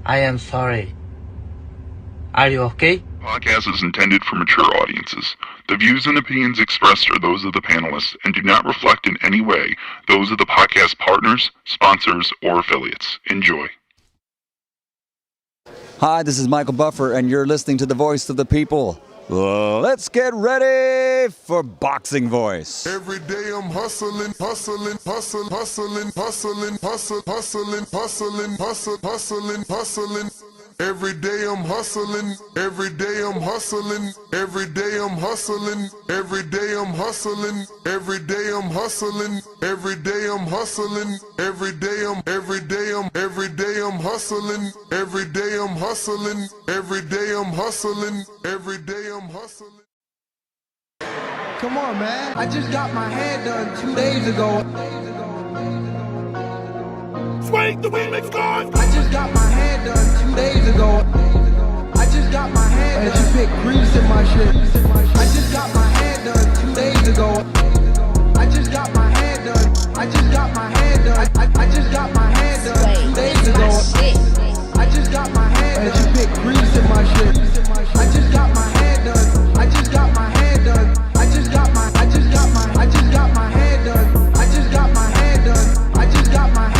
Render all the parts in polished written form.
I am sorry. Are you okay? Podcast is intended for mature audiences. The views and opinions expressed are those of the panelists and do not reflect in any way those of the podcast partners, sponsors, or affiliates. Enjoy. Hi, this is Michael Buffer, and you're listening to the voice of the people. Let's get ready for Boxing Voice. Every day I'm hustling, hustling, hustling, hustling, hustling, hustling, hustling, hustling, hustling, hustling, hustling. Every day I'm hustling, every day I'm hustling, every day I'm hustling, every day I'm hustling, every day I'm hustling, every day I'm hustling, every day I'm every day I'm hustling, every day I'm hustling, every day I'm hustling, every day I'm hustling. Come on, man. I just got my hair done 2 days ago. Swing the remix guard! I just got my hair done 2 days ago. I just got my hair done. And she picked grease in my shit. I just got my hair done 2 days ago. I just got my hair done. I just got my hair done. I just got my hair done 2 days ago. I just got my hair done. And she picked grease in my shit. I just got my hair done. I just got my hair done. I just got my hair done. I just got my hair done. I just got my hair done. I just got my hair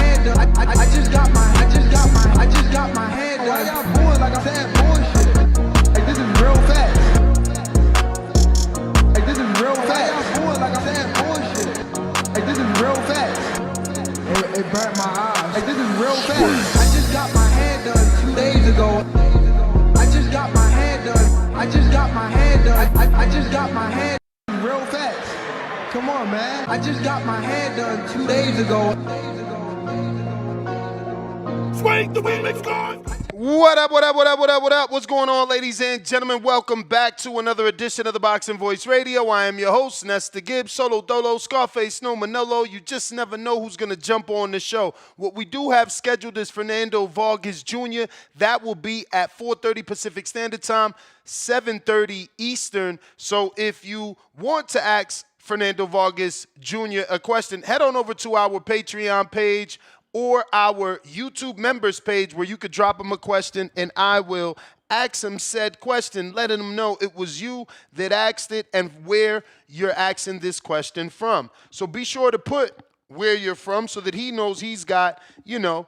done. Why y'all bored like I'm saying bullshit? Like this is real facts. Like this is real facts. Why y'all bored like I'm saying bullshit? Like this is real facts. It burnt my eyes. Like this is real facts. I just got my hair done 2 days ago. I just got my hair done. I just got my hair done. I just got my hair done. Real facts. Come on, man. I just got my hair done 2 days ago. Swing the remix guard! What up, what up, what up, what up, what up? What's going on, ladies and gentlemen? Welcome back to another edition of the Boxing Voice Radio. I am your host, Nesta Gibbs, Solo Dolo, Scarface, No Manolo. You just never know who's going to jump on the show. What we do have scheduled is Fernando Vargas Jr. That will be at 4:30 Pacific Standard Time, 7:30 Eastern. So if you want to ask Fernando Vargas Jr. a question, head on over to our Patreon page or our YouTube members page where you could drop him a question and I will ask him said question, letting him know it was you that asked it and where you're asking this question from. So be sure to put where you're from so that he knows he's got, you know,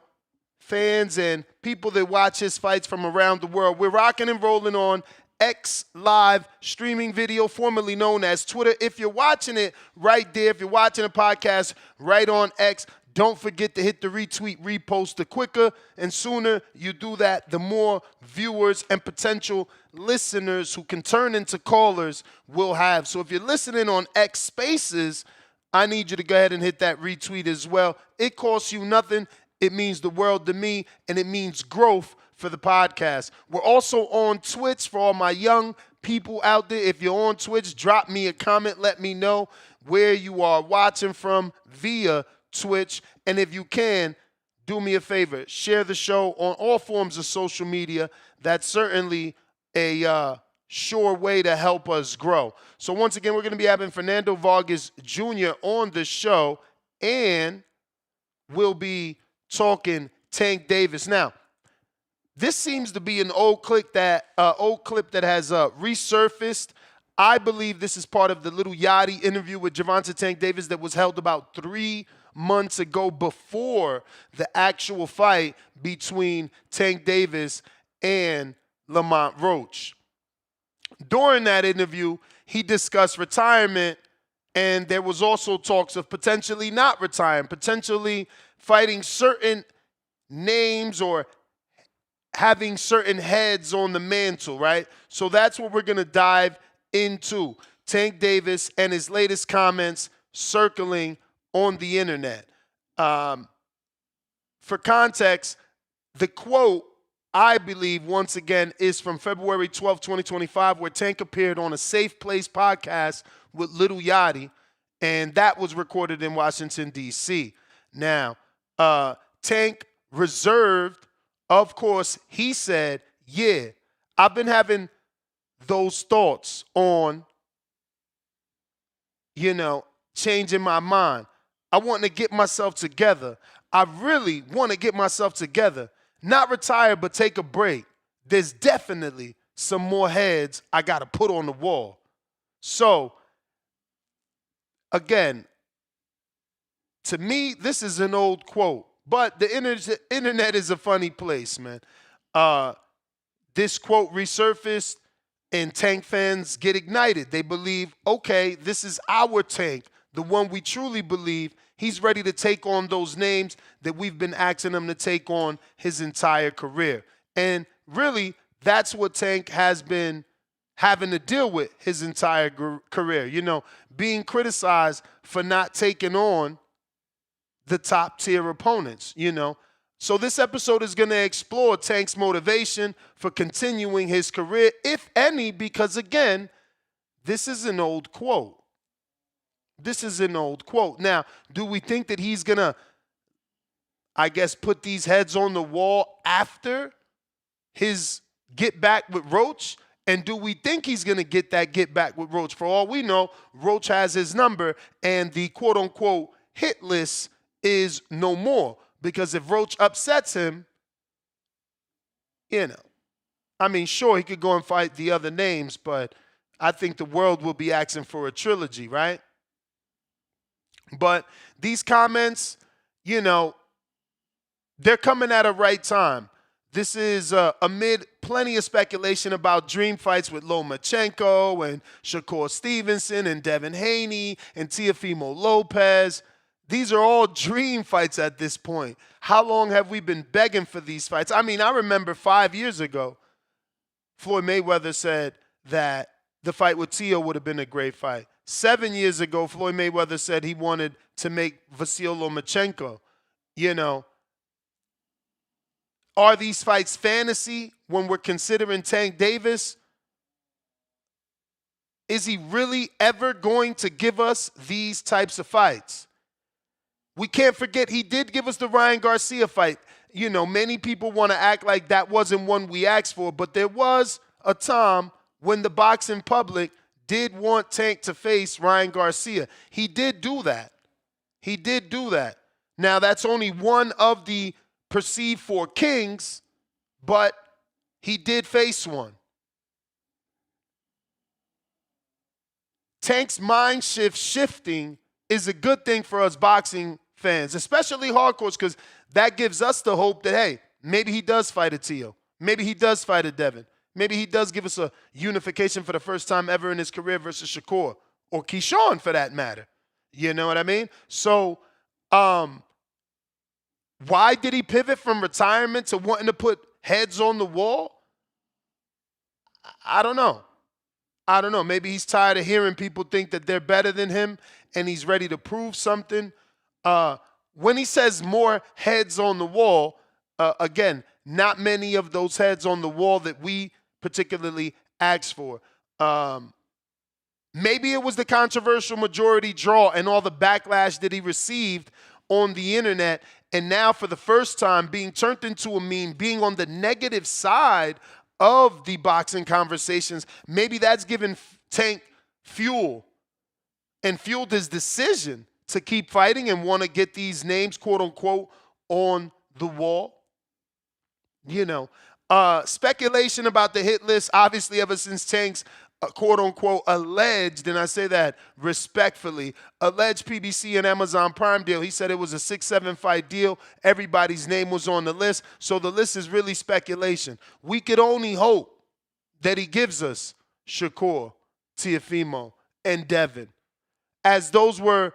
fans and people that watch his fights from around the world. We're rocking and rolling on X live streaming video, formerly known as Twitter. If you're watching it right there, if you're watching a podcast right on X, don't forget to hit the retweet, repost. The quicker and sooner you do that, the more viewers and potential listeners who can turn into callers we'll have. So if you're listening on X Spaces, I need you to go ahead and hit that retweet as well. It costs you nothing. It means the world to me, and it means growth for the podcast. We're also on Twitch for all my young people out there. If you're on Twitch, drop me a comment. Let me know where you are watching from via Twitch, and if you can, do me a favor, share the show on all forms of social media. That's certainly a sure way to help us grow. So once again, we're going to be having Fernando Vargas Jr. on the show, and we'll be talking Tank Davis. Now, this seems to be an old clip that has resurfaced. I believe this is part of the Lil Yachty interview with Gervonta Tank Davis that was held about 3 months ago before the actual fight between Tank Davis and Lamont Roach. During that interview, he discussed retirement, and there was also talks of potentially not retiring, potentially fighting certain names or having certain heads on the mantle, right? So that's what we're going to dive into. Tank Davis and his latest comments circling on the internet. For context, the quote, I believe, once again, is from February 12, 2025, where Tank appeared on a Safe Place podcast with Lil Yachty, and that was recorded in Washington, D.C. Now, Tank reserved, of course, he said, yeah, I've been having those thoughts on, changing my mind. I want to get myself together. I really want to get myself together. not retire, but take a break, there's definitely some more heads I got to put on the wall. So, again, to me, this is an old quote, but the internet is a funny place, man. This quote resurfaced and Tank fans get ignited. They believe, okay, this is our Tank, the one we truly believe. He's ready to take on those names that we've been asking him to take on his entire career. And really, that's what Tank has been having to deal with his entire career. You know, being criticized for not taking on the top tier opponents, you know. So this episode is going to explore Tank's motivation for continuing his career, if any, because again, this is an old quote. This is an old quote. Now, do we think that he's going to, I guess, put these heads on the wall after his get back with Roach? And do we think he's going to get that get back with Roach? For all we know, Roach has his number and the quote-unquote hit list is no more. Because if Roach upsets him, you know, I mean, sure, he could go and fight the other names, but I think the world will be asking for a trilogy, right? But these comments, you know, they're coming at a right time. This is amid plenty of speculation about dream fights with Lomachenko and Shakur Stevenson and Devin Haney and Teofimo Lopez. These are all dream fights at this point. How long have we been begging for these fights? I mean, I remember 5 years ago, Floyd Mayweather said that the fight with Tio would have been a great fight. 7 years ago, Floyd Mayweather said he wanted to make Vasyl Lomachenko. You know, are these fights fantasy when we're considering Tank Davis? Is he really ever going to give us these types of fights? We can't forget he did give us the Ryan Garcia fight. You know, many people want to act like that wasn't one we asked for, but there was a time when the boxing public did want Tank to face Ryan Garcia. He did do that. He did do that. Now, that's only one of the perceived four kings, but he did face one. Tank's mind shifting is a good thing for us boxing fans, especially hardcores, because that gives us the hope that, hey, maybe he does fight a Tio. Maybe he does fight a Devin. Maybe he does give us a unification for the first time ever in his career versus Shakur or Keyshawn for that matter. You know what I mean? So why did he pivot from retirement to wanting to put heads on the wall? I don't know. I don't know. Maybe he's tired of hearing people think that they're better than him and he's ready to prove something. When he says more heads on the wall, again, not many of those heads on the wall that we particularly asked for. Maybe it was the controversial majority draw and all the backlash that he received on the internet, and now for the first time being turned into a meme, being on the negative side of the boxing conversations. Maybe that's given Tank fuel and fueled his decision to keep fighting and want to get these names, quote unquote, on the wall. You know, speculation about the hit list, obviously ever since Tank's quote unquote alleged, and I say that respectfully, alleged PBC and Amazon Prime deal. He said it was a 6-7 fight deal. Everybody's name was on the list. So the list is really speculation. We could only hope that he gives us Shakur, Teofimo, and Devin, as those were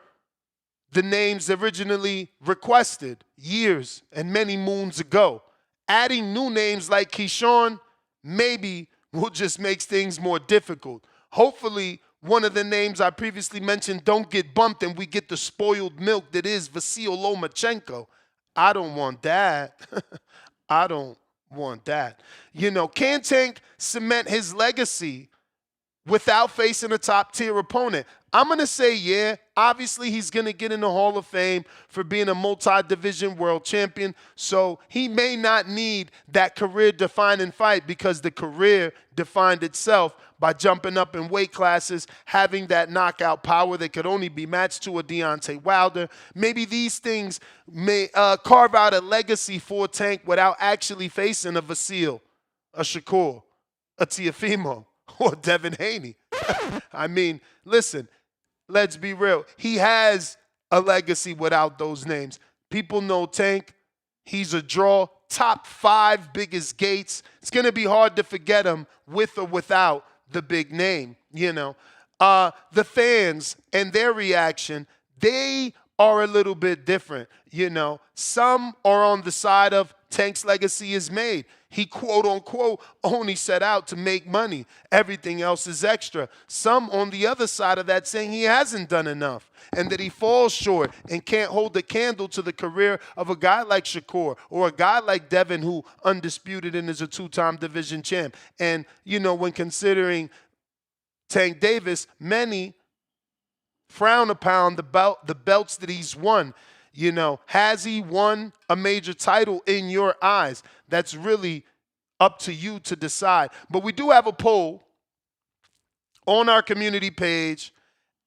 the names originally requested years and many moons ago. Adding new names like Keyshawn maybe will just make things more difficult. Hopefully, one of the names I previously mentioned don't get bumped and we get the spoiled milk that is Vasyl Lomachenko. I don't want that. I don't want that. You know, can Tank cement his legacy without facing a top-tier opponent? I'm going to say yeah, obviously he's going to get in the Hall of Fame for being a multi-division world champion. So he may not need that career-defining fight because the career defined itself by jumping up in weight classes, having that knockout power that could only be matched to a Deontay Wilder. Maybe these things may carve out a legacy for Tank without actually facing a Vasil, a Shakur, a Teofimo, or Devin Haney. I mean, listen, let's be real. He has a legacy without those names. People know Tank. He's a draw. Top 5 biggest gates. It's going to be hard to forget him with or without the big name, you know. The fans and their reaction, they are a little bit different, you know. Some are on the side of Tank's legacy is made. He, quote unquote, only set out to make money. Everything else is extra. Some on the other side of that saying he hasn't done enough and that he falls short and can't hold the candle to the career of a guy like Shakur or a guy like Devin, who undisputed and is a 2-time division champ. And, you know, when considering Tank Davis, many frown upon the belts that he's won. You know, has he won a major title in your eyes? That's really up to you to decide. But we do have a poll on our community page,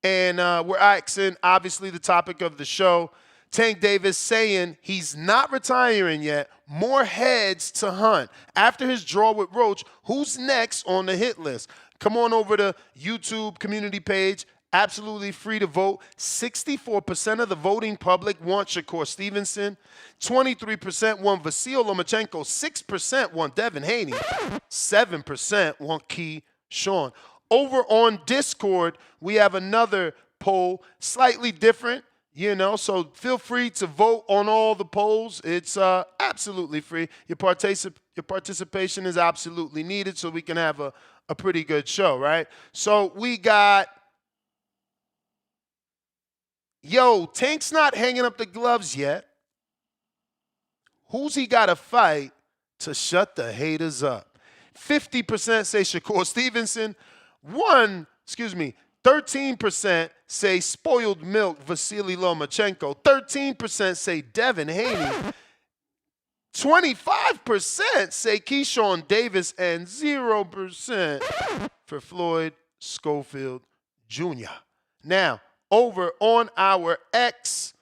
and we're asking, obviously, the topic of the show. Tank Davis saying he's not retiring yet. More heads to hunt. After his draw with Roach, who's next on the hit list? Come on over to YouTube community page. Absolutely free to vote. 64% of the voting public want Shakur Stevenson. 23% want Vasil Lomachenko. 6% want Devin Haney. 7% want Keyshawn. Over on Discord, we have another poll, slightly different, you know, so feel free to vote on all the polls. It's absolutely free. Your participation is absolutely needed so we can have a pretty good show, right? So we got... Yo, Tank's not hanging up the gloves yet. Who's he got to fight to shut the haters up? 50% say Shakur Stevenson. 13% say spoiled milk Vasily Lomachenko. 13% say Devin Haney. 25% say Keyshawn Davis. And 0% for Floyd Schofield Jr. Now, over on our X,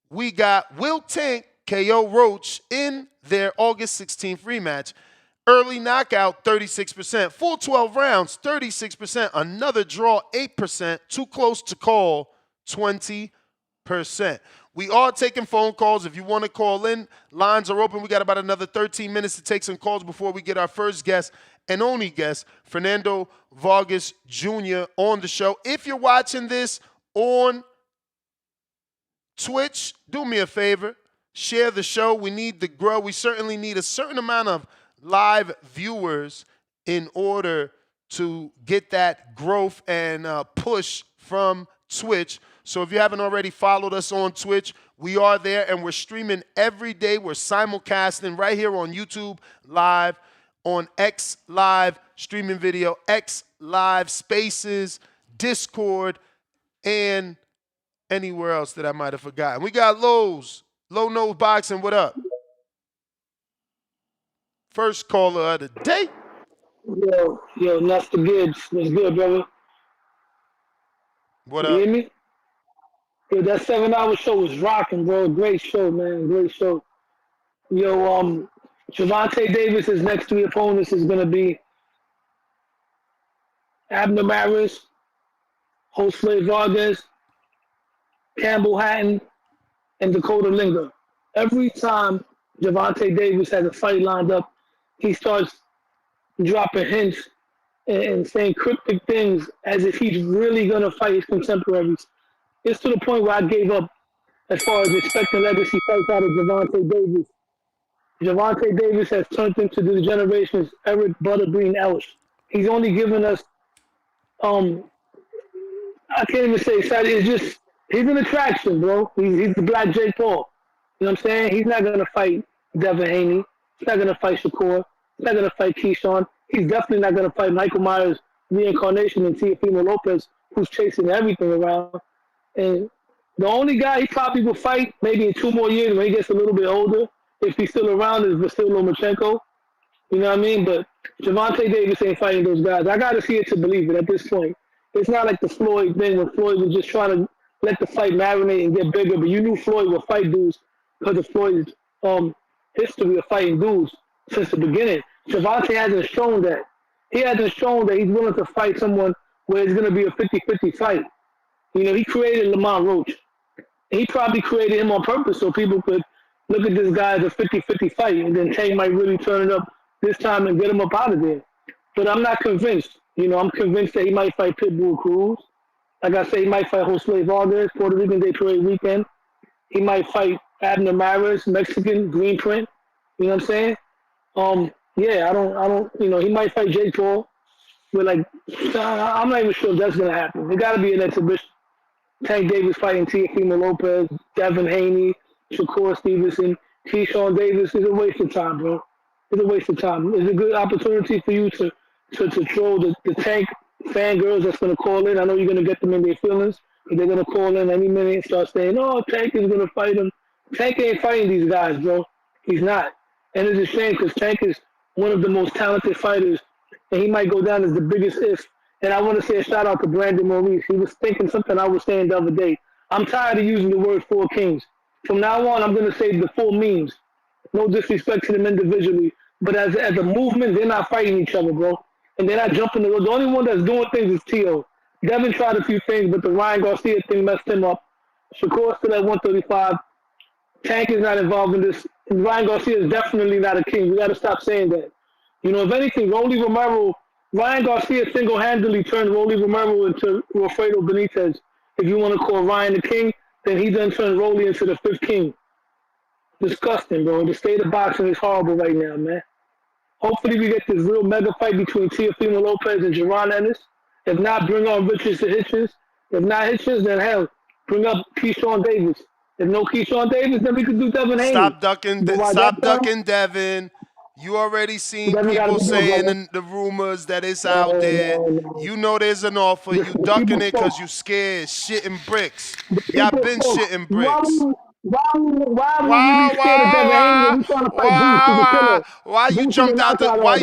we got Will Tank KO Roach in their August 16th rematch. Early knockout, 36%. Full 12 rounds, 36%. Another draw, 8%. Too close to call, 20%. We are taking phone calls. If you want to call in, lines are open. We got about another 13 minutes to take some calls before we get our first guest and only guest, Fernando Vargas Jr. on the show. If you're watching this on Twitch, do me a favor, share the show. We need to grow. We certainly need a certain amount of live viewers in order to get that growth and push from Twitch. So if you haven't already followed us on Twitch, we are there and we're streaming every day. We're simulcasting right here on YouTube Live, on X Live, streaming video, X Live, Spaces, Discord, and anywhere else that I might have forgotten. We got Low Nose Boxing. What up? First caller of the day. Yo, that's the Gibbs. What's good, brother? What You up? hear me? Yo, that 7-hour show was rocking, bro. Great show, man. Great show. Yo, Gervonta Davis' next 3 opponents is gonna be Abner Maris, Jose Vargas, Campbell Hatton, and Dakota Linger. Every time Gervonta Davis has a fight lined up, he starts dropping hints and saying cryptic things as if he's really going to fight his contemporaries. It's to the point where I gave up as far as expecting legacy fights out of Gervonta Davis. Gervonta Davis has turned into the generation's Eric Butterbean Ellis. He's only given us, I can't even say excited. It's just, he's an attraction, bro. He's the black Jake Paul. You know what I'm saying? He's not going to fight Devin Haney. He's not going to fight Shakur. He's not going to fight Keyshawn. He's definitely not going to fight Michael Myers' reincarnation and Teofimo Lopez, who's chasing everything around. And the only guy he probably will fight maybe in 2 more years when he gets a little bit older, if he's still around, is Vasyl Lomachenko. You know what I mean? But Gervonta Davis ain't fighting those guys. I got to see it to believe it at this point. It's not like the Floyd thing when Floyd was just trying to let the fight marinate and get bigger. But you knew Floyd would fight dudes because of Floyd's history of fighting dudes since the beginning. Gervonta hasn't shown that. He hasn't shown that he's willing to fight someone where it's going to be a 50-50 fight. You know, he created Lamont Roach. He probably created him on purpose so people could look at this guy as a 50-50 fight, and then Tank might really turn it up this time and get him up out of there. But I'm not convinced. You know, I'm convinced that he might fight Pitbull Cruz. Like I say, he might fight Jose Vargas, Puerto Rican Day Parade weekend. He might fight Abner Maris, Mexican, Green Print. You know what I'm saying? Yeah, I don't, you know, he might fight Jake Paul. But, like, I'm not even sure if that's going to happen. It got to be an exhibition. Tank Davis fighting Teofimo Lopez, Devin Haney, Shakur Stevenson, Keyshawn Davis is a waste of time, bro. It's a waste of time. It's a good opportunity for you to troll the Tank fangirls that's going to call in. I know you're going to get them in their feelings. But they're going to call in any minute and start saying, oh, Tank is going to fight him. Tank ain't fighting these guys, bro. He's not. And it's a shame because Tank is one of the most talented fighters, and he might go down as the biggest if. And I want to say a shout out to Brandon Maurice. He was thinking something I was saying the other day. I'm tired of using the word four kings. From now on, I'm going to say the four memes. No disrespect to them individually, but as a movement, they're not fighting each other, bro. And they're not jumping the road. The only one that's doing things is T.O. Devin tried a few things, but the Ryan Garcia thing messed him up. Shakur's still at 135. Tank is not involved in this. And Ryan Garcia is definitely not a king. We got to stop saying that. You know, if anything, Ryan Garcia single-handedly turned Rolly Romero into Wilfredo Benitez. If you want to call Ryan the king, then he done turned Rolly into the fifth king. Disgusting, bro. The state of boxing is horrible right now, man. Hopefully we get this real mega fight between Teofimo Lopez and Jaron Ennis. If not, bring on Richards to Hitchens. If not Hitchens, then hell, bring up Keyshawn Davis. If no Keyshawn Davis, then we could do Devin Haney. Stop ducking Devin. You already seen people saying in the rumors that it's out there. You know there's an offer. You ducking it because you scared. Shitting bricks. Y'all been shitting bricks. Why you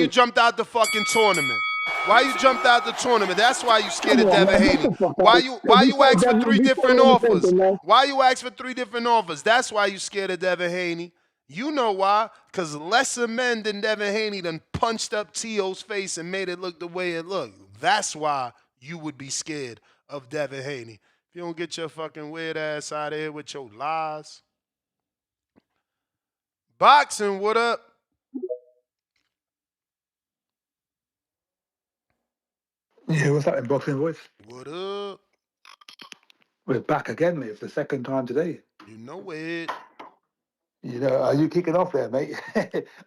jumped out the fucking tournament? Why you jumped out the tournament? That's why you scared of Devin Haney. Why you asked for 3 different offers? Why you asked for 3 different offers? That's why you scared of Devin Haney. You know why? Because lesser men than Devin Haney done punched up T.O.'s face and made it look the way it looked. That's why you would be scared of Devin Haney. If you don't get your fucking weird ass out of here with your lies. Boxing, what up? Yeah, what's happening, Boxing Voice? What up? We're back again, mate. It's the second time today. You know it. You know, are you kicking off there, mate?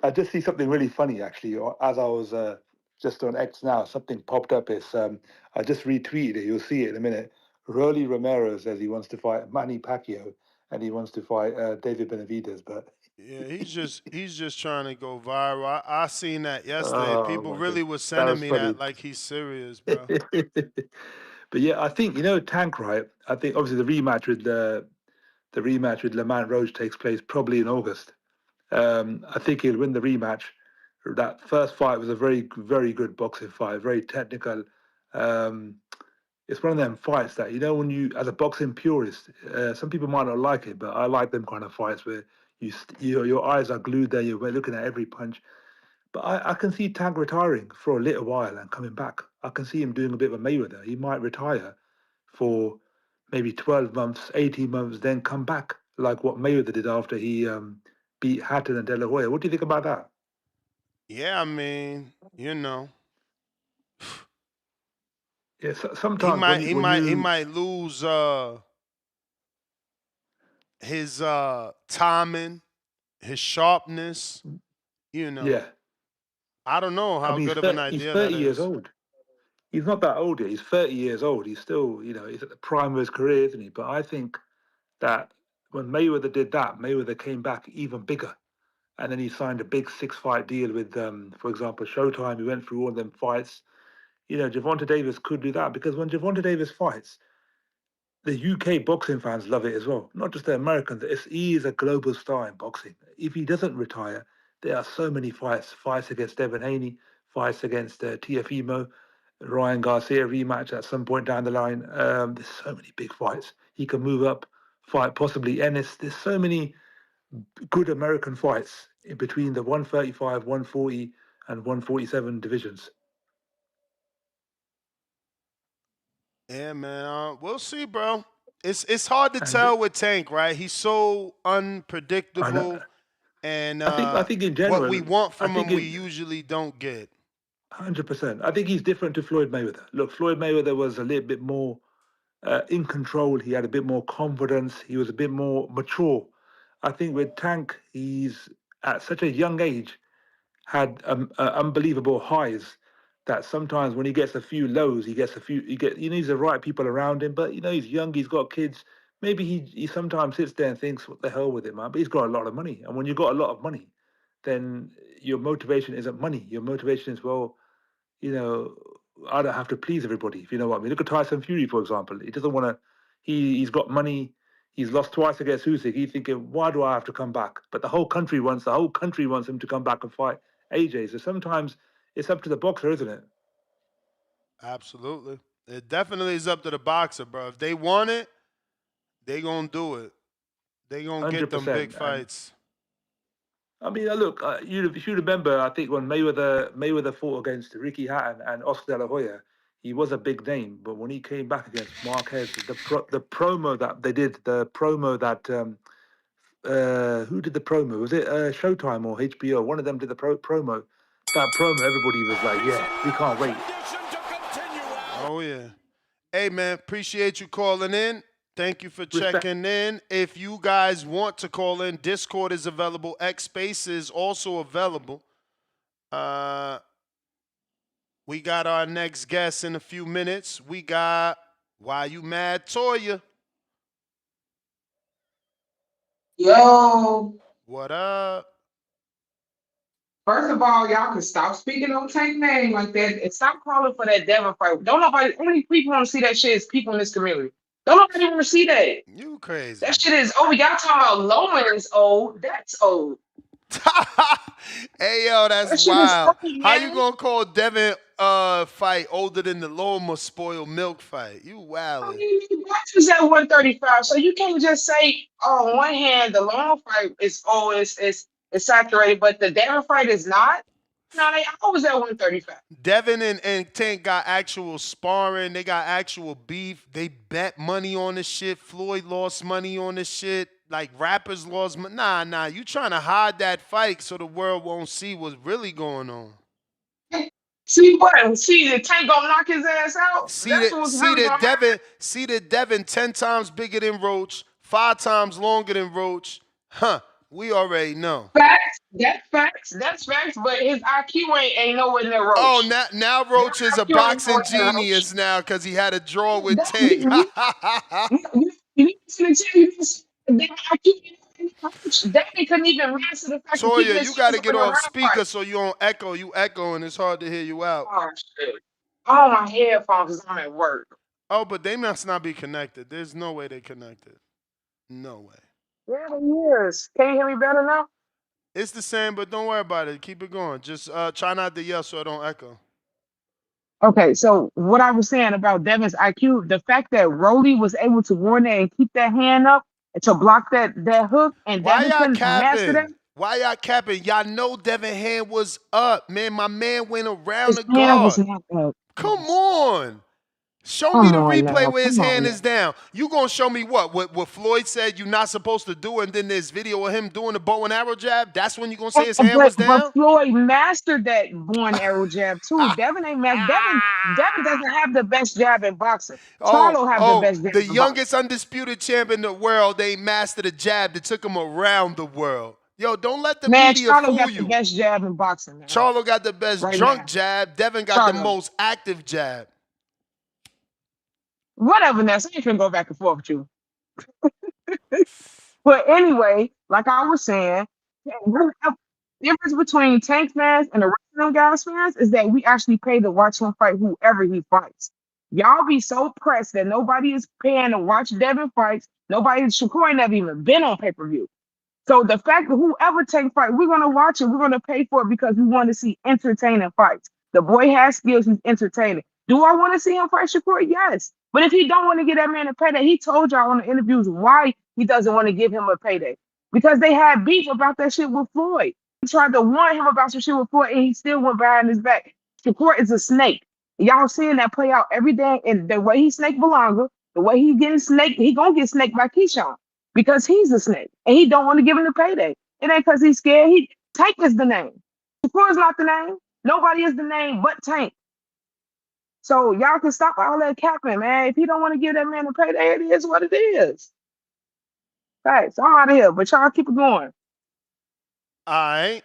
I just see something really funny, actually. As I was just on X now, something popped up. It's I just retweeted it. You'll see it in a minute. Rolly Romero says he wants to fight Manny Pacquiao and he wants to fight David Benavidez, but yeah, he's just trying to go viral. I seen that yesterday. Oh, People my really God. were That sending was me funny. that like he's serious, bro. But yeah, I think Tank, right? I think obviously the rematch with Lamont Roach takes place probably in August. I think he'll win the rematch. That first fight was a very, very good boxing fight, very technical. It's one of them fights that, when you, as a boxing purist, some people might not like it, but I like them kind of fights where your eyes are glued there, you're looking at every punch. But I can see Tank retiring for a little while and coming back. I can see him doing a bit of a Mayweather. He might retire for maybe 12 months, 18 months, then come back, like what Mayweather did after he beat Hatton and De La Hoya. What do you think about that? Yeah, I mean, Yeah, he sometimes might lose his timing, his sharpness. yeah. I don't know how good of an He's idea 30 that years is. old. He's not that old yet. He's 30 years old. He's still, he's at the prime of his career, isn't he? But I think that when Mayweather did that, Mayweather came back even bigger. And then he signed a big 6-fight deal with, for example, Showtime. He went through all them fights. Gervonta Davis could do that because when Gervonta Davis fights, the UK boxing fans love it as well. Not just the Americans. He is a global star in boxing. If he doesn't retire, there are so many fights against Devin Haney, fights against Tiafimo, Ryan Garcia rematch at some point down the line. There's so many big fights. He can move up, fight possibly Ennis. There's so many good American fights in between the 135, 140, and 147 divisions. Yeah, man. We'll see, bro. It's hard to tell with Tank, right? He's so unpredictable, and I think in general, what we want from him, we usually don't get. 100%. I think he's different to Floyd Mayweather. Look, Floyd Mayweather was a little bit more in control. He had a bit more confidence. He was a bit more mature. I think with Tank, he's at such a young age had unbelievable highs that sometimes when he gets a few lows, he needs the right people around him. But he's young, he's got kids. Maybe he sometimes sits there and thinks, "What the hell with it, man?" But he's got a lot of money, and when you've got a lot of money, then your motivation isn't money. Your motivation is, well, I don't have to please everybody, if you know what I mean. Look at Tyson Fury, for example. He doesn't want to. He's got money. He's lost twice against Usyk. He's thinking, why do I have to come back? But the whole country wants him to come back and fight AJ. So sometimes it's up to the boxer, isn't it? Absolutely. It definitely is up to the boxer, bro. If they want it, they gonna do it. They gonna get them big fights. I mean, look, if you remember, I think when Mayweather fought against Ricky Hatton and Oscar De La Hoya, he was a big name. But when he came back against Marquez, the promo that they did, who did the promo? Was it Showtime or HBO? One of them did the promo. That promo, everybody was like, yeah, we can't wait. Oh, yeah. Hey, man, appreciate you calling in. Thank you for checking in. If you guys want to call in, Discord is available. X Space is also available. We got our next guest in a few minutes. We got Why You Mad Toya. Yo. What up? First of all, y'all can stop speaking on Tank name like that and stop calling for that Devin fight. Don't nobody, only people want to see that shit is people in this community. Don't nobody want to see that. You crazy. That shit is old. Y'all talking about Loma is old. That's old. Hey, yo, that's wild. How you gonna call Devin fight older than the Loma spoiled milk fight? You wild. I mean, Brook was at 135, so you can't just say, on one hand, the Loma fight is old, it's saturated, but the Devin fight is not. No, they always at 135. Devin and Tank got actual sparring. They got actual beef. They bet money on this shit. Floyd lost money on this shit. Like rappers lost money. Nah. You trying to hide that fight so the world won't see what's really going on. See what? See the Tank gonna knock his ass out? See that Devin 10 times bigger than Roach, 5 times longer than Roach. Huh. We already know. Facts. That's facts. But his IQ ain't nowhere near Roach. Oh, now Roach is a boxing genius now because he had a draw with Tank. Devin couldn't even master the fact Toya, you got to get off speaker so you don't echo. You echo and it's hard to hear you out. Oh, shit. Oh, my headphones is on at work. Oh, but they must not be connected. There's no way they connected. No way. Yeah, it is. Can you hear me better now? It's the same, but don't worry about it. Keep it going. Just try not to yell so I don't echo. Okay, so what I was saying about Devin's IQ, the fact that Rolly was able to warn it and keep that hand up to block that hook, and Devin couldn't master that. Why y'all capping? Y'all know Devin hand was up, man. My man went around His the guard. hand was not up. Come on. Show me the replay where his hand is down. You gonna show me what Floyd said you're not supposed to do, and then there's video of him doing the bow and arrow jab? That's when you gonna say his hand was down? But Floyd mastered that bow and arrow jab too. Devin ain't mastered. Devin doesn't have the best jab in boxing. Charlo have the best jab. The youngest undisputed champ in the world, they mastered a jab that took him around the world. Yo, don't let the media Charlo fool got you. The best jab in boxing. Man. Charlo got the best drunk jab. Devin got the most active jab. Whatever, Ness. I ain't gonna go back and forth with you. But anyway, like I was saying, the difference between Tank fans and the rest of them guys fans is that we actually pay to watch him fight whoever he fights. Y'all be so pressed that nobody is paying to watch Devin fights. Nobody, Shakur never even been on pay-per-view. So the fact that whoever take fight, we're gonna watch it. We're gonna pay for it because we want to see entertaining fights. The boy has skills. He's entertaining. Do I want to see him fight Shakur? Yes. But if he don't want to give that man a payday, he told y'all on the interviews why he doesn't want to give him a payday. Because they had beef about that shit with Floyd. He tried to warn him about some shit with Floyd, and he still went behind his back. Shakur is a snake. Y'all seeing that play out every day, and the way he snake Belonga, the way he getting snaked, he gonna get snaked by Keyshawn because he's a snake and he don't want to give him the payday. It ain't because he's scared. Tank is the name. Shakur is not the name. Nobody is the name but Tank. So y'all can stop all that capping, man. If he don't want to give that man a payday, it is what it is. Right, so I'm out of here, but y'all keep it going. All right.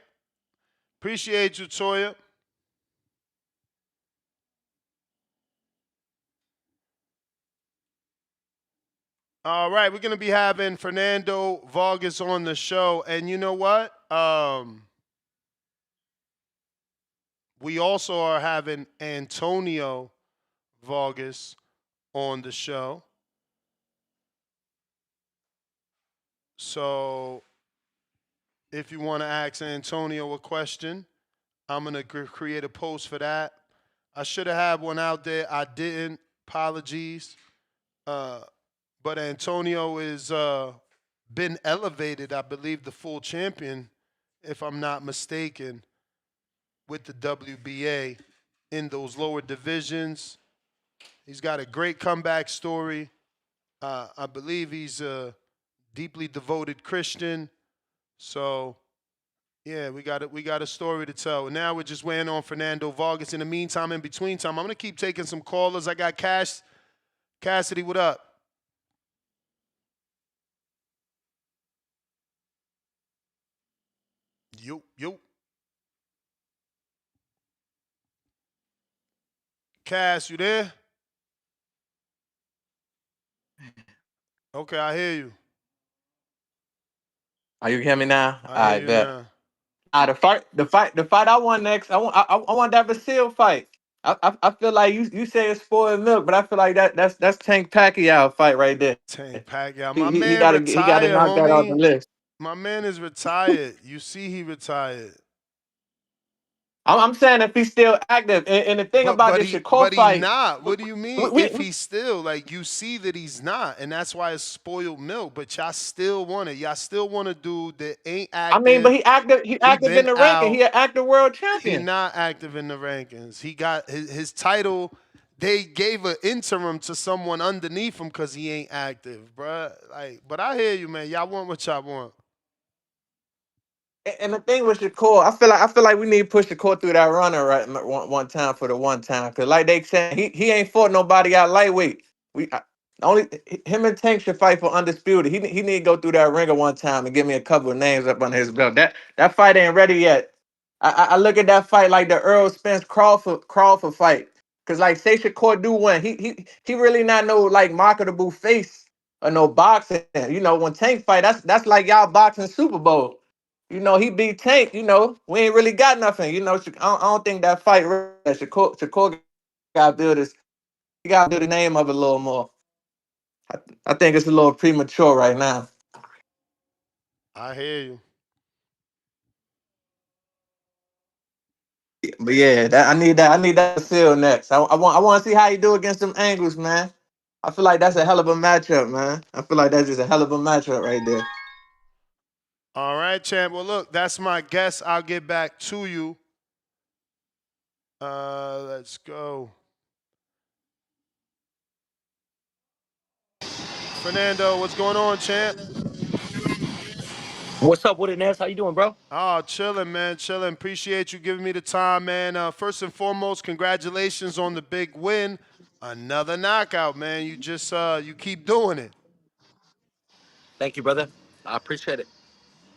Appreciate you, Toya. All right, we're gonna be having Fernando Vargas on the show, and you know what? We also are having Antonio Vargas on the show. So if you want to ask Antonio a question, I'm going to create a post for that. I should have had one out there. I didn't. Apologies. But Antonio is been elevated, I believe, the full champion, if I'm not mistaken, with the WBA in those lower divisions. He's got a great comeback story. I believe he's a deeply devoted Christian. So, yeah, we got a story to tell. And now we're just waiting on Fernando Vargas. In the meantime, in between time, I'm going to keep taking some callers. I got Cassidy, what up? Yo. Cass, you there? Okay, I hear you. Are you hear me now? I hear you bet. now. The fight I want next. I want that Vasil fight. I feel like you say it's spoiled milk, but I feel like that's Tank Pacquiao fight right there. Tank Pacquiao. He My he, he man gotta he gotta retired, knock that off the homie. list. My man is retired. You see he retired. I'm saying if he's still active, and the thing about this Shakur he fight, not. What do you mean? we, If he's still, like, you see that he's not, and that's why it's spoiled milk. But y'all still want it. Y'all still want a dude that ain't active. I mean, but he active in the ranking. He an active world champion. He not active in the rankings. He got his title. They gave an interim to someone underneath him because he ain't active, bruh. Like, but I hear you, man. Y'all want what y'all want. And the thing with Shakur, I feel like we need to push Shakur through that runner one time for the one time. Cause like they said, he ain't fought nobody out lightweight. Only him and Tank should fight for undisputed. He need to go through that ringer one time and give me a couple of names up under his belt. That fight ain't ready yet. I look at that fight like the Earl Spence Crawford fight. Cause like say Shakur do win, he really not no like marketable face or no boxing. You know when Tank fight, that's like y'all boxing Super Bowl. You know, he beat Tank. You know, we ain't really got nothing. You know, I don't think that fight. Shakur got to build his. He got to build the name of it a little more. I think it's a little premature right now. I hear you. But yeah, I need that feel next. I want to see how you do against them angles, man. I feel like that's a hell of a matchup, man. I feel like that's just a hell of a matchup right there. All right, champ. Well, look, that's my guess. I'll get back to you. Let's go. Fernando, what's going on, champ? What's up with it, Ness? How you doing, bro? Oh, chilling, man. Chilling. Appreciate you giving me the time, man. First and foremost, congratulations on the big win. Another knockout, man. You just you keep doing it. Thank you, brother. I appreciate it.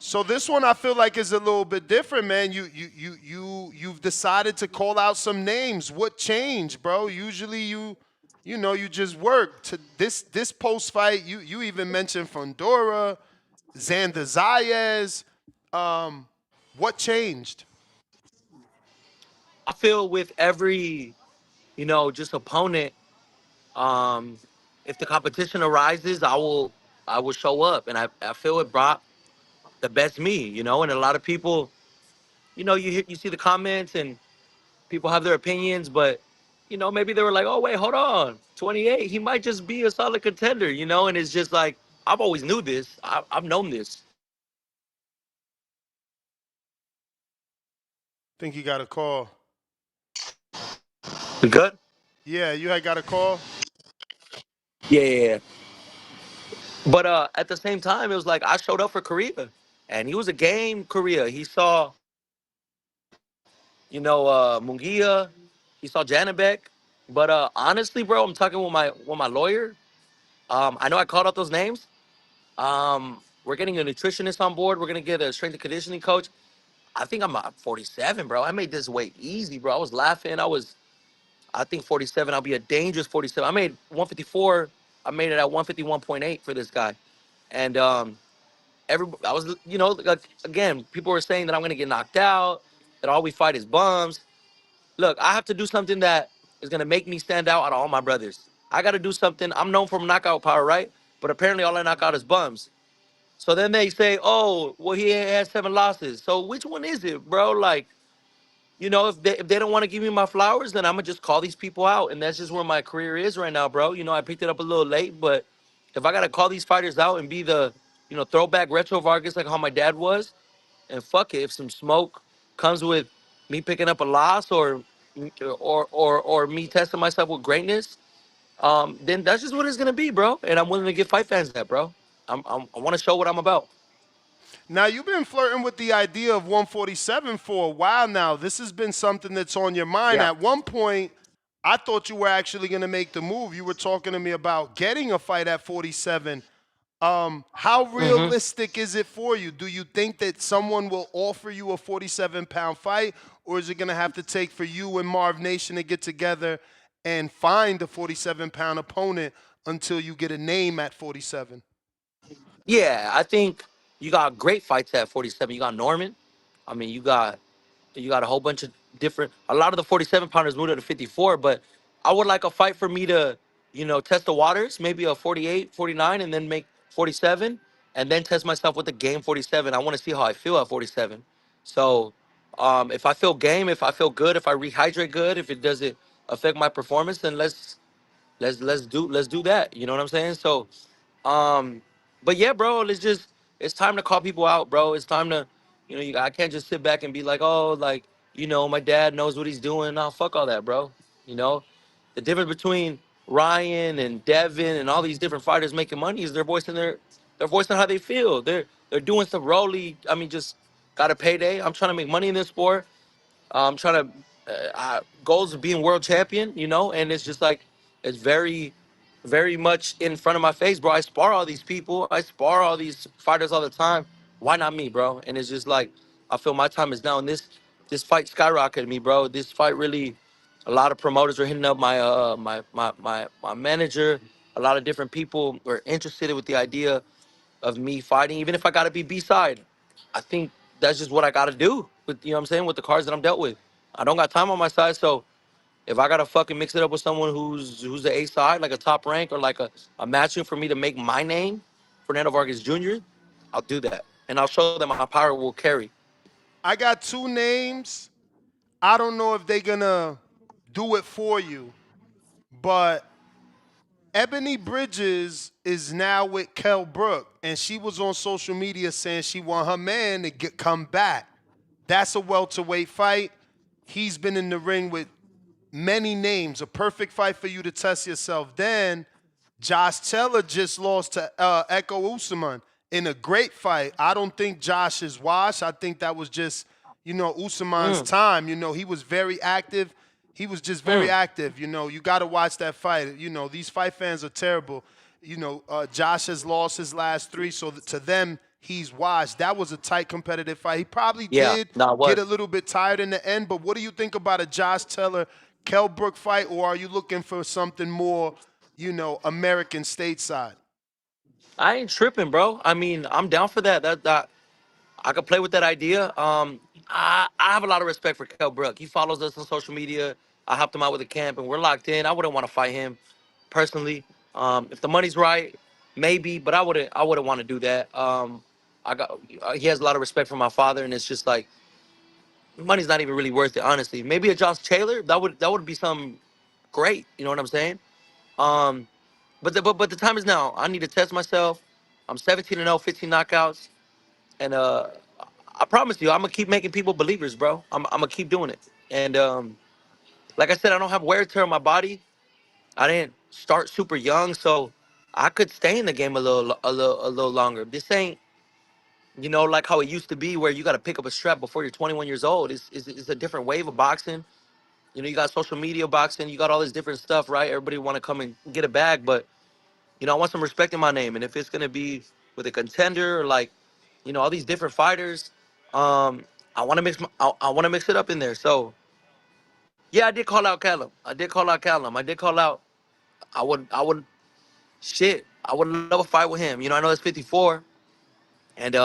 So this one I feel like is a little bit different, man. You've decided to call out some names. What changed, bro? Usually you just work. To this post fight, you even mentioned Fondora, Xander Zayas. What changed? I feel with every, just opponent, Um, if the competition arises, I will show up, and I feel it brought the best me, and a lot of people, you see the comments and people have their opinions, but maybe they were like, oh wait, hold on, 28, he might just be a solid contender, and it's just like I've always knew this, I've known this. Think you got a call. We good? Yeah, you had got a call. Yeah. But at the same time, it was like I showed up for Korea, and he was a game Korea. He saw, Mungia, he saw Janabek. But honestly, bro, I'm talking with my lawyer. I know I called out those names. We're getting a nutritionist on board. We're gonna get a strength and conditioning coach. I think I'm at 47, bro. I made this weight easy, bro. I was laughing. I think 47. I'll be a dangerous 47. I made 154. I made it at 151.8 for this guy, and I was, like, again, people were saying that I'm gonna get knocked out, that all we fight is bums. Look, I have to do something that is gonna make me stand out of all my brothers. I gotta do something. I'm known for knockout power, right? But apparently all I knock out is bums. So then they say, oh, well, he has 7 losses. So which one is it, bro? Like, if they don't want to give me my flowers, then I'm gonna just call these people out. And that's just where my career is right now, bro. I picked it up a little late, but if I gotta call these fighters out and be the, throwback retro Vargas like how my dad was, and fuck it, if some smoke comes with me picking up a loss or me testing myself with greatness, then that's just what it's gonna be, bro. And I'm willing to give fight fans that, bro. I want to show what I'm about. Now, you've been flirting with the idea of 147 for a while now. This has been something that's on your mind. Yeah. At one point, I thought you were actually going to make the move. You were talking to me about getting a fight at 47. How Hmm. realistic is it for you? Do you think that someone will offer you a 47-pound fight, or is it going to have to take for you and Marv Nation to get together and find a 47-pound opponent until you get a name at 47? Yeah, I think you got great fights at 47. You got Norman. I mean, you got a whole bunch of different. A lot of the 47 pounders moved up to 54, but I would like a fight for me to, test the waters, maybe a 48, 49, and then make 47, and then test myself with the game 47. I want to see how I feel at 47. So, if I feel game, if I feel good, if I rehydrate good, if it doesn't affect my performance, then let's do that. You know what I'm saying? So, um, but yeah, bro, it's time to call people out, bro. It's time to, I can't just sit back and be like, oh, like, my dad knows what he's doing. Nah, fuck all that, bro. You know, the difference between Ryan and Devin and all these different fighters making money is they're voicing how they feel. They're doing stuff rolly. I mean, just got a payday. I'm trying to make money in this sport. I'm trying to goals of being world champion, and it's just like it's very, very much in front of my face, bro. I spar all these people, I spar all these fighters all the time. Why not me, bro? And it's just like I feel my time is now. And this fight skyrocketed me, bro. This fight really, a lot of promoters are hitting up my manager. A lot of different people were interested with the idea of me fighting, even if I gotta be B-side. I think that's just what I gotta do with what I'm saying, with the cards that I'm dealt with. I don't got time on my side, so if I gotta fucking mix it up with someone who's the A side, like a top rank or like a matching for me to make my name, Fernando Vargas Jr., I'll do that. And I'll show that my power will carry. I got two names. I don't know if they're going to do it for you, but Ebony Bridges is now with Kell Brook, and she was on social media saying she want her man to come back. That's a welterweight fight. He's been in the ring with many names. A perfect fight for you to test yourself. Then Josh Taylor just lost to Echo Usman in a great fight. I don't think Josh is washed. I think that was just, Usman's time. He was very active. He was just very active. You got to watch that fight. These fight fans are terrible. Josh has lost his last 3, so to them, he's washed. That was a tight competitive fight. He probably Yeah, did no, it get a was. little bit tired in the end, but what do you think about a Josh Taylor, Kell Brook fight, or are you looking for something more, American stateside? I ain't tripping, bro. I mean, I'm down for that. That I could play with that idea. I have a lot of respect for Kell Brook. He follows us on social media. I helped him out with the camp, and we're locked in. I wouldn't want to fight him. personally. If the money's right, maybe, but I wouldn't want to do that. I got he has a lot of respect for my father, and it's just like money's not even really worth it, honestly. Maybe a Josh Taylor, that would be some great. You know what I'm saying? Um, but the time is now. I need to test myself. I'm 17-0, 15 knockouts, and I promise you, I'm gonna keep making people believers, bro. I'm gonna keep doing it. And like I said, I don't have wear and tear on my body. I didn't start super young, so I could stay in the game a little longer. This ain't, like how it used to be, where you got to pick up a strap before you're 21 years old. It's a different wave of boxing. You got social media boxing, you got all this different stuff, right? Everybody want to come and get a bag, but I want some respect in my name, and if it's gonna be with a contender or like, all these different fighters, I want to I want to mix it up in there. So yeah, I did call out Callum. I did call out Callum. I did call out. I would shit. I would love a fight with him. I know it's 54, and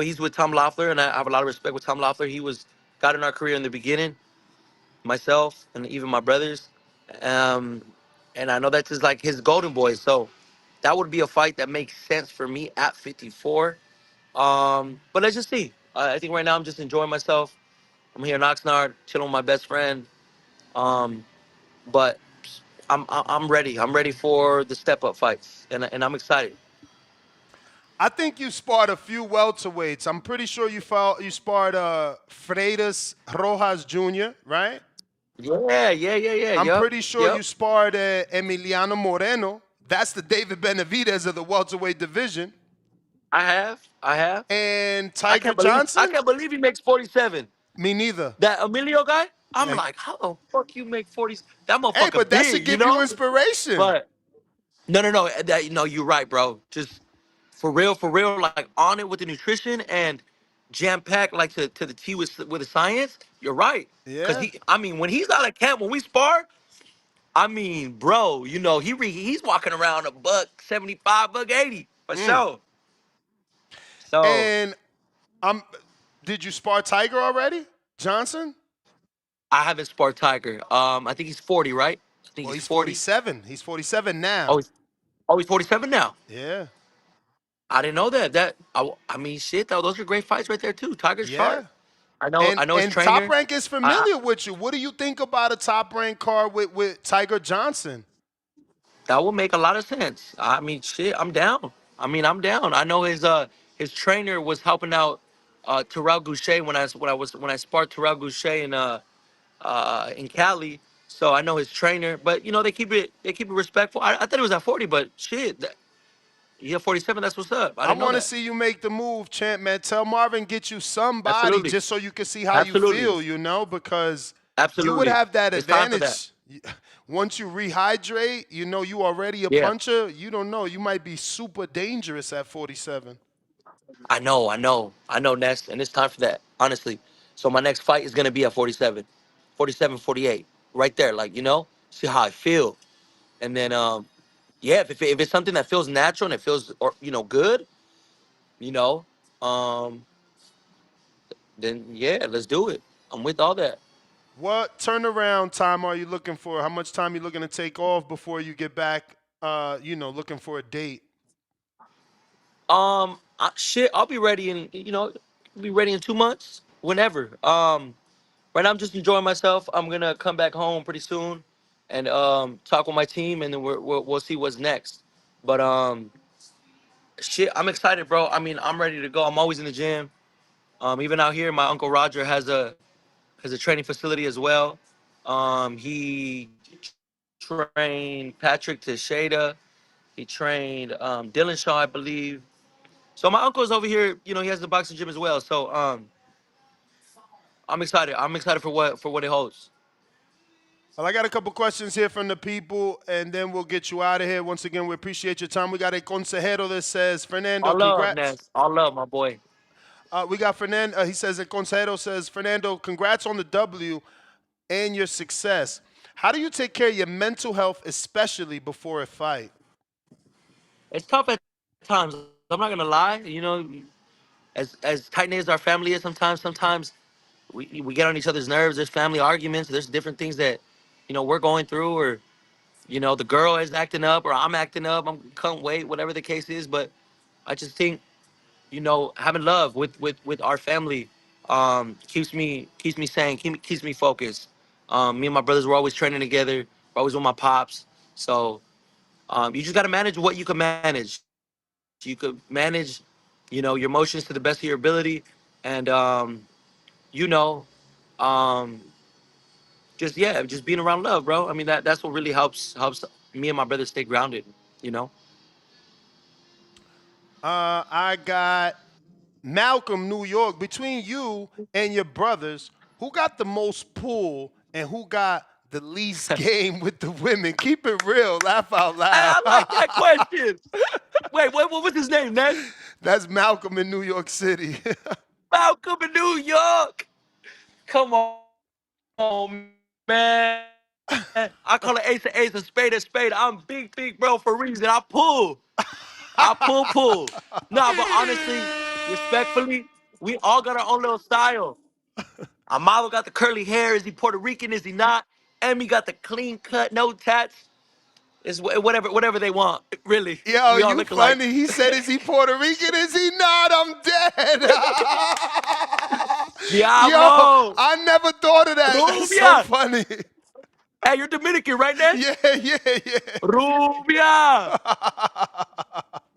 he's with Tom Loeffler, and I have a lot of respect with Tom Loeffler. He was got in our career in the beginning, myself and even my brothers, um, and I know that's just like his golden boy. So that would be a fight that makes sense for me at 54. But let's just see. I think right now I'm just enjoying myself. I'm here in Oxnard, chilling with my best friend. Um, but I'm ready. I'm ready for the step up fights, and I'm excited. I think you sparred a few welterweights. I'm pretty sure you sparred Freitas Rojas Jr., right? Yeah. I'm Yep. pretty sure you Yep. sparred Emiliano Moreno. That's the David Benavidez of the welterweight division. I have. I have. And I Tiger can't believe. I Johnson? can't believe he makes 47. Me neither. That Emilio guy. I'm Like, like, how the fuck you make 40? That hey, motherfucker but that should big, give you inspiration. But no. That you're right, bro. Just for real, like on it with the nutrition and jam packed like to the T with the science. You're right. Cause Yeah. when he's out of camp, when we spar, bro, he's walking around a $175, $180 for sure. So And did you spar Tiger already? Johnson? I haven't sparred Tiger. I think he's 40, right? I think Well, he's he's 40. 47. He's 47 Oh, now. he's 47 now. Yeah. I didn't know that. Shit, though, those are great fights right there too. Tiger's sharp. Yeah. I know his And Top trainer. Rank is I, familiar with you. What do you think about a Top Rank card with Tiger Johnson? that will make a lot of sense. Shit, I'm down. I'm down. I know his trainer was helping out Terrell Goucher when I sparred Terrell Goucher in Cali. So I know his trainer, but they keep it respectful. I thought it was at 40, but shit, yeah, 47. That's what's up. I I didn't know want to that. see you make the move, champ, man. Tell Marvin get you somebody Absolutely, just so you can see how you absolutely, feel, because you would absolutely. have that It's time for that. advantage. Once you rehydrate, you already a Yeah, puncher. You don't know. You might be super dangerous at 47. I know, Ness, and it's time for that. Honestly, so my next fight is gonna be at 47, 47, 48, right there. Like see how I feel, and then yeah, if it's something that feels natural and it feels good, you know, um, then yeah, let's do it. I'm with all that. What turnaround time are you looking for? How much time you looking to take off before you get back? Looking for a date. Shit, I'll be ready be ready in 2 months, whenever. Right now I'm just enjoying myself. I'm gonna come back home pretty soon, and talk with my team, and then we'll see what's next. But shit, I'm excited, bro. I'm ready to go. I'm always in the gym. Even out here, my uncle Roger has a training facility as well. He trained Patrick Teixeira. He trained Dylan Shaw, I believe. So my uncle's over here. He has the boxing gym as well. So I'm excited. I'm excited for what it holds. Well, I got a couple questions here from the people, and then we'll get you out of here. Once again, we appreciate your time. We got a consejero that says, Fernando, All love, congrats. Ness. All love, my boy. We got Fernando. He says, a consejero says, Fernando, congrats on the W and your success. How do you take care of your mental health, especially before a fight? It's tough at times. I'm not gonna lie. As tight knit as our family is, sometimes we get on each other's nerves. There's family arguments. There's different things that we're going through, or You know, the girl is acting up or I'm acting up. I'm can't wait, whatever the case is. But I just think, you know, having love with our family keeps me sane, keeps me focused. Me and my brothers were always training together. We're always with my pops. So you just got to manage what you can manage. You could manage, you know, your emotions to the best of your ability, and you know, um, just yeah, just being around love, bro. I mean, that's what really helps me and my brothers stay grounded. You know. I got Malcolm, New York. Between you and your brothers, who got the most pull and who got the least game with the women? Keep it real. Laugh out loud. I like that question. Wait, what was his name, Ness? That's Malcolm in New York City. Malcolm in New York. Come on, man. I call it ace, a spade, a spade. I'm big, bro, for a reason. I pull. Pull. Nah, but honestly, respectfully, we all got our own little style. Amalo got the curly hair. Is he Puerto Rican? Is he not? Emmy got the clean cut, no tats. It's whatever they want. Really, Yo, we all you look alike. funny. He said, is he Puerto Rican? Is he not? I'm dead. Yo, Diablo, I never thought of that. That's so Rubia. funny. Hey, you're Dominican, right, Ness? Yeah. Rubia.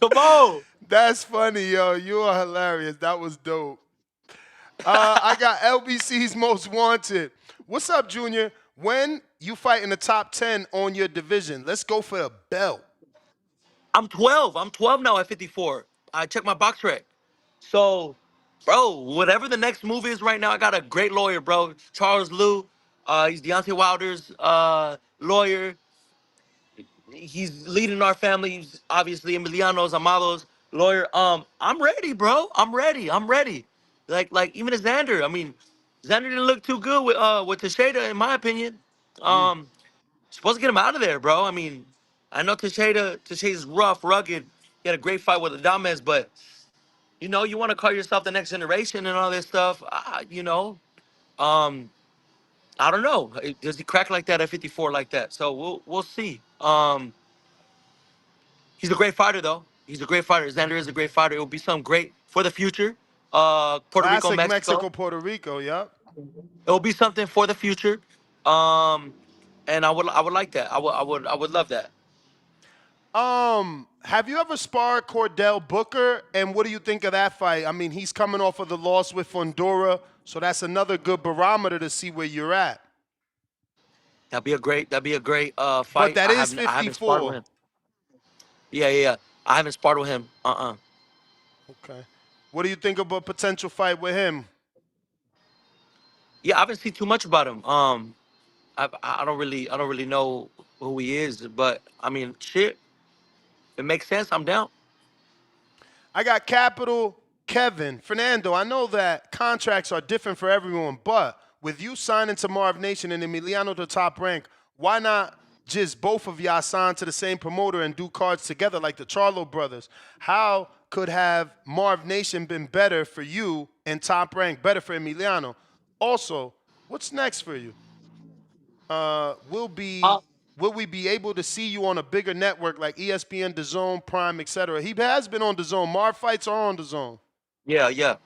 Come on. That's funny, yo. You are hilarious. That was dope. I got LBC's Most Wanted. What's up, Junior? When you fight in the top 10 on your division, let's go for a belt. I'm 12. I'm 12 now at 54. I checked my box rec. So, bro, whatever the next move is right now, I got a great lawyer, bro. Charles Liu. He's Deontay Wilder's lawyer. He's leading our family. He's obviously Emiliano's, Amado's lawyer. I'm ready, bro. I'm ready. Like even as Xander. I mean, Xander didn't look too good with Teixeira, in my opinion. Supposed to get him out of there, bro. I mean, I know Teixeira's rough, rugged. He had a great fight with Adames, but you know, you want to call yourself the next generation and all this stuff. You know, um, I don't know. Does he crack like that at 54 like that? So we'll see. He's a great fighter though. He's a great fighter. Xander is a great fighter. It will be something great for the future. Puerto Rico, Classic Mexico. Mexico, Puerto Rico, yup. It will be something for the future. Um, and I would like that. I would love that. Have you ever sparred Cordell Booker? And what do you think of that fight? I mean, he's coming off of the loss with Fondura, so that's another good barometer to see where you're at. That'd be a great But fight. that is I haven't sparred with 54. him. Yeah. I haven't sparred with him. Okay. What do you think of a potential fight with him? Yeah, I haven't seen too much about him. I don't really know who he is, but I mean, shit, if it makes sense. I'm down. I got Capital Kevin. Fernando, I know that contracts are different for everyone, but with you signing to Marv Nation and Emiliano to Top Rank, why not just both of y'all sign to the same promoter and do cards together like the Charlo brothers? How could have Marv Nation been better for you and Top Rank better for Emiliano? Also, what's next for you? Will Uh, we be able to see you on a bigger network like ESPN, DAZN, Prime, etc.? He has been on DAZN. Marv fights are on DAZN. yeah.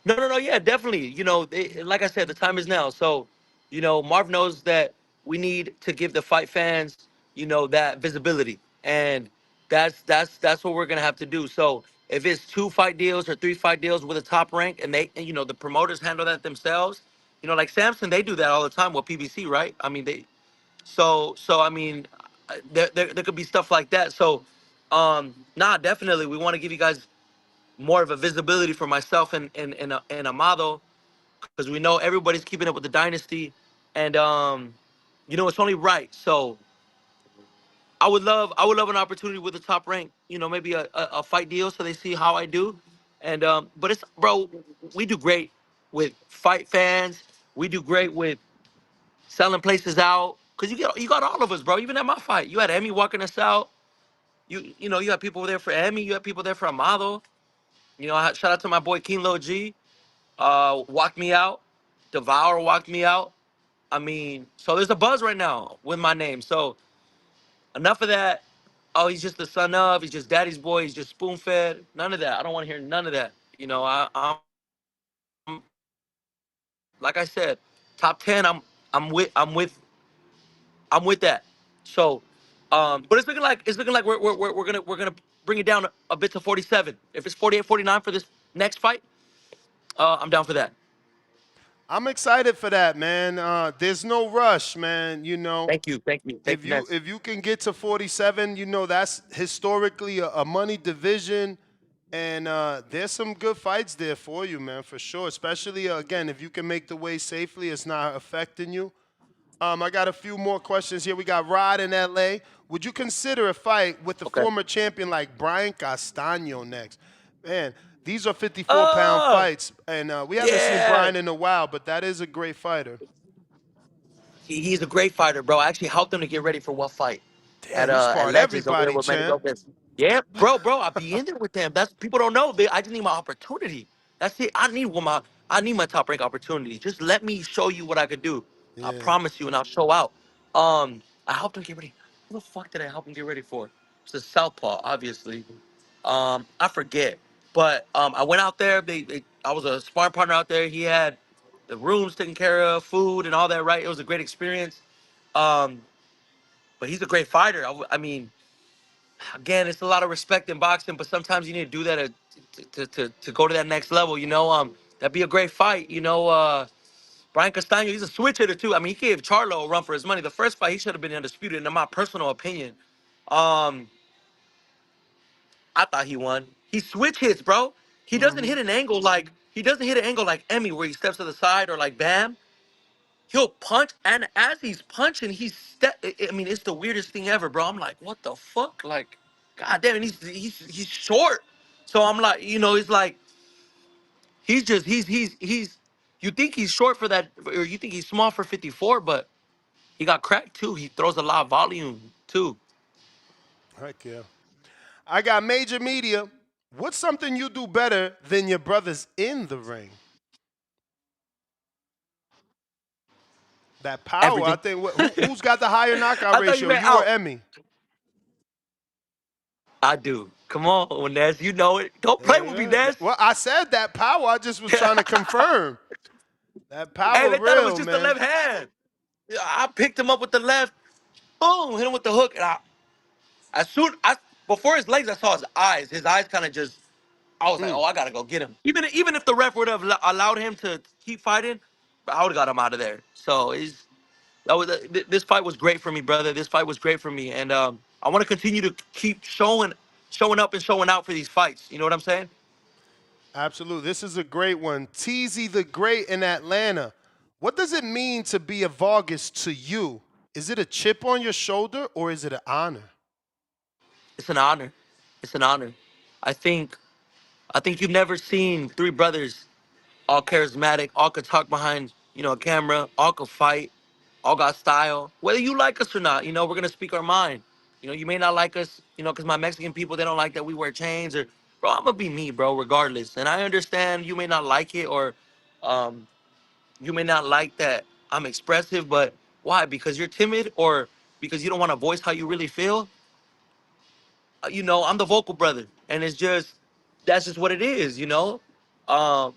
No, yeah, definitely. You know, like I said, the time is now. So, you know, Marv knows that we need to give the fight fans, you know, that visibility, and that's what we're gonna have to do. So, if it's 2 fight deals or 3 fight deals with a top rank, and you know, the promoters handle that themselves, you know, like Samson, they do that all the time with PBC, right? I mean, so I mean, there could be stuff like that. So, nah, definitely, we want to give you guys more of a visibility for myself and Amado, because we know everybody's keeping up with the dynasty, and you know, it's only right. So I would love an opportunity with the top rank, you know, maybe a fight deal so they see how I do. And but it's, bro, we do great with fight fans. We do great with selling places out, because you got all of us, bro. Even at my fight, you had Emmy walking us out. You know, you had people there for Emmy. You had people there for Amado. You know, shout out to my boy King Lil G. Walked me out. Devour walked me out. I mean, so there's a buzz right now with my name. So Enough of that. Oh, he's just the son of. He's just daddy's boy. He's just spoon fed. None of that. I don't want to hear none of that. You know, I'm like I said, top 10. I'm with that. So, but it's looking like we're gonna bring it down a bit to 47. If it's 48, 49 for this next fight, I'm down for that. I'm excited for that, man. There's no rush, man. You know, Thank you, thank you, thank if you, you Ness. if you can get to 47, you know that's historically a money division, and there's some good fights there for you, man, for sure. Especially again, if you can make the way safely, it's not affecting you. I got a few more questions here. We got Rod in LA. Would you consider a fight with a Okay. former champion like Brian Castaño next? Man, these are 54-pound Uh, fights, and we haven't seen yeah. Brian in a while, but that is a great fighter. He's a great fighter, bro. I actually helped him to get ready for what fight Damn, you at sparred Legends over there everybody, with Manny champ. Lopez. Yeah, bro, I be in there with them. That's people don't know. I just need my opportunity. That's it. I need my top rank opportunity. Just let me show you what I could do. I Yeah. promise you, and I'll show out. I helped him get ready. What the fuck did I help him get ready for? It's a southpaw, obviously. I forget, but I went out there. I was a sparring partner out there. He had the rooms taken care of, food, and all that. Right, it was a great experience. Um, but he's a great fighter. I mean, again, it's a lot of respect in boxing, but sometimes you need to do that to go to that next level. You know, that'd be a great fight. You know, Brian Castaño, he's a switch hitter too. I mean, he gave Charlo a run for his money. The first fight, he should have been undisputed, in my personal opinion. Um, I thought he won. He switch hits, bro. He doesn't hit an angle like Emmy where he steps to the side or like Bam. He'll punch, and as he's punching, I mean, it's the weirdest thing ever, bro. I'm like, what the fuck? Like, god damn, and he's short. So I'm like, you know, it's like he's. You think he's short for that, or you think he's small for 54, but he got cracked too. He throws a lot of volume too. Heck yeah. I got major media. What's something you do better than your brothers in the ring? That power. I Everything. think. Who's got the higher knockout I thought you ratio? meant You or out. Emmy? I do. Come on, Ness. You know it. Don't play with me, Yeah. Ness. Well, I said that power. I just was trying to confirm. That Hey, power they thought it was real, just the man. left hand. Yeah, I picked him up with the left. Boom, hit him with the hook, and as soon as before his legs, I saw his eyes. His eyes kind of just. I was like, oh, I gotta go get him. Even if the ref would have allowed him to keep fighting, I would have got him out of there. So this fight was great for me, brother. This fight was great for me, and I want to continue to keep showing up and showing out for these fights. You know what I'm saying? Absolutely. This is a great one. Teasy the Great in Atlanta. What does it mean to be a Vargas to you? Is it a chip on your shoulder or is it an honor? It's an honor. It's an honor. I think I think you've never seen three brothers all charismatic, all could talk behind, a camera, all could fight, all got style. Whether you like us or not, we're gonna speak our mind. You may not like us, because my Mexican people, they don't like that we wear chains or bro, I'm gonna be me, bro, regardless. And I understand you may not like it or um you may not like that I'm expressive, but why? Because you're timid or because you don't want to voice how you really feel? I'm the vocal brother. And that's just what it is. Um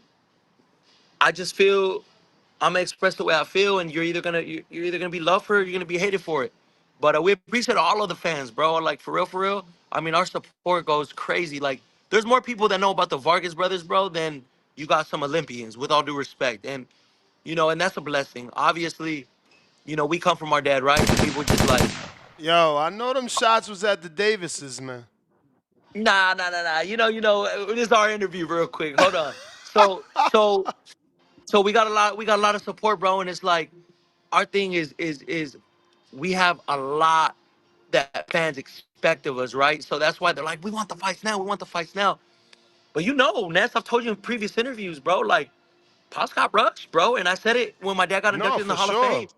I just feel I'm gonna express the way I feel, and you're either gonna be loved for it or you're gonna be hated for it. But we appreciate all of the fans, bro. Like for real, for real. I mean, our support goes crazy. Like there's more people that know about the Vargas brothers, bro, than you got some Olympians. With all due respect, and and that's a blessing. Obviously, we come from our dad, right? And people just like, Yo, I know them shots was at the Davises, man. nah. This is our interview, real quick. Hold on. So we got a lot of support, bro, and it's like our thing is we have a lot that fans expect of us, right? So that's why they're like, we want the fights now, we want the fights now. But Ness, I've told you in previous interviews, bro, like Pops got rushed, bro, and I said it when my dad got No, inducted in the for Hall of sure. Fame.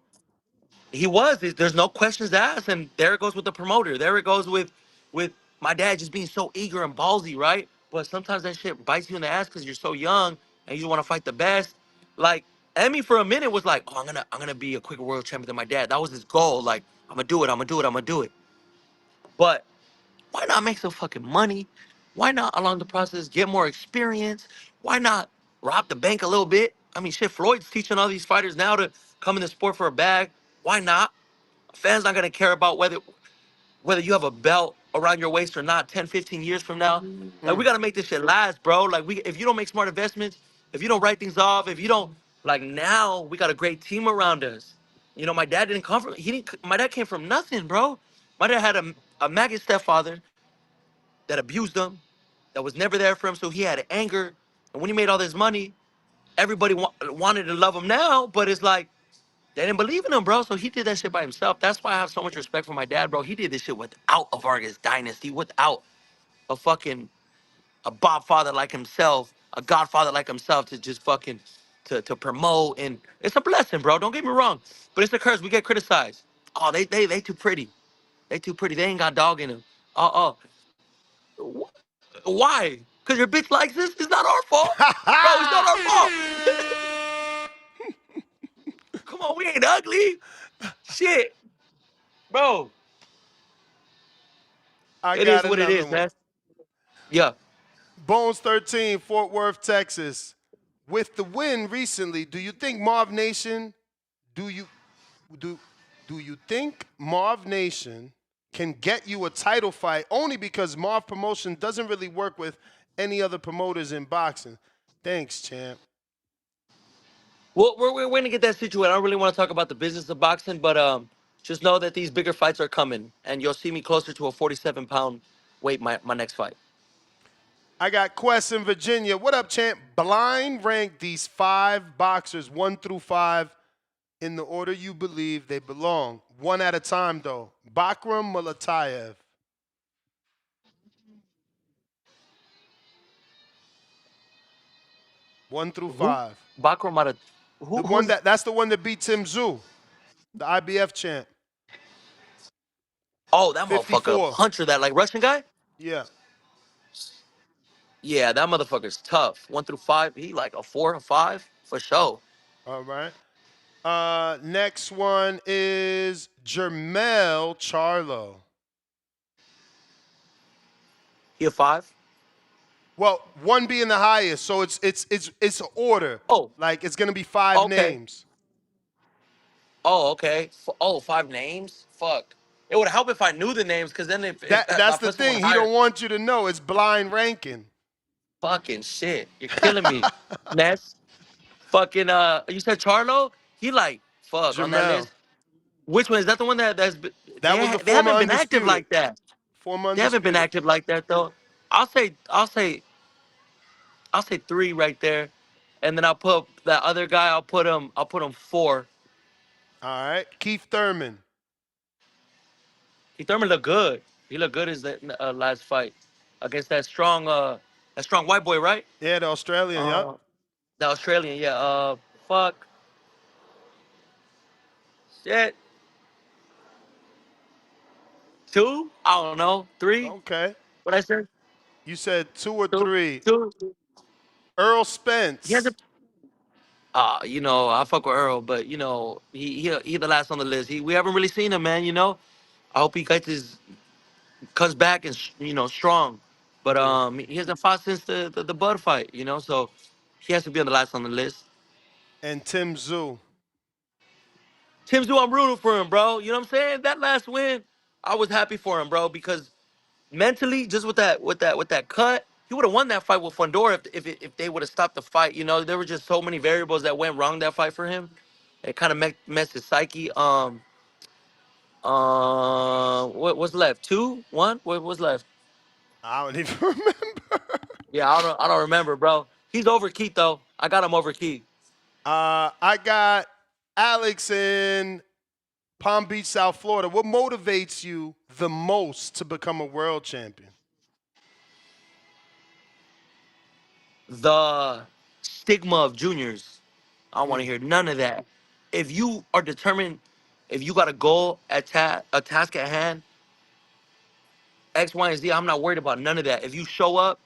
There's no questions asked, and there it goes with the promoter. There it goes with my dad just being so eager and ballsy, right? But sometimes that shit bites you in the ass because you're so young and you want to fight the best. Like Emmy for a minute was like, oh, I'm gonna be a quicker world champion than my dad. That was his goal. Like I'm gonna do it. But why not make some fucking money? Why not along the process get more experience? Why not rob the bank a little bit? I mean, shit, Floyd's teaching all these fighters now to come in the sport for a bag. Why not? Fans not gonna care about whether you have a belt around your waist or not 10, 15 years from now. Like, we gotta make this shit last, bro. Like, if you don't make smart investments, if you don't write things off, if you don't, like, now we got a great team around us. You know, my dad didn't come from, my dad came from nothing, bro. My dad had a maggot stepfather that abused him, that was never there for him, so he had anger. And when he made all this money, everybody wanted to love him now, but it's like, they didn't believe in him, bro. So he did that shit by himself. That's why I have so much respect for my dad, bro. He did this shit without a Vargas dynasty, without a fucking a Bob father like himself, a Godfather like himself to just fucking to promote. And it's a blessing, bro. Don't get me wrong, but it's a curse. We get criticized. Oh, they too pretty. They too pretty. They ain't got dog in them. Why? Cause your bitch likes this. It's not our fault, bro. It's not our fault. Come on, we ain't ugly. Shit, bro. I It got is what it another is, one. man. Yeah. Bones 13, Fort Worth, Texas. With the win recently, do you think Marv Nation, do you think Marv Nation can get you a title fight only because Marv Promotion doesn't really work with any other promoters in boxing? Thanks, champ. Well, we're going to get that situated. I don't really want to talk about the business of boxing, but just know that these bigger fights are coming, and you'll see me closer to a 47-pound weight my next fight. I got Quest in Virginia. What up, champ? Blind rank these 5 boxers 1 through 5 in the order you believe they belong. One at a time, though. Bakram Mulatayev. 1 through Who? 5. Bakram out of That's the one that beat Tim Tszyu, the IBF champ. Oh, that motherfucker, a 54. puncher, that like Russian guy? Yeah. Yeah, that motherfucker's tough. 1 through 5, he like a 4 or 5 for sure. All right. Next one is Jermel Charlo. He a 5? Well, 1 being the highest, so it's an order. Oh, Like it's gonna be 5 okay. names. Oh, okay. 5 names? Fuck. It would help if I knew the names, because then if That's I the put someone thing. He higher. don't want you to know. It's blind ranking. Fucking shit. You're killing me. Ness. Fucking you said Charlo? He like fuck on that Jermel. list. Which one is that? The one that's That was the they former haven't been active undisputed. like that. Former They haven't been undisputed. active like that though. I'll say 3 right there, and then I'll put that other guy. I'll put him 4. All right. Keith Thurman. He Thurman looked good. He looked good as that last fight against that strong white boy, right? Yeah, the Australian, yup. The Australian, yeah. Fuck. Shit. 2? I don't know. 3? Okay. What I said? You said 2 or 2. 3. 2. Earl He has Spence. a. You know, I fuck with Earl, but you know, he the last on the list. We haven't really seen him, man. You know, I hope he comes back and strong. But he hasn't fought since the Bud fight. You know, so he has to be on the last on the list. And Tim Tszyu. Tim Tszyu, I'm rooting for him, bro. You know what I'm saying? That last win, I was happy for him, bro, because mentally, just with that cut, he would have won that fight with Fundora if they would have stopped the fight. You know, there were just so many variables that went wrong that fight for him. It kind of messed his psyche. What's left? 2, 1. What was left? I don't even remember. Yeah, I don't remember, bro. He's over Keith though. I got him over Keith. I got Alex in Palm Beach, South Florida. What motivates you the most to become a world champion? The stigma of juniors. I don't want to hear none of that. If you are determined, if you got a goal a task at hand, X, Y, and Z, I'm not worried about none of that. If you show up,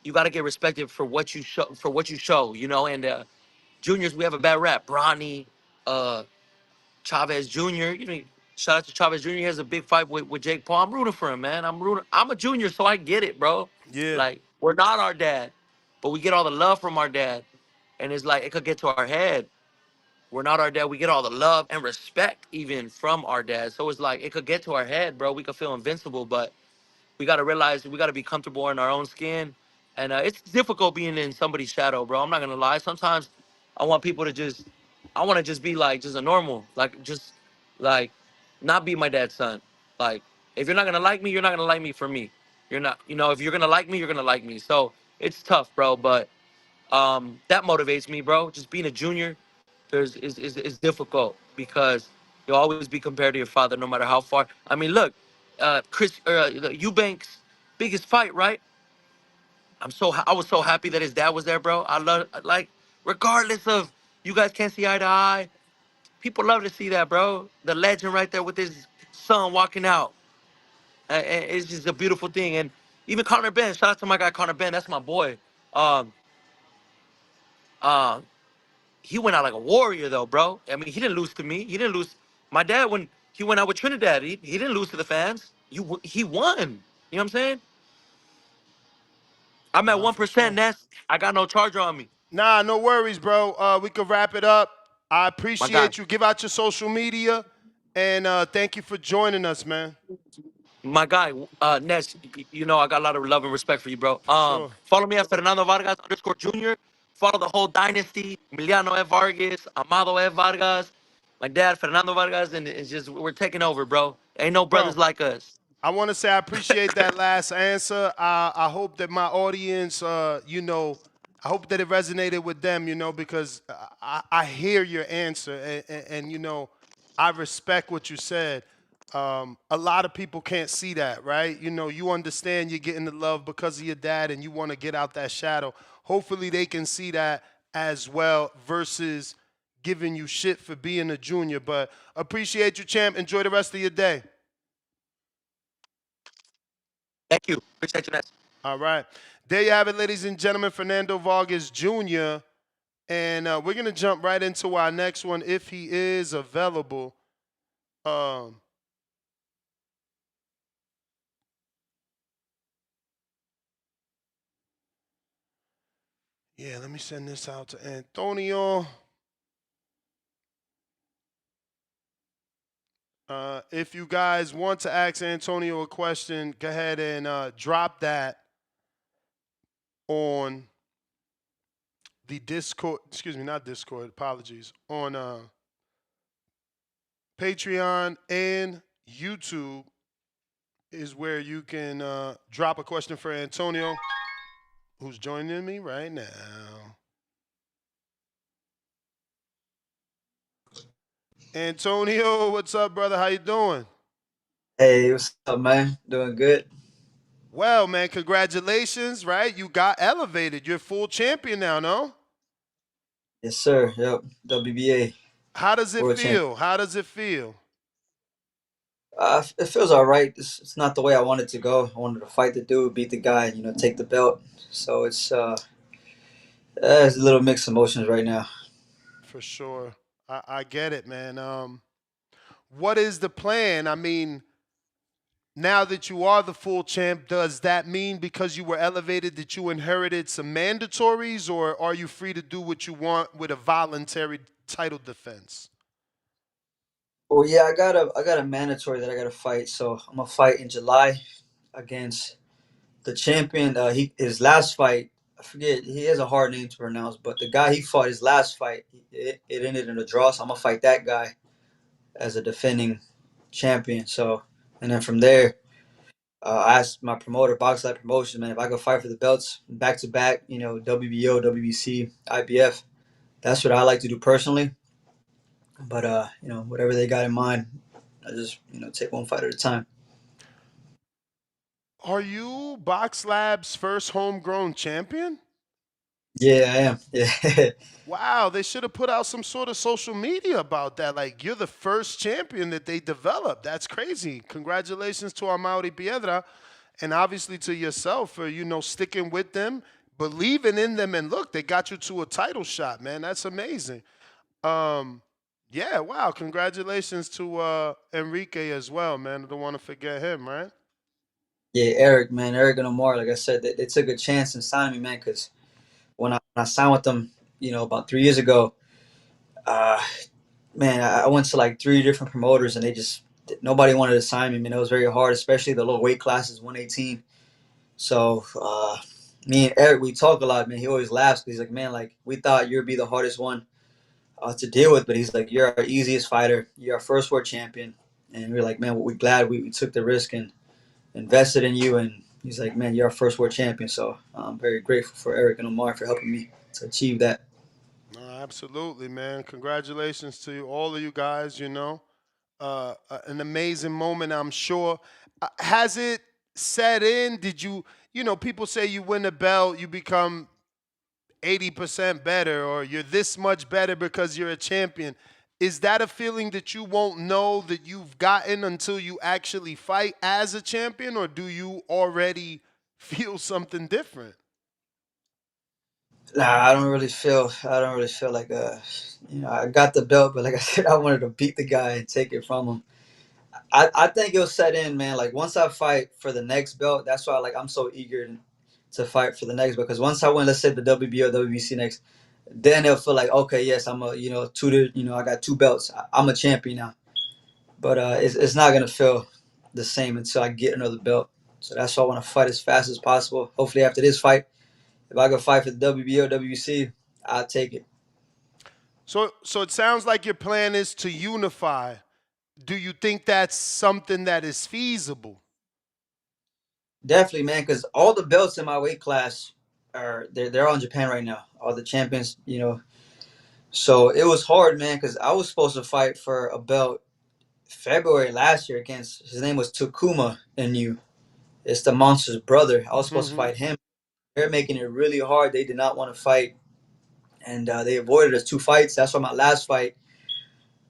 you got to get respected for what you show, you know. And juniors, we have a bad rap. Bronny, Chavez Jr. You know, Shout out to Chavez Jr. He has a big fight with Jake Paul. I'm rooting for him, man. I'm a junior, so I get it, bro. Yeah. Like, we're not our dad, but we get all the love from our dad. And it's like, it could get to our head. We're not our dad. We get all the love and respect even from our dad. So it's like, it could get to our head, bro. We could feel invincible, but we got to realize we got to be comfortable in our own skin. And it's difficult being in somebody's shadow, bro. I'm not going to lie. Sometimes I want people to just, I want to just be like, just a normal, like, just like, not be my dad's son. Like, if you're not going to like me, you're not going to like me for me. You're not, if you're going to like me, you're going to like me. So it's tough, bro. But that motivates me, bro. Just being a junior, is difficult because you'll always be compared to your father, no matter how far. I mean, look, Eubanks' biggest fight, right? I was so happy that his dad was there, bro. I love, like, regardless of you guys can't see eye to eye, people love to see that, bro. The legend right there with his son walking out. And it's just a beautiful thing. And even Connor Ben, shout out to my guy Connor Ben. That's my boy. Um, uh, he went out like a warrior, though, bro. I mean, he didn't lose to me. He didn't lose. My dad, when he went out with Trinidad, he didn't lose to the fans. He won. You know what I'm saying? I'm at Nah, for 1%. sure. That's I got no charger on me. Nah, no worries, bro. We could wrap it up. I My guy, appreciate you. Give out your social media, and thank you for joining us, man. Ness, I got a lot of love and respect for you, bro. For sure. Follow me at Fernando Vargas _Jr. Follow the whole dynasty, Emiliano F. Vargas, Amado F. Vargas, my dad, Fernando Vargas, and it's just, we're taking over, bro. Ain't no brothers Bro, like us. I want to say I appreciate that last answer. I hope that my audience, I hope that it resonated with them, because I hear your answer, and I respect what you said. A lot of people can't see that, right? You understand you're getting the love because of your dad, and you want to get out that shadow. Hopefully, they can see that as well versus giving you shit for being a junior. But appreciate you, champ. Enjoy the rest of your day. Thank you. Appreciate you, Ness. All right. There you have it, ladies and gentlemen. Fernando Vargas Jr. And we're going to jump right into our next one if he is available. Yeah, let me send this out to Antonio. If you guys want to ask Antonio a question, go ahead and drop that on the Discord. Excuse me, not Discord. Apologies. On Patreon and YouTube is where you can drop a question for Antonio, who's joining me right now. Antonio, what's up, brother? How you doing? Hey, what's up, man? Doing good? Well, man, congratulations, right? You got elevated. You're full champion now, no? Yes, sir. Yep. WBA How does it world champ. feel? How does it feel? It feels all right. It's not the way I wanted to go. I wanted to fight the dude, beat the guy, take the belt. So it's a little mixed emotions right now. For sure. I get it, man. What is the plan? I mean, now that you are the full champ, does that mean because you were elevated that you inherited some mandatories, or are you free to do what you want with a voluntary title defense? Well, yeah, I got a mandatory that I got to fight. So I'm gonna fight in July against the champion. His last fight, I forget. He has a hard name to pronounce, but the guy he fought his last fight, it ended in a draw. So I'm gonna fight that guy as a defending champion. So, and then from there, I asked my promoter, Box Life Promotions, man, if I could fight for the belts back to back, WBO, WBC, IBF. That's what I like to do personally. But whatever they got in mind, I just take one fight at a time. Are you Box Lab's first homegrown champion? Yeah, I am. Yeah. Wow, they should have put out some sort of social media about that. Like, you're the first champion that they developed. That's crazy. Congratulations to Amaury Piedra, and obviously to yourself for, sticking with them, believing in them, and look, they got you to a title shot, man. That's amazing. Yeah, wow. Congratulations to Enrique as well, man. I don't want to forget him, right? Yeah, Eric, man, Eric and Omar. Like I said, they took a chance in signing me, man. Because when I signed with them, about 3 years ago, uh, man, I went to like three different promoters, and they just nobody wanted to sign me. Man, it was very hard, especially the low weight classes, 118. So me and Eric, we talk a lot, man. He always laughs because he's like, man, like we thought you'd be the hardest one to deal with, but he's like, you're our easiest fighter. You're our first world champion, and we're like, man, we're glad we took the risk and invested in you. And he's like, man, you're our first world champion. So I'm very grateful for Eric and Omar for helping me to achieve that. No, absolutely, man. Congratulations to you, all of you guys. An amazing moment, I'm sure. Has it set in? Did you, people say you win a belt, you become 80% better, or you're this much better because you're a champion. Is that a feeling that you won't know that you've gotten until you actually fight as a champion, or do you already feel something different? Nah, I don't really feel like I got the belt, but like I said, I wanted to beat the guy and take it from him. I think it'll set in, man. Like once I fight for the next belt, that's why like I'm so eager to fight for the next, because once I win, let's say the WBO, WBC next, then it'll feel like, okay, yes, I'm a tutor, I got two belts. I'm a champion now. But it's not gonna feel the same until I get another belt. So that's why I want to fight as fast as possible. Hopefully after this fight, if I can fight for the WBO, WBC, I'll take it. So it sounds like your plan is to unify. Do you think that's something that is feasible? Definitely, man, because all the belts in my weight class they're all in Japan right now. All the champions. So it was hard, man, because I was supposed to fight for a belt February last year against, his name was Takuma Inoue. It's the monster's brother. I was supposed to fight him. They're making it really hard. They did not want to fight, and they avoided us two fights. That's why my last fight,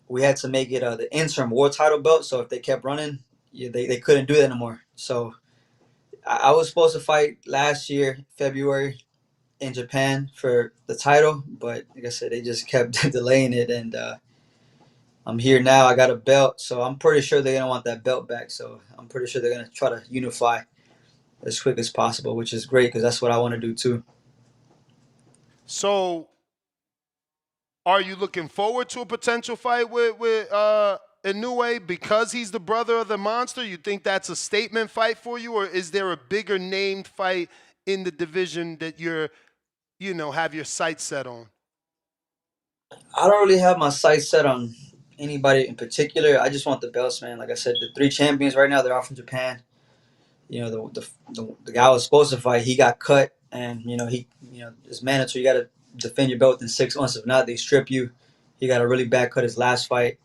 we had to make it the interim war title belt. So if they kept running, they couldn't do that anymore. So I was supposed to fight last year, February, in Japan for the title, but like I said, they just kept delaying it, and I'm here now. I got a belt, so I'm pretty sure they're gonna want that belt back. So I'm pretty sure they're gonna try to unify as quick as possible, which is great because that's what I want to do too. So are you looking forward to a potential fight with Inoue because he's the brother of the monster? You think that's a statement fight for you, or is there a bigger named fight in the division that have your sights set on? I don't really have my sights set on anybody in particular. I just want the belts, man. Like I said, the three champions right now, they're all from Japan. The guy was supposed to fight, he got cut, and it's mandatory. You got to defend your belt in 6 months. If not, they strip you. He got a really bad cut his last fight,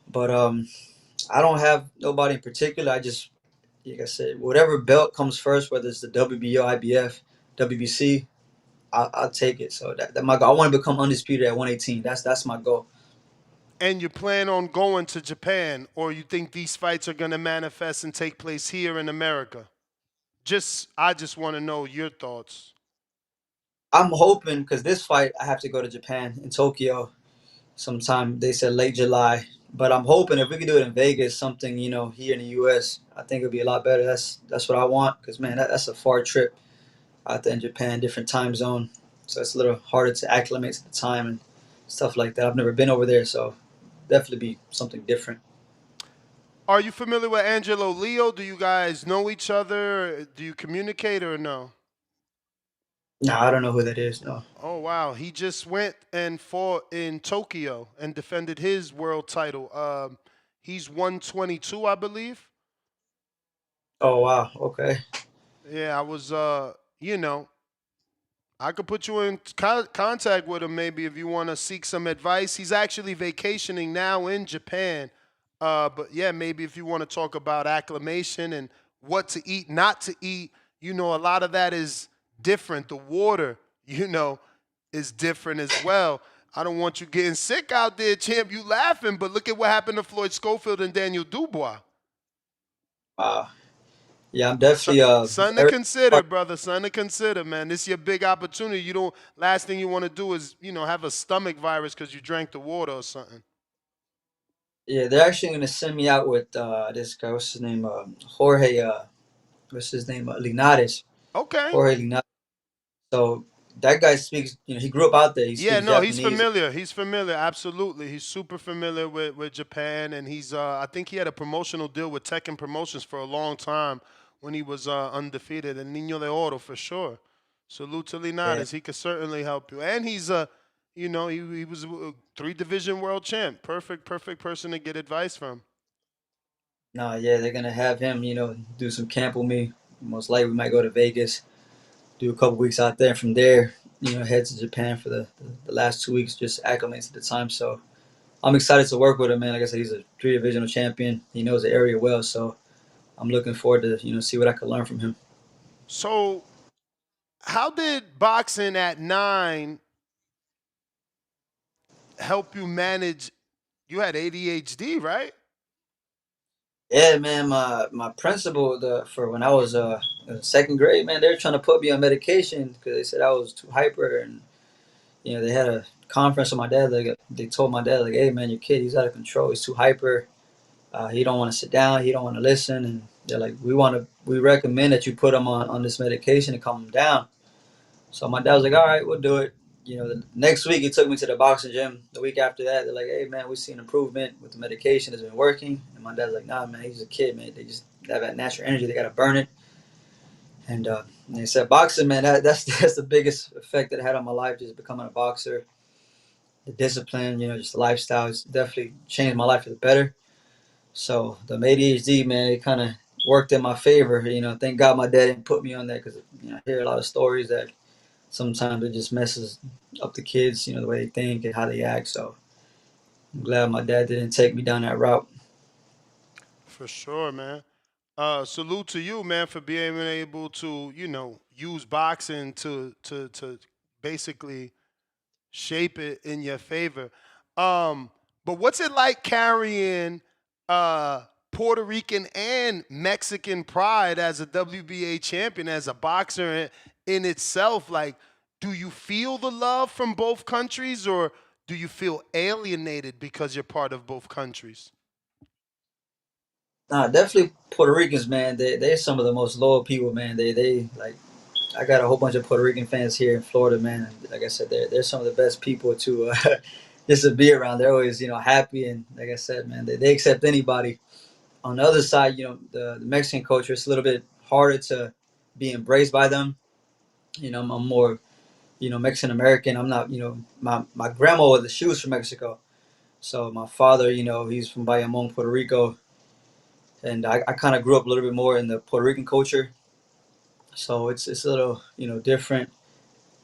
but I don't have nobody in particular. I just, like I said, whatever belt comes first, whether it's the WBO, IBF, WBC, I'll take it. So that my goal. I want to become undisputed at 118. That's my goal. And you plan on going to Japan, or you think these fights are going to manifest and take place here in America? I just want to know your thoughts. I'm hoping, because this fight I have to go to Japan in Tokyo sometime. They said late July, but I'm hoping if we could do it in Vegas, something here in the U.S., I think it'd be a lot better. That's what I want, because man, that's a far trip out there in Japan, different time zone, so it's a little harder to acclimate to the time and stuff like that. I've never been over there, so definitely be something different. Are you familiar with Angelo Leo? Do you guys know each other? Do you communicate or no? No, I don't know who that is. No. Oh, wow. He just went and fought in Tokyo and defended his world title. He's 122, I believe. Oh wow. Okay. Yeah, I was, I could put you in contact with him maybe if you want to seek some advice. He's actually vacationing now in Japan. But yeah, maybe if you want to talk about acclimation and what to eat, not to eat, a lot of that is different. The water, is different as well. I don't want you getting sick out there, champ. You laughing, but look at what happened to Floyd Schofield and Daniel Dubois. Wow. Yeah, I'm definitely Something to consider, brother. Something to consider, man. This is your big opportunity. Last thing you want to do is, have a stomach virus because you drank the water or something. Yeah, they're actually gonna send me out with this guy. What's his name? Jorge. What's his name? Linares. Okay. Jorge Linares. So that guy speaks. He grew up out there. He Yeah, speaks no, he's Japanese. familiar. He's familiar, absolutely. He's super familiar with Japan, and he's I think he had a promotional deal with Tekken Promotions for a long time when he was undefeated, and Niño de Oro for sure. Salute to Yeah. Linares. He could certainly help you, and he's he was a 3 division world champ. Perfect person to get advice from. No, yeah, they're gonna have him. Do some camp with me. Most likely, we might go to Vegas, do a couple weeks out there. From there, head to Japan for the last 2 weeks, just acclimate to the time. So I'm excited to work with him, man. Like I said, he's a 3 divisional champion. He knows the area well, so I'm looking forward to see what I can learn from him. So, how did boxing at 9 help you manage? You had ADHD, right? Yeah, man. My principal for when I was in second grade, man, they were trying to put me on medication because they said I was too hyper, and they had a conference with my dad. Like they told my dad, like, "Hey, man, your kid, he's out of control. He's too hyper. He don't want to sit down. He don't want to listen." And they're like, we recommend that you put him on this medication to calm him down." So my dad was like, "All right, we'll do it." The next week he took me to the boxing gym. The week after that, they're like, "Hey, man, we've seen improvement with the medication. It's been working." And my dad's like, "Nah, man, he's a kid, man. They just have that natural energy. They gotta burn it." And they said, boxing, man, that's the biggest effect that it had on my life. Just becoming a boxer, the discipline, just the lifestyle. It's definitely changed my life for the better. So the ADHD, man, it kind of worked in my favor. Thank God my dad didn't put me on that because I hear a lot of stories that sometimes it just messes up the kids, the way they think and how they act. So I'm glad my dad didn't take me down that route. For sure, man. Salute to you, man, for being able to, use boxing to basically shape it in your favor. But what's it like carrying Puerto Rican and Mexican pride as a WBA champion, as a boxer in itself? Like, do you feel the love from both countries, or do you feel alienated because you're part of both countries? Nah, definitely Puerto Ricans, man. They're some of the most loyal people, man. They like. I got a whole bunch of Puerto Rican fans here in Florida, man. And like I said, they're some of the best people to just to be around. They're always happy, and like I said, man, they accept anybody. On the other side, the Mexican culture is a little bit harder to be embraced by them. I'm more Mexican American. I'm not my grandma was she was from Mexico, so my father he's from Bayamon, Puerto Rico, and I kind of grew up a little bit more in the Puerto Rican culture, so it's a little different.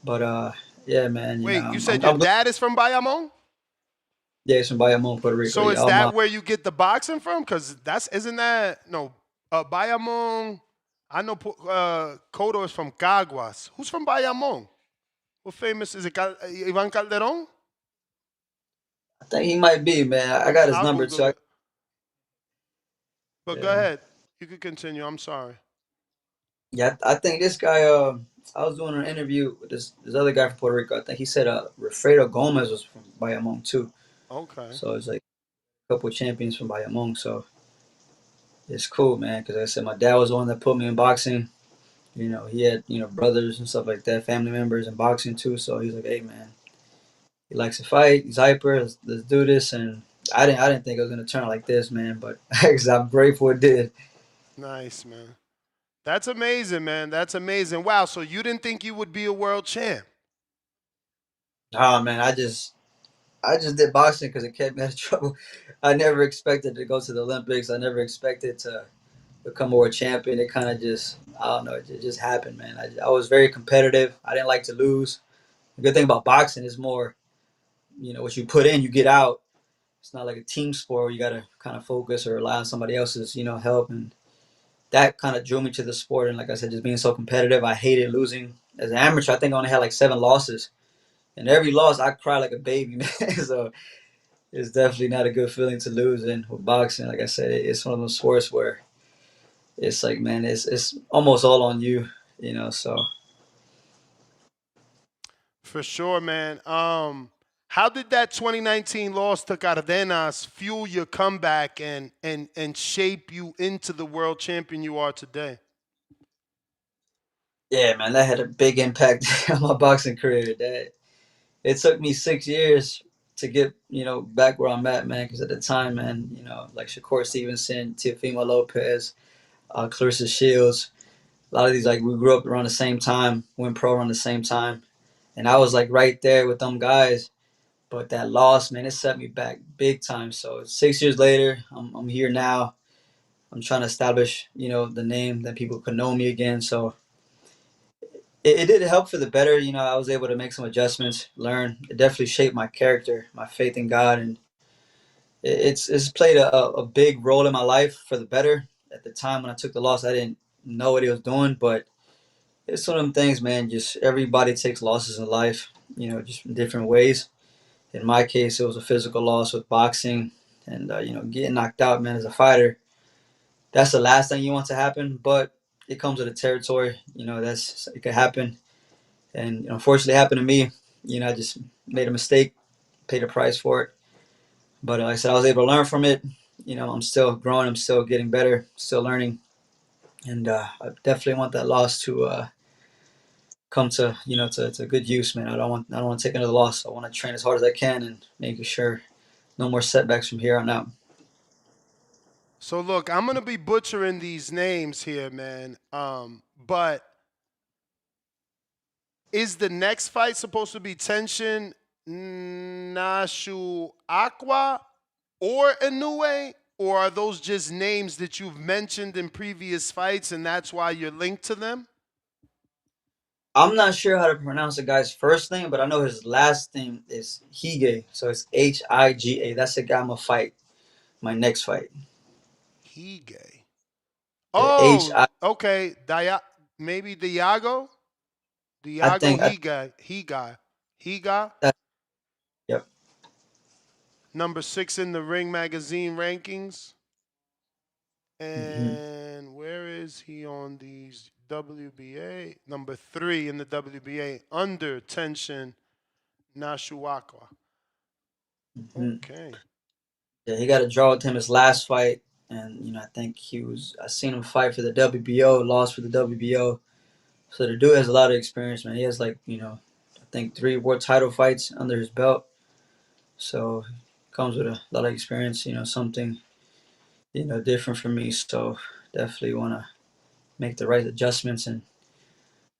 But yeah, man, Wait, you said I'm, your I'm dad is from Bayamon? yeah, it's from Bayamon, Puerto Rico. So Yeah, is all my that where you get the boxing from? Because isn't that no Bayamon? I know Cotto is from Caguas. Who's from Bayamon? What famous is it? Ivan Calderon? I think he might be, man. I got his I'll number Google too. it. But go Yeah, ahead. You can continue. I'm sorry. yeah. I think this guy. I was doing an interview with this other guy from Puerto Rico. I think he said Refredo Gomez was from Bayamon too. Okay. So it's like a couple of champions from Bayamon. So it's cool, man. Because like I said, my dad was the one that put me in boxing. He had brothers and stuff like that, family members in boxing too. So he's like, "Hey, man, he likes to fight. He's hyper. Let's do this." And I didn't think it was gonna turn out like this, man. But I'm grateful it did. Nice, man. That's amazing, man. That's amazing. Wow. So you didn't think you would be a world champ? Oh man, I just did boxing because it kept me out of trouble. I never expected to go to the Olympics. I never expected to become a world champion. It kind of just, I don't know, it just happened, man. I was very competitive. I didn't like to lose. The good thing about boxing is more, what you put in, you get out. It's not like a team sport where you got to kind of focus or rely on somebody else's, help. And that kind of drew me to the sport. And like I said, just being so competitive, I hated losing. As an amateur, I think I only had like 7 losses. And every loss, I cried like a baby, man. So it's definitely not a good feeling to lose. And with boxing, like I said, it's one of those sports where it's like, man, it's almost all on you, So For sure, man. How did that 2019 loss to Cardenas fuel your comeback and shape you into the world champion you are today? Yeah, man, that had a big impact on my boxing career. That it took me 6 years to get back where I'm at, man. Because at the time, man, like Shakur Stevenson, Teofimo Lopez, Clarissa Shields, a lot of these, like, we grew up around the same time, went pro around the same time, and I was like right there with them guys. But that loss, man, it set me back big time. So 6 years later, I'm here now. I'm trying to establish, the name that people could know me again. So it did help for the better. I was able to make some adjustments, learn. It definitely shaped my character, my faith in God, and it's played a big role in my life for the better. At the time when I took the loss, I didn't know what he was doing, but it's one of them things, man. Just everybody takes losses in life, just in different ways. In my case, it was a physical loss with boxing, and getting knocked out, man, as a fighter. That's the last thing you want to happen, but it comes with the territory. It could happen, and unfortunately, it happened to me. I just made a mistake, paid a price for it. But like I said, I was able to learn from it. I'm still growing. I'm still getting better. Still learning, and I definitely want that loss to come to to good use, man. I don't want to take another loss. I want to train as hard as I can and making sure no more setbacks from here on out. So look, I'm gonna be butchering these names here, man. But is the next fight supposed to be Tenshin Nashu Aqua or Inoue? Or are those just names that you've mentioned in previous fights and that's why you're linked to them? I'm not sure how to pronounce the guy's first name, but I know his last name is Hige. So it's Higa. That's the guy I'm gonna fight my next fight. Hige. Yeah, H Oh, I. okay. Maybe Diago? I Diago think Higa. that. Yep. Number 6 in the Ring Magazine rankings. Mm-hmm. And where is he on these WBA? Number 3 in the WBA under Tenshin Nashuakwa. Mm-hmm. Okay. Yeah, he got a draw with him his last fight, and I think I seen him fight for the WBO, lost for the WBO. So the dude has a lot of experience, man. He has I think 3 world title fights under his belt. So comes with a lot of experience, something, different for me. So definitely want to make the right adjustments and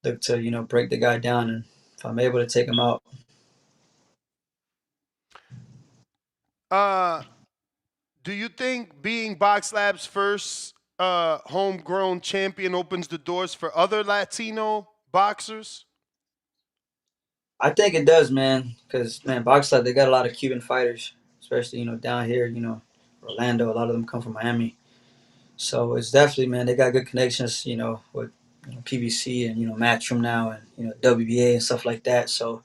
look to, break the guy down. And if I'm able to take him out. Do you think being Box Lab's first homegrown champion opens the doors for other Latino boxers? I think it does, man. Because, man, Box Lab, they got a lot of Cuban fighters, especially, down here, Orlando. A lot of them come from Miami. So it's definitely, man, they got good connections, with PBC and, Matchroom now and, WBA and stuff like that. So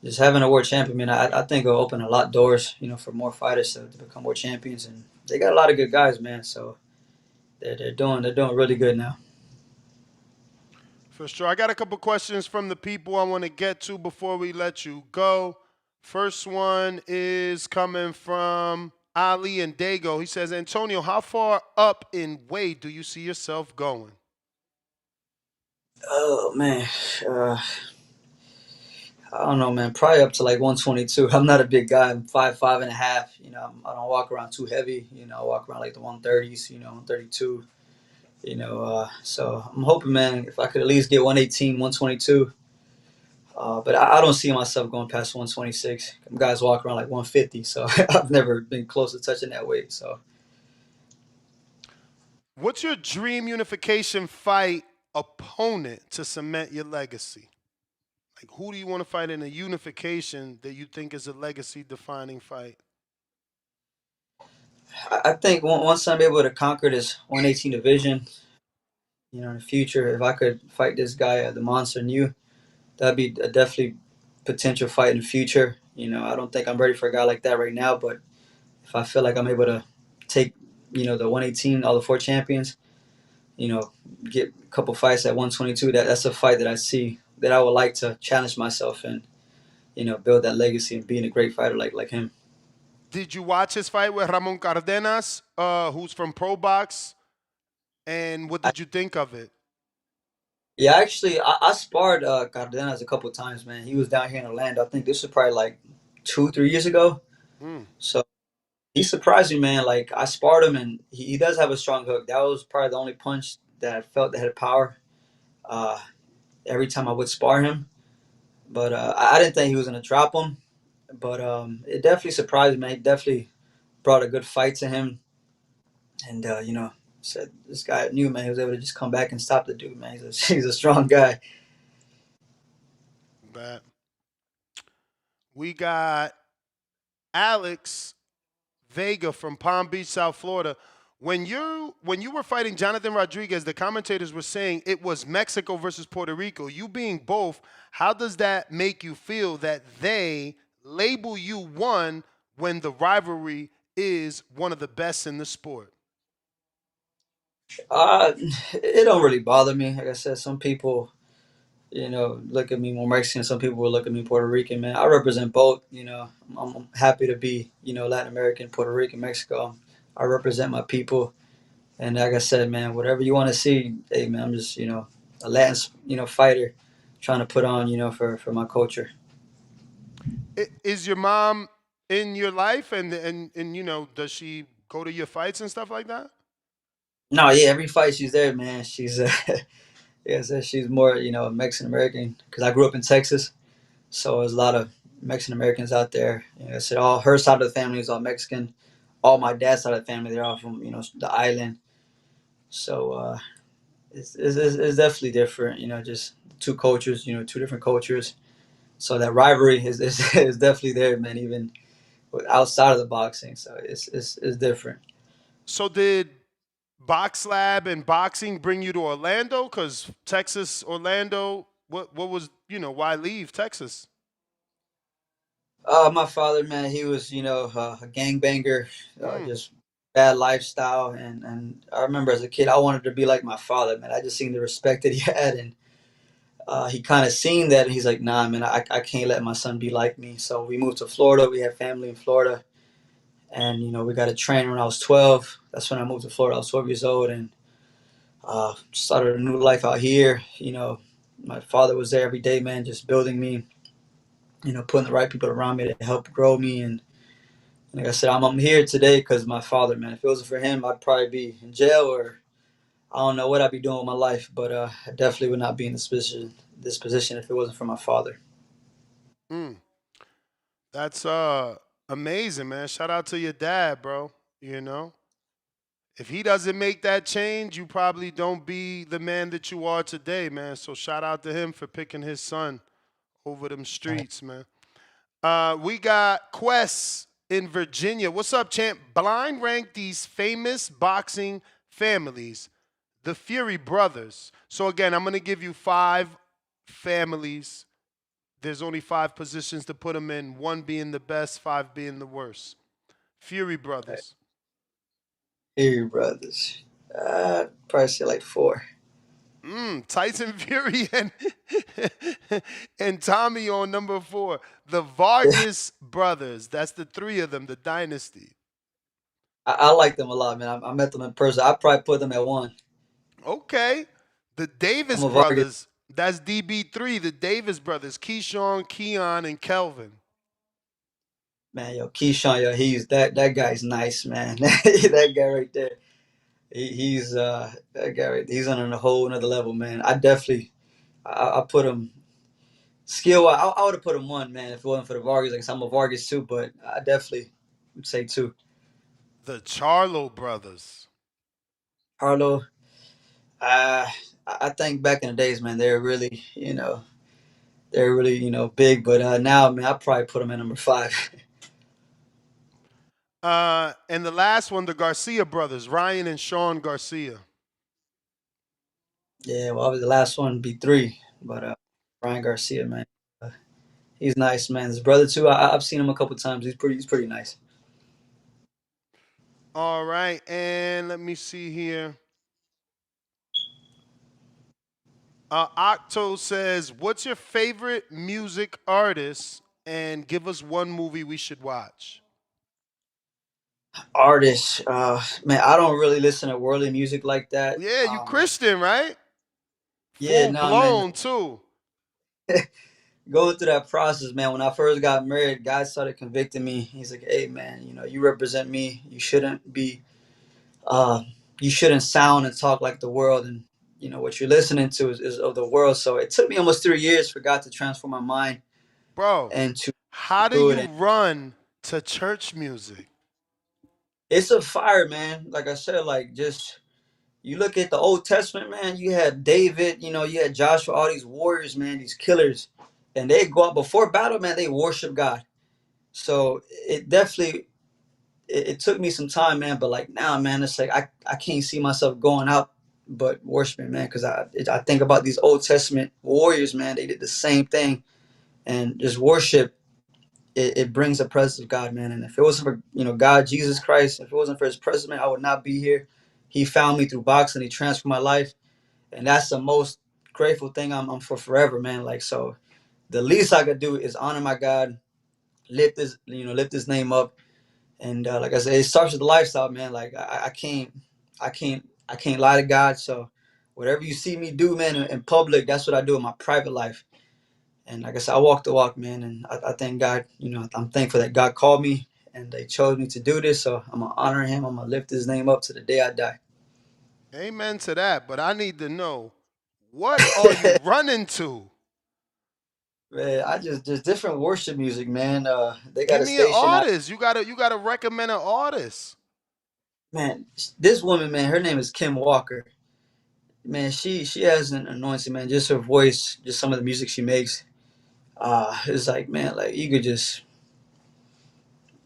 just having a world champion, man, I think it'll open a lot of doors, for more fighters to become world champions. And they got a lot of good guys, man. So they're doing really good now. For sure. I got a couple questions from the people I want to get to before we let you go. First one is coming from Ali and Dago. He says, Antonio, how far up in weight do you see yourself going? Oh, man. I don't know, man. Probably up to like 122. I'm not a big guy. I'm 5'5.5". I don't walk around too heavy. I walk around like the 130s. 132. So I'm hoping, man, if I could at least get 118, 122. But I don't see myself going past 126. Guys walk around like 150, so I've never been close to touching that weight. So, What's your dream unification fight opponent to cement your legacy? Like, who do you want to fight in a unification that you think is a legacy-defining fight? I think once I'm able to conquer this 118 division, in the future, if I could fight this guy, the Monster New, that'd be a definitely potential fight in the future. I don't think I'm ready for a guy like that right now, but if I feel like I'm able to take, the 118, all the 4 champions, get a couple fights at 122, that's a fight that I see that I would like to challenge myself in, build that legacy and being a great fighter like him. Did you watch his fight with Ramon Cardenas, who's from Pro Box? And what did you think of it? Yeah, actually, I sparred Cardenas a couple times, man. He was down here in Orlando. I think this was probably like 2, 3 years ago. Mm. So he surprised me, man. Like I sparred him, and he does have a strong hook. That was probably the only punch that I felt that had power. Uh, every time I would spar him, but I didn't think he was gonna drop him. But it definitely surprised me. He definitely brought a good fight to him, and said this guy knew, man. He was able to just come back and stop the dude, man. He's a strong guy. Bet. We got Alex Vega from Palm Beach, South Florida. When you were fighting Jonathan Rodriguez, the commentators were saying it was Mexico versus Puerto Rico. You being both, how does that make you feel that they label you one when the rivalry is one of the best in the sport? It don't really bother me. Like I said, some people, look at me more Mexican. Some people will look at me Puerto Rican, man. I represent both. I'm happy to be, Latin American, Puerto Rican, Mexico. I represent my people. And like I said, man, whatever you want to see, hey, man, I'm just, a Latin, fighter trying to put on, for my culture. Is your mom in your life, and does she go to your fights and stuff like that? No, yeah, every fight she's there, man. She's, yeah, so she's more, Mexican American because I grew up in Texas. So there's a lot of Mexican Americans out there. I said all her side of the family is all Mexican. All my dad's side of the family, they're all from, the island. So it's definitely different, just two cultures, two different cultures. So that rivalry is definitely there, man, even outside of the boxing. So it's different. So did Box Lab and boxing bring you to Orlando? Because Texas, Orlando, what was, why leave Texas? My father, man, he was, a gangbanger, Mm. just bad lifestyle. And I remember as a kid, I wanted to be like my father, man. I just seen the respect that he had. And he kind of seen that. And he's like, nah, man, I can't let my son be like me. So we moved to Florida. We have family in Florida. And, we got a train when I was 12. That's when I moved to Florida. I was 12 years old and started a new life out here. My father was there every day, man, just building me, putting the right people around me to help grow me. And like I said, I'm here today because of my father, man. If it wasn't for him, I'd probably be in jail or I don't know what I'd be doing with my life. But I definitely would not be in this position if it wasn't for my father. Mm. That's amazing, man. Shout out to your dad, bro. If he doesn't make that change, you probably don't be the man that you are today, man. So shout out to him for picking his son over them streets, man. We got Quest in Virginia. What's up, champ? Blind rank these famous boxing families, the Fury brothers. So again, I'm gonna give you 5 families. There's only 5 positions to put them in. 1 being the best, 5 being the worst. Fury brothers. Here, brothers. Probably say like 4. Tyson Fury and Tommy on number 4. The Vargas brothers. That's the 3 of them, the dynasty. I like them a lot, man. I met them in person. I'd probably put them at 1. Okay. The Davis I'm a Vargas. brothers. That's DB3. The Davis brothers. Keyshawn, Keon, and Kelvin. Man, yo, Keyshawn, yo, that guy's nice, man. That guy right there. He's that guy right. He's on a whole another level, man. I put him skill. I would have put him 1, man, if it wasn't for the Vargas. Like I'm a Vargas too, but I definitely would say 2. The Charlo brothers. Harlow, I think back in the days, man, they're really big. But now, man, I probably put him at number 5. And the last one, the Garcia brothers, Ryan and Sean Garcia. Yeah, well, obviously the last one would be 3, but Ryan Garcia, man, uh, he's nice, man. His brother too. I've seen him a couple times. He's pretty nice. All right, and let me see here. Octo says, "What's your favorite music artist and give us one movie we should watch. Artists, man, I don't really listen to worldly music like that. Yeah, you Christian, right? Yeah, Full nah, man. blown too. Going through that process, man. When I first got married, God started convicting me. He's like, "Hey, man, you represent me. Uh, you shouldn't sound and talk like the world, and what you're listening to is of the world." So it took me almost 3 years for God to transform my mind Bro, and to how do do it. you And run to church music? it's a fire, man. Like I said, like just you look at the Old Testament, man. You had David, you had Joshua, all these warriors, man, these killers, and they go out before battle, man. They worship God. So it definitely it took me some time, man. But like now, man, it's like I can't see myself going out but worshiping, man, because I think about these Old Testament warriors, man. They did the same thing, and just worship. It brings the presence of God, man. And if it wasn't for God, Jesus Christ, if it wasn't for His presence, man, I would not be here. He found me through boxing. He transformed my life, and that's the most grateful thing I'm for forever, man. Like so, the least I could do is honor my God, lift His name up. And like I said, it starts with the lifestyle, man. Like I can't lie to God. So whatever you see me do, man, in public, that's what I do in my private life. And like I said, I walk the walk, man. And I thank God. I'm thankful that God called me and they chose me to do this. So I'm gonna honor Him. I'm gonna lift His name up to the day I die. Amen to that. But I need to know, what are you running to? Man, I just different worship music, man. They got Give a me an station out. artist. You gotta recommend an artist. Man, this woman, man, her name is Kim Walker. Man, she has an anointing, man. Just her voice, just some of the music she makes. It's like, man, like you could just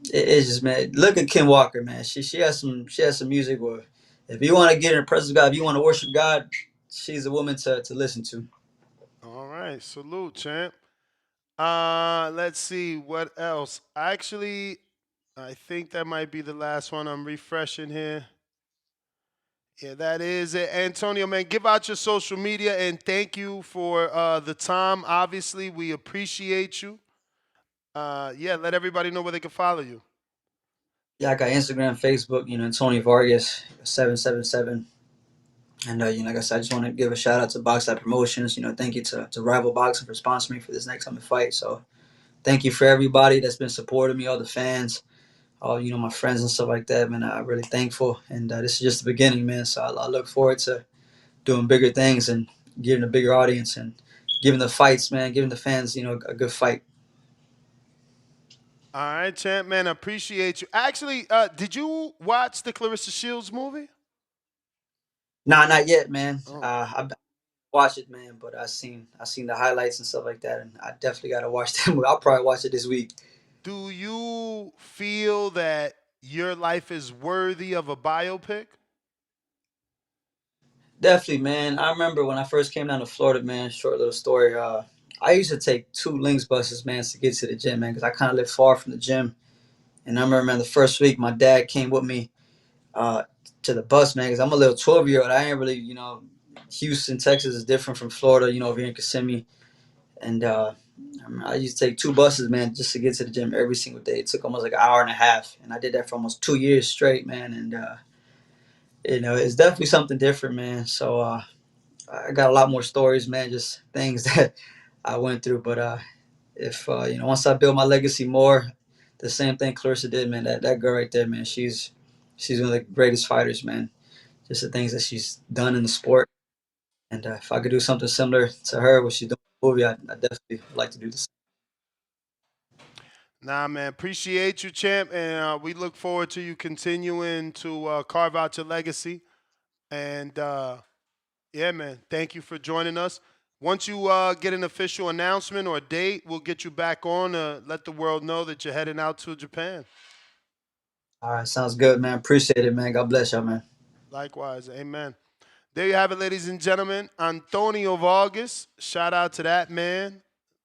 it's just, man, look at Kim Walker, man. She has some music where if you want to get in the presence of God, if you want to worship God, she's a woman to listen to. All right, salute, champ. Let's see what else. Actually, I think that might be the last one. I'm refreshing here. Yeah, that is it. Antonio, man, give out your social media and thank you for the time. Obviously, we appreciate you. Yeah, let everybody know where they can follow you. Yeah, I got Instagram, Facebook, Tony Vargas 777. And like I said, I just want to give a shout out to Boxlight Promotions. Thank you to Rival Boxing for sponsoring me for this next time to fight. So thank you for everybody that's been supporting me, all the fans, all my friends and stuff like that, man. I'm really thankful, and this is just the beginning, man. So I look forward to doing bigger things and giving a bigger audience and giving the fights, man, giving the fans, a good fight. All right, champ, man, I appreciate you. Actually, did you watch the Clarissa Shields movie? Nah, not yet, man. Oh. I've watched it, man, but I seen the highlights and stuff like that, and I definitely got to watch that movie. I'll probably watch it this week. Do you feel that your life is worthy of a biopic? Definitely, man. I remember when I first came down to Florida, man. Short little story. I used to take 2 Lynx buses, man, to get to the gym, man, because I kind of live far from the gym. And I remember, man, the first week, my dad came with me uh, to the bus, man, because I'm a little 12-year-old. I ain't really, Houston, Texas is different from Florida, over here in Kissimmee. And I used to take 2 buses, man, just to get to the gym every single day. It took almost like an hour and a half. And I did that for almost 2 years straight, man. And, it's definitely something different, man. So I got a lot more stories, man, just things that I went through. But if, once I build my legacy more, the same thing Clarissa did, man, that girl right there, man, she's one of the greatest fighters, man. Just the things that she's done in the sport. And if I could do something similar to her, what she's doing in the movie, I definitely would like to do this. Nah, man, appreciate you, champ, and we look forward to you continuing to carve out your legacy. And yeah, man, thank you for joining us. Once you get an official announcement or a date, we'll get you back on to let the world know that you're heading out to Japan. All right, sounds good, man. Appreciate it, man. God bless y'all, man. Likewise, amen. There you have it, ladies and gentlemen. Antonio Vargas, shout out to that man,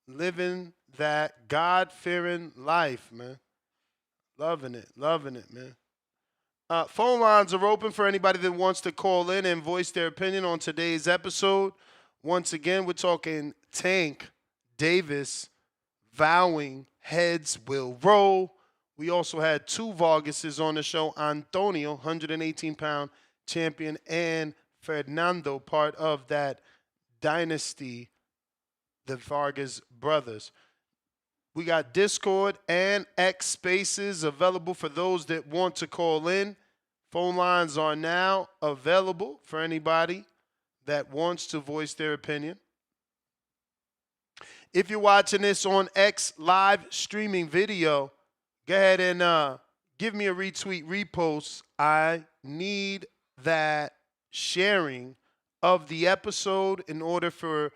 living that God-fearing life, man. Loving it, man. Phone lines are open for anybody that wants to call in and voice their opinion on today's episode. Once again, we're talking Tank Davis vowing heads will roll. We also had 2 Vargases on the show, Antonio, 118-pound champion, and Fernando, part of that dynasty, the Vargas brothers. We got Discord and X Spaces available for those that want to call in. Phone lines are now available for anybody that wants to voice their opinion. If you're watching this on X live streaming video, go ahead and give me a retweet, repost. I need that sharing of the episode in order for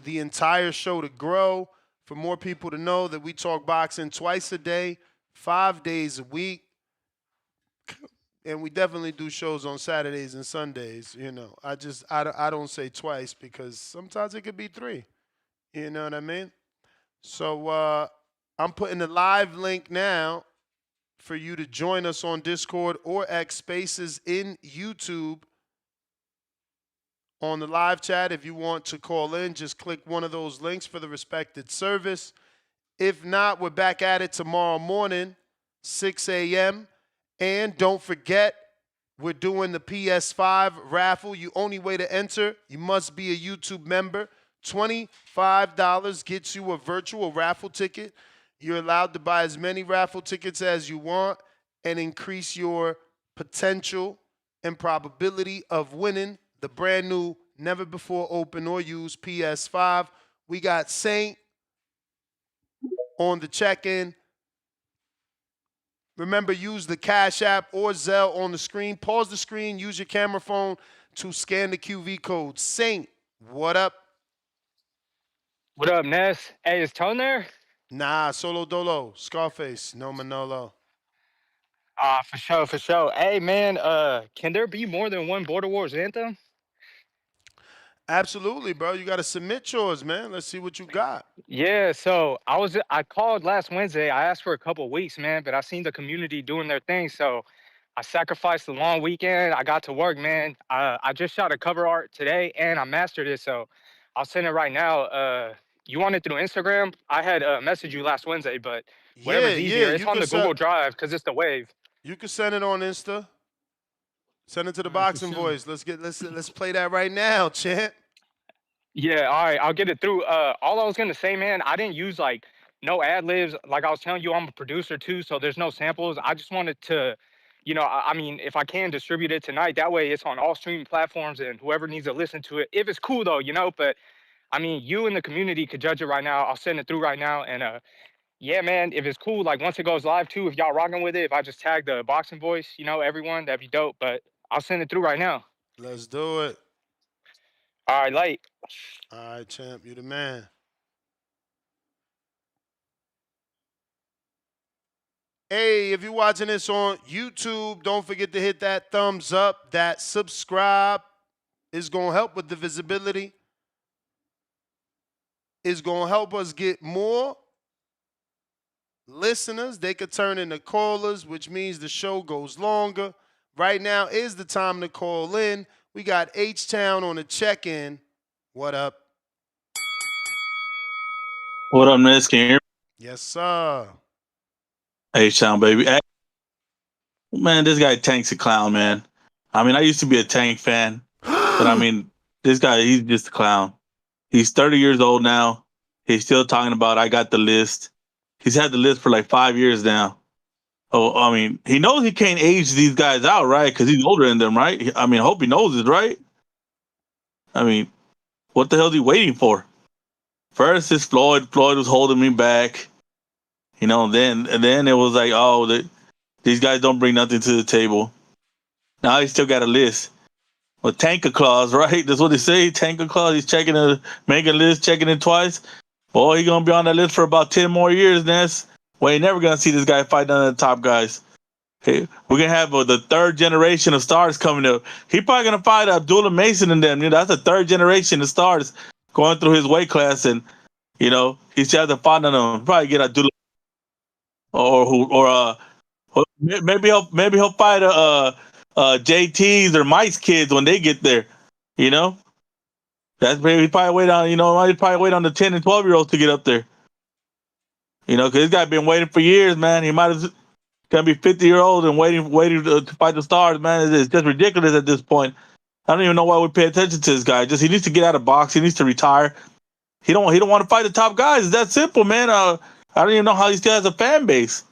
the entire show to grow, for more people to know that we talk boxing twice a day, 5 days a week. And we definitely do shows on Saturdays and Sundays. You know, I don't say twice because sometimes it could be 3. You know what I mean? So I'm putting the live link now for you to join us on Discord or X Spaces in YouTube. On the live chat, if you want to call in, just click one of those links for the respected service. If not, we're back at it tomorrow morning, 6 a.m. And don't forget, we're doing the PS5 raffle. You only way to enter, you must be a YouTube member. $25 gets you a virtual raffle ticket. You're allowed to buy as many raffle tickets as you want and increase your potential and probability of winning the brand new, never before open or used PS5. We got Saint on the check-in. Remember, use the Cash App or Zelle on the screen. Pause the screen, use your camera phone to scan the QV code. Saint, what up? What up, Ness? Hey, is Tone there? Nah, solo dolo, Scarface, no Manolo. For sure, for sure. Hey, man, can there be more than one Border Wars Anthem? Absolutely, bro. You got to submit yours, man. Let's see what you got. Yeah, so I called last Wednesday. I asked for a couple weeks, man, but I seen the community doing their thing, so I sacrificed the long weekend. I got to work, man. I just shot a cover art today, and I mastered it, so I'll send it right now. You want it through Instagram? I had messaged you last Wednesday, but whatever's easier. It's on the Google Drive because it's the wave. You can send it on Insta. Send it to the Boxing Voice. Let's play that right now, champ. Yeah, all right, I'll get it through. All I was gonna say, man, I didn't use like no ad libs. Like I was telling you, I'm a producer too, so there's no samples. I just wanted to, I mean, if I can distribute it tonight, that way it's on all streaming platforms and whoever needs to listen to it. If it's cool though, but I mean, you and the community could judge it right now. I'll send it through right now, and yeah, man, if it's cool, like once it goes live too, if y'all rocking with it, if I just tag the Boxing Voice, everyone, that'd be dope. But I'll send it through right now. Let's do it. All right, light. All right, champ, you the man. Hey, if you're watching this on YouTube, don't forget to hit that thumbs up. That subscribe is going to help with the visibility. It's going to help us get more listeners. They could turn into callers, which means the show goes longer. Right now is the time to call in. We got H-Town on the check-in. What up? What up, Ness? Can you hear me? Yes, sir. H-Town, baby. Hey, man, this guy Tank's a clown, man. I mean, I used to be a Tank fan, but I mean, this guy, he's just a clown. He's 30 years old now. He's still talking about, I got the list. He's had the list for like 5 years now. Oh, I mean, he knows he can't age these guys out, right? Because he's older than them, right? I mean, I hope he knows it, right? I mean, what the hell is he waiting for? First, it's Floyd. Floyd was holding me back. Then it was like, oh, these guys don't bring nothing to the table. Now he still got a list. Well, Tanker Clause, right? That's what they say. Tanker Clause. He's making a list, checking it twice. Boy, he's gonna be on that list for about 10 more years, Ness. Well, you're never gonna see this guy fight none of the top guys. Hey, we're gonna have the third generation of stars coming up. He probably gonna fight Abdullah Mason and them. That's the third generation of stars going through his weight class, and he still has to fight on them. Probably get Abdullah, or maybe he'll fight JT's or Mike's kids when they get there. That's maybe probably wait on. He'd probably wait on the 10 and 12-year-olds to get up there. You know, because this guy been waiting for years, man. He might have gonna be 50-year-old and waiting to fight the stars, man. It's just ridiculous at this point. I don't even know why we pay attention to this guy. Just he needs to get out of box. He needs to retire. He don't want to fight the top guys. It's that simple, man. I don't even know how he still has a fan base.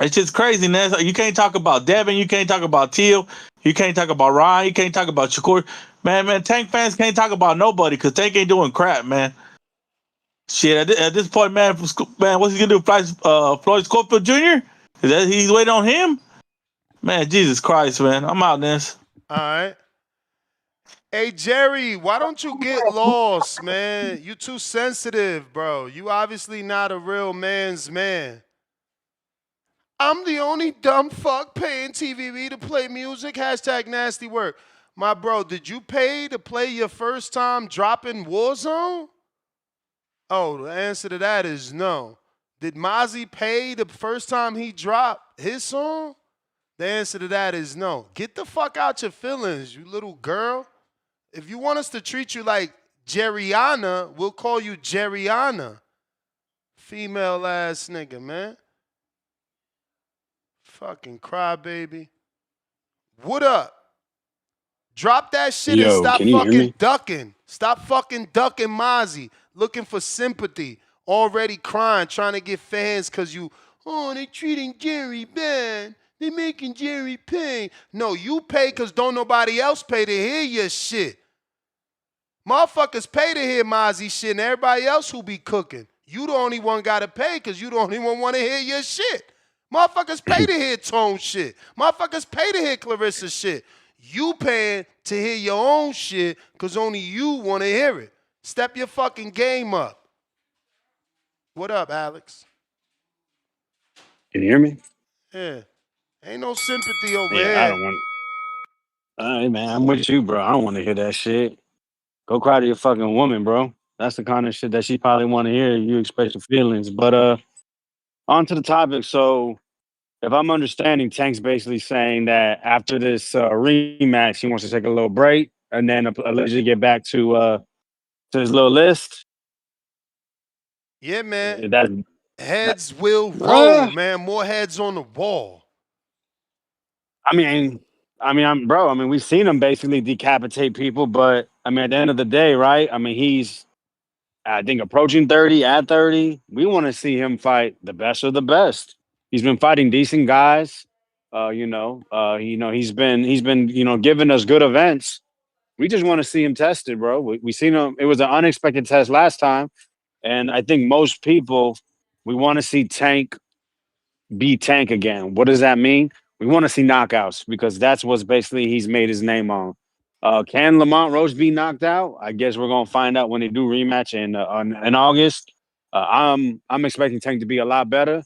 It's just crazy, man. You can't talk about Devin. You can't talk about Teal. You can't talk about Ryan. You can't talk about Shakur. Man, Tank fans can't talk about nobody because Tank ain't doing crap, man. Shit, at this point, man, what's he gonna do? Floyd Schofield Jr.? Is that he's waiting on him? Man, Jesus Christ, man. I'm out, this. All right. Hey, Jerry, why don't you get lost, man? You too sensitive, bro. You obviously not a real man's man. I'm the only dumb fuck paying TVB to play music. Hashtag nasty work. My bro, did you pay to play your first time dropping Warzone? Oh, the answer to that is no. Did Mozzy pay the first time he dropped his song? The answer to that is no. Get the fuck out your feelings, you little girl. If you want us to treat you like Jerryana, we'll call you Jerryana. Female ass nigga, man. Fucking crybaby. What up? Drop that shit and stop fucking ducking. Stop fucking ducking Mozzy. Looking for sympathy. Already crying, trying to get fans because they treating Jerry bad. They making Jerry pay. No, you pay because don't nobody else pay to hear your shit. Motherfuckers pay to hear Mozzy shit and everybody else who be cooking. You the only one got to pay because you the only one want to hear your shit. Motherfuckers pay to hear Tone shit. Motherfuckers pay to hear Clarissa shit. You paying to hear your own shit because only you want to hear it. Step your fucking game up. What up, Alex? Can you hear me? Yeah. Ain't no sympathy over Yeah, here. I don't want. All right, man. I'm with you, bro. I don't want to hear that shit. Go cry to your fucking woman, bro. That's the kind of shit that she probably want to hear. You express your feelings. But on to the topic. So, if I'm understanding, Tank's basically saying that after this rematch, he wants to take a little break and then allegedly get back to his little list. Yeah, man. That Heads will roll, man. More heads on the wall. I mean, we've seen him basically decapitate people, but I mean, at the end of the day, right? I mean, he's, I think, approaching 30, at 30. We want to see him fight the best of the best. He's been fighting decent guys. He's been, giving us good events. We just want to see him tested, bro. We seen him. It was an unexpected test last time, and I think most people, we want to see Tank be Tank again. What does that mean? We want to see knockouts because that's what's basically he's made his name on. Can Lamont Roach be knocked out? I guess we're gonna find out when they do rematch in August. I'm expecting Tank to be a lot better,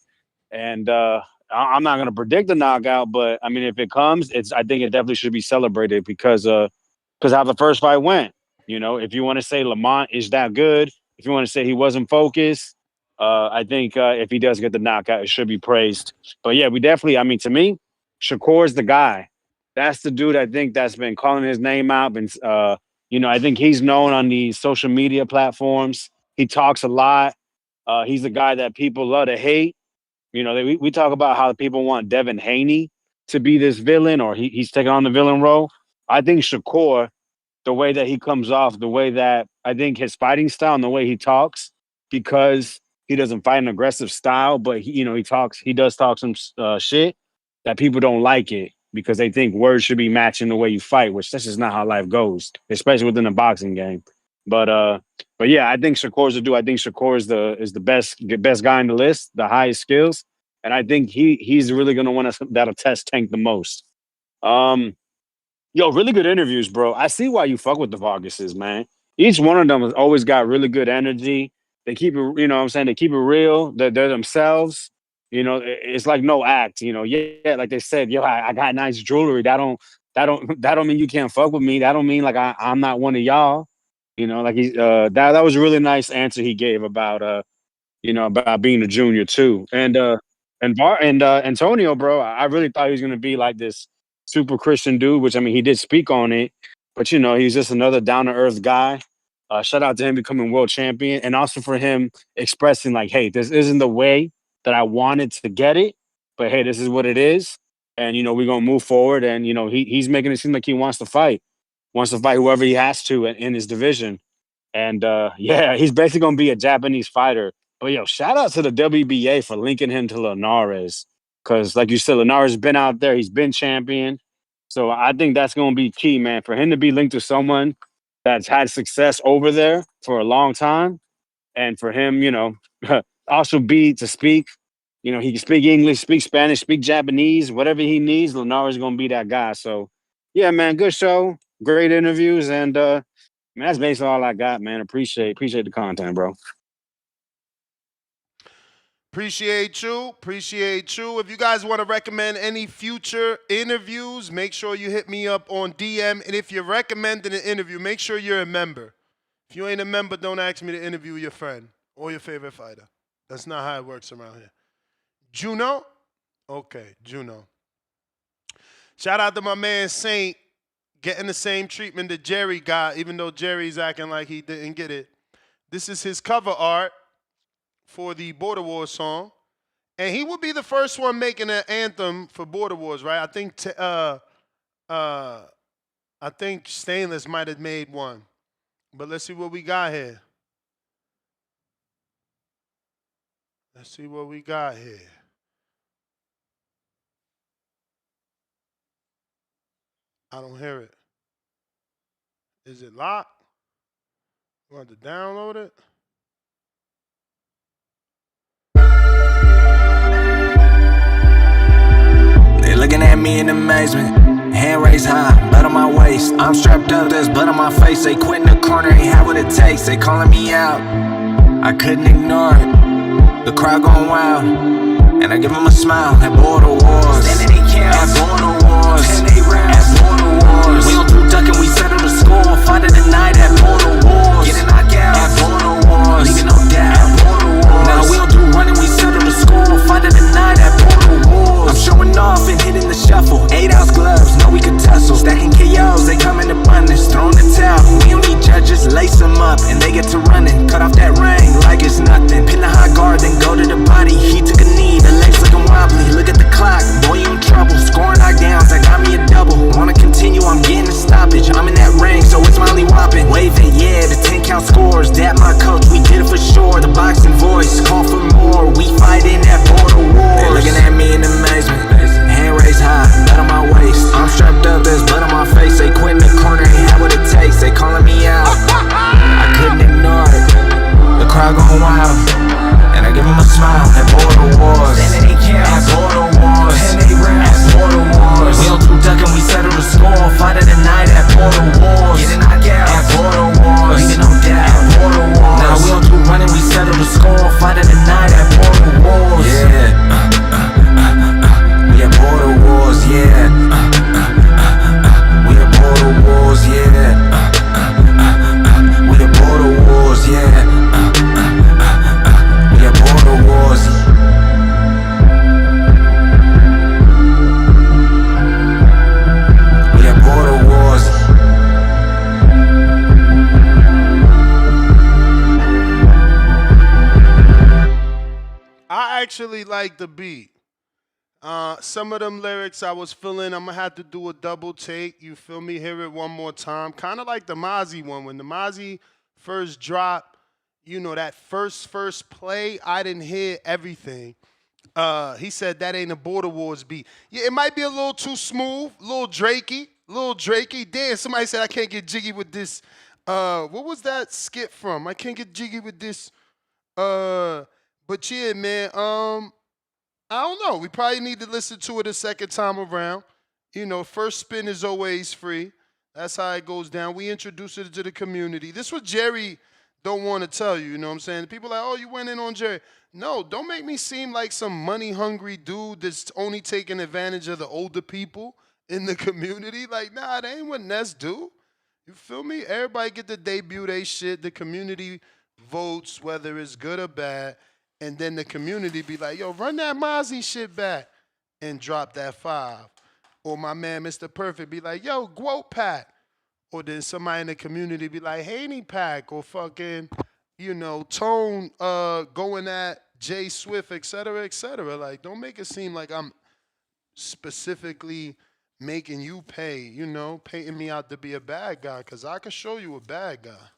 and I'm not gonna predict a knockout, but I mean if it comes, I think it definitely should be celebrated because how the first fight went. You know, if you want to say Lamont is that good, if you want to say he wasn't focused, I think if he does get the knockout, it should be praised. But yeah, we definitely. I mean, to me, Shakur's the guy. That's the dude I think that's been calling his name out. And I think he's known on these social media platforms. He talks a lot. He's the guy that people love to hate. You know, we talk about how people want Devin Haney to be this villain, or he's taking on the villain role. I think Shakur, the way that he comes off, the way that I think his fighting style and the way he talks, because he doesn't fight an aggressive style, but he does talk some shit that people don't like it because they think words should be matching the way you fight, which that's just not how life goes, especially within the boxing game. But yeah, I think Shakur's the dude. I think Shakur is the best guy in the list, the highest skills, and I think he's really gonna want to that'll test Tank the most. Yo, really good interviews, bro. I see why you fuck with the Vargases, man. Each one of them has always got really good energy. They keep it, you know what I'm saying? They keep it real. They're themselves. You know, it's like no act, Yeah, like they said, yo, I got nice jewelry. That don't mean you can't fuck with me. That don't mean like I'm not one of y'all. Like that was a really nice answer he gave about being a junior too. And Antonio, bro, I really thought he was gonna be like this super Christian dude, which I mean he did speak on it, but he's just another down to earth guy. Shout out to him becoming world champion, and also for him expressing like, "Hey, this isn't the way that I wanted to get it, but hey, this is what it is, and we're gonna move forward." And he's making it seem like he wants to fight whoever he has to in his division. And yeah, he's basically gonna be a Japanese fighter. But yo, shout out to the WBA for linking him to Linares, because like you said, Linares has been out there, he's been champion. So I think that's gonna be key, man, for him to be linked to someone that's had success over there for a long time, and for him, also be to speak. He can speak English, speak Spanish, speak Japanese, whatever he needs. Linares is gonna be that guy. So yeah, man, good show, great interviews, and man, that's basically all I got, man. Appreciate the content, bro. Appreciate you. Appreciate you. If you guys want to recommend any future interviews, make sure you hit me up on DM. And if you're recommending an interview, make sure you're a member. If you ain't a member, don't ask me to interview your friend or your favorite fighter. That's not how it works around here. Juno? Okay, Juno. Shout out to my man Saint getting the same treatment that Jerry got, even though Jerry's acting like he didn't get it. This is his cover art for the Border Wars song. And he would be the first one making an anthem for Border Wars, right? I think Stainless might have made one. But let's see what we got here. Let's see what we got here. I don't hear it. Is it locked? You want to download it? They looking at me in amazement. Hand raised high, blood on my waist. I'm strapped up, there's blood on my face. They quit in the corner, ain't have what it takes. They calling me out, I couldn't ignore it. The crowd going wild, and I give them a smile. At Border Wars, at Border Wars, at Border Wars. We don't do ducking, we settle the score. Fight of the night at Border Wars. Get a knockout at Border Wars, leaving no doubt at Border Wars. Now we don't do running, we settle the score. Fight of the night at Border Wars. I'm showing off and hitting the shuffle. 8-ounce gloves, know we could tussle. Stacking KOs, they come in abundance. Throwing the towel, we don't need judges. Lace them up and they get to running. Cut off that ring like it's nothing. Pin the high guard, then go to the body. He took a knee, the legs looking wobbly. Look at the clock, boy you in trouble. Scoring knockdowns, I got me a double. Wanna continue, I'm getting a stoppage. I'm in that ring, so it's Molly whopping. Waving, yeah, the 10-count scores. Dad my coach, we did it for sure. The boxing voice, call for more. We fighting at Border Wars. They looking at me in amazement. Hand raised high, blood on my waist. I'm strapped up, there's blood on my face. They quit in the corner, ain't have what it takes. They calling me out, I couldn't ignore it. The crowd going wild, and I give them a smile. At Border Wars, at Border Wars, at Border Wars. We don't do ducking, we settle the score. Fight of the night at Border Wars. Get a knockout at Border Wars, leaving no doubt at Border Wars. Now we don't do running, we settle the score. Fight of the night at Border Wars. Yeah, we at Border Wars, yeah. We at Border Wars, yeah. We at Border Wars, yeah. We at Border Wars. We at Border Wars. I actually like the beat. Some of them lyrics I was feeling, I'm going to have to do a double take. You feel me? Hear it one more time. Kind of like the Mozzy one. When the Mozzy first dropped, that first play, I didn't hear everything. He said that ain't a Border Wars beat. Yeah, it might be a little too smooth, a little Drakey. Damn, somebody said I can't get jiggy with this. What was that skit from? I can't get jiggy with this. But yeah, man, I don't know. We probably need to listen to it a second time around. First spin is always free. That's how it goes down. We introduce it to the community. This is what Jerry don't want to tell you, you know what I'm saying? People are like, oh, you went in on Jerry. No, don't make me seem like some money-hungry dude that's only taking advantage of the older people in the community. Like, nah, that ain't what Ness do. You feel me? Everybody get to debut they shit. The community votes whether it's good or bad. And then the community be like, yo, run that Mozzy shit back and drop that 5. Or my man, Mr. Perfect, be like, yo, Guo Pack. or then somebody in the community be like, Haney Pack, or fucking, Tone going at Jay Swift, et cetera, et cetera. Like, don't make it seem like I'm specifically making you pay, painting me out to be a bad guy, because I can show you a bad guy.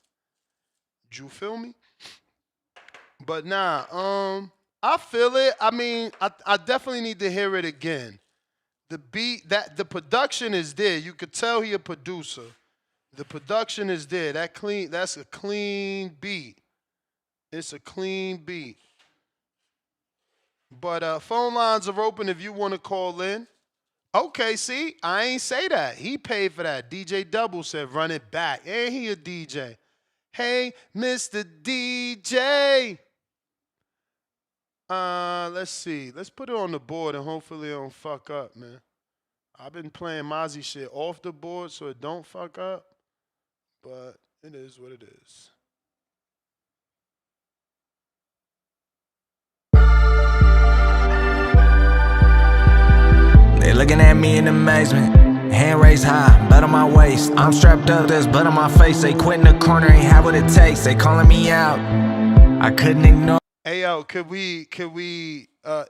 You feel me? But nah, I feel it. I mean, I definitely need to hear it again. The beat, the production is there. You could tell he a producer. The production is there. That's a clean beat. It's a clean beat. But phone lines are open if you want to call in. Okay, see, I ain't say that. He paid for that. DJ Double said run it back. Ain't he a DJ? Hey, Mr. DJ. Let's see. Let's put it on the board and hopefully it don't fuck up, man. I've been playing Mozzy shit off the board so it don't fuck up. But it is what it is. They looking at me in amazement. Hand raised high, blood on my waist. I'm strapped up, there's blood on my face. They quit in the corner, ain't have what it takes. They calling me out. I couldn't ignore. Hey yo, could we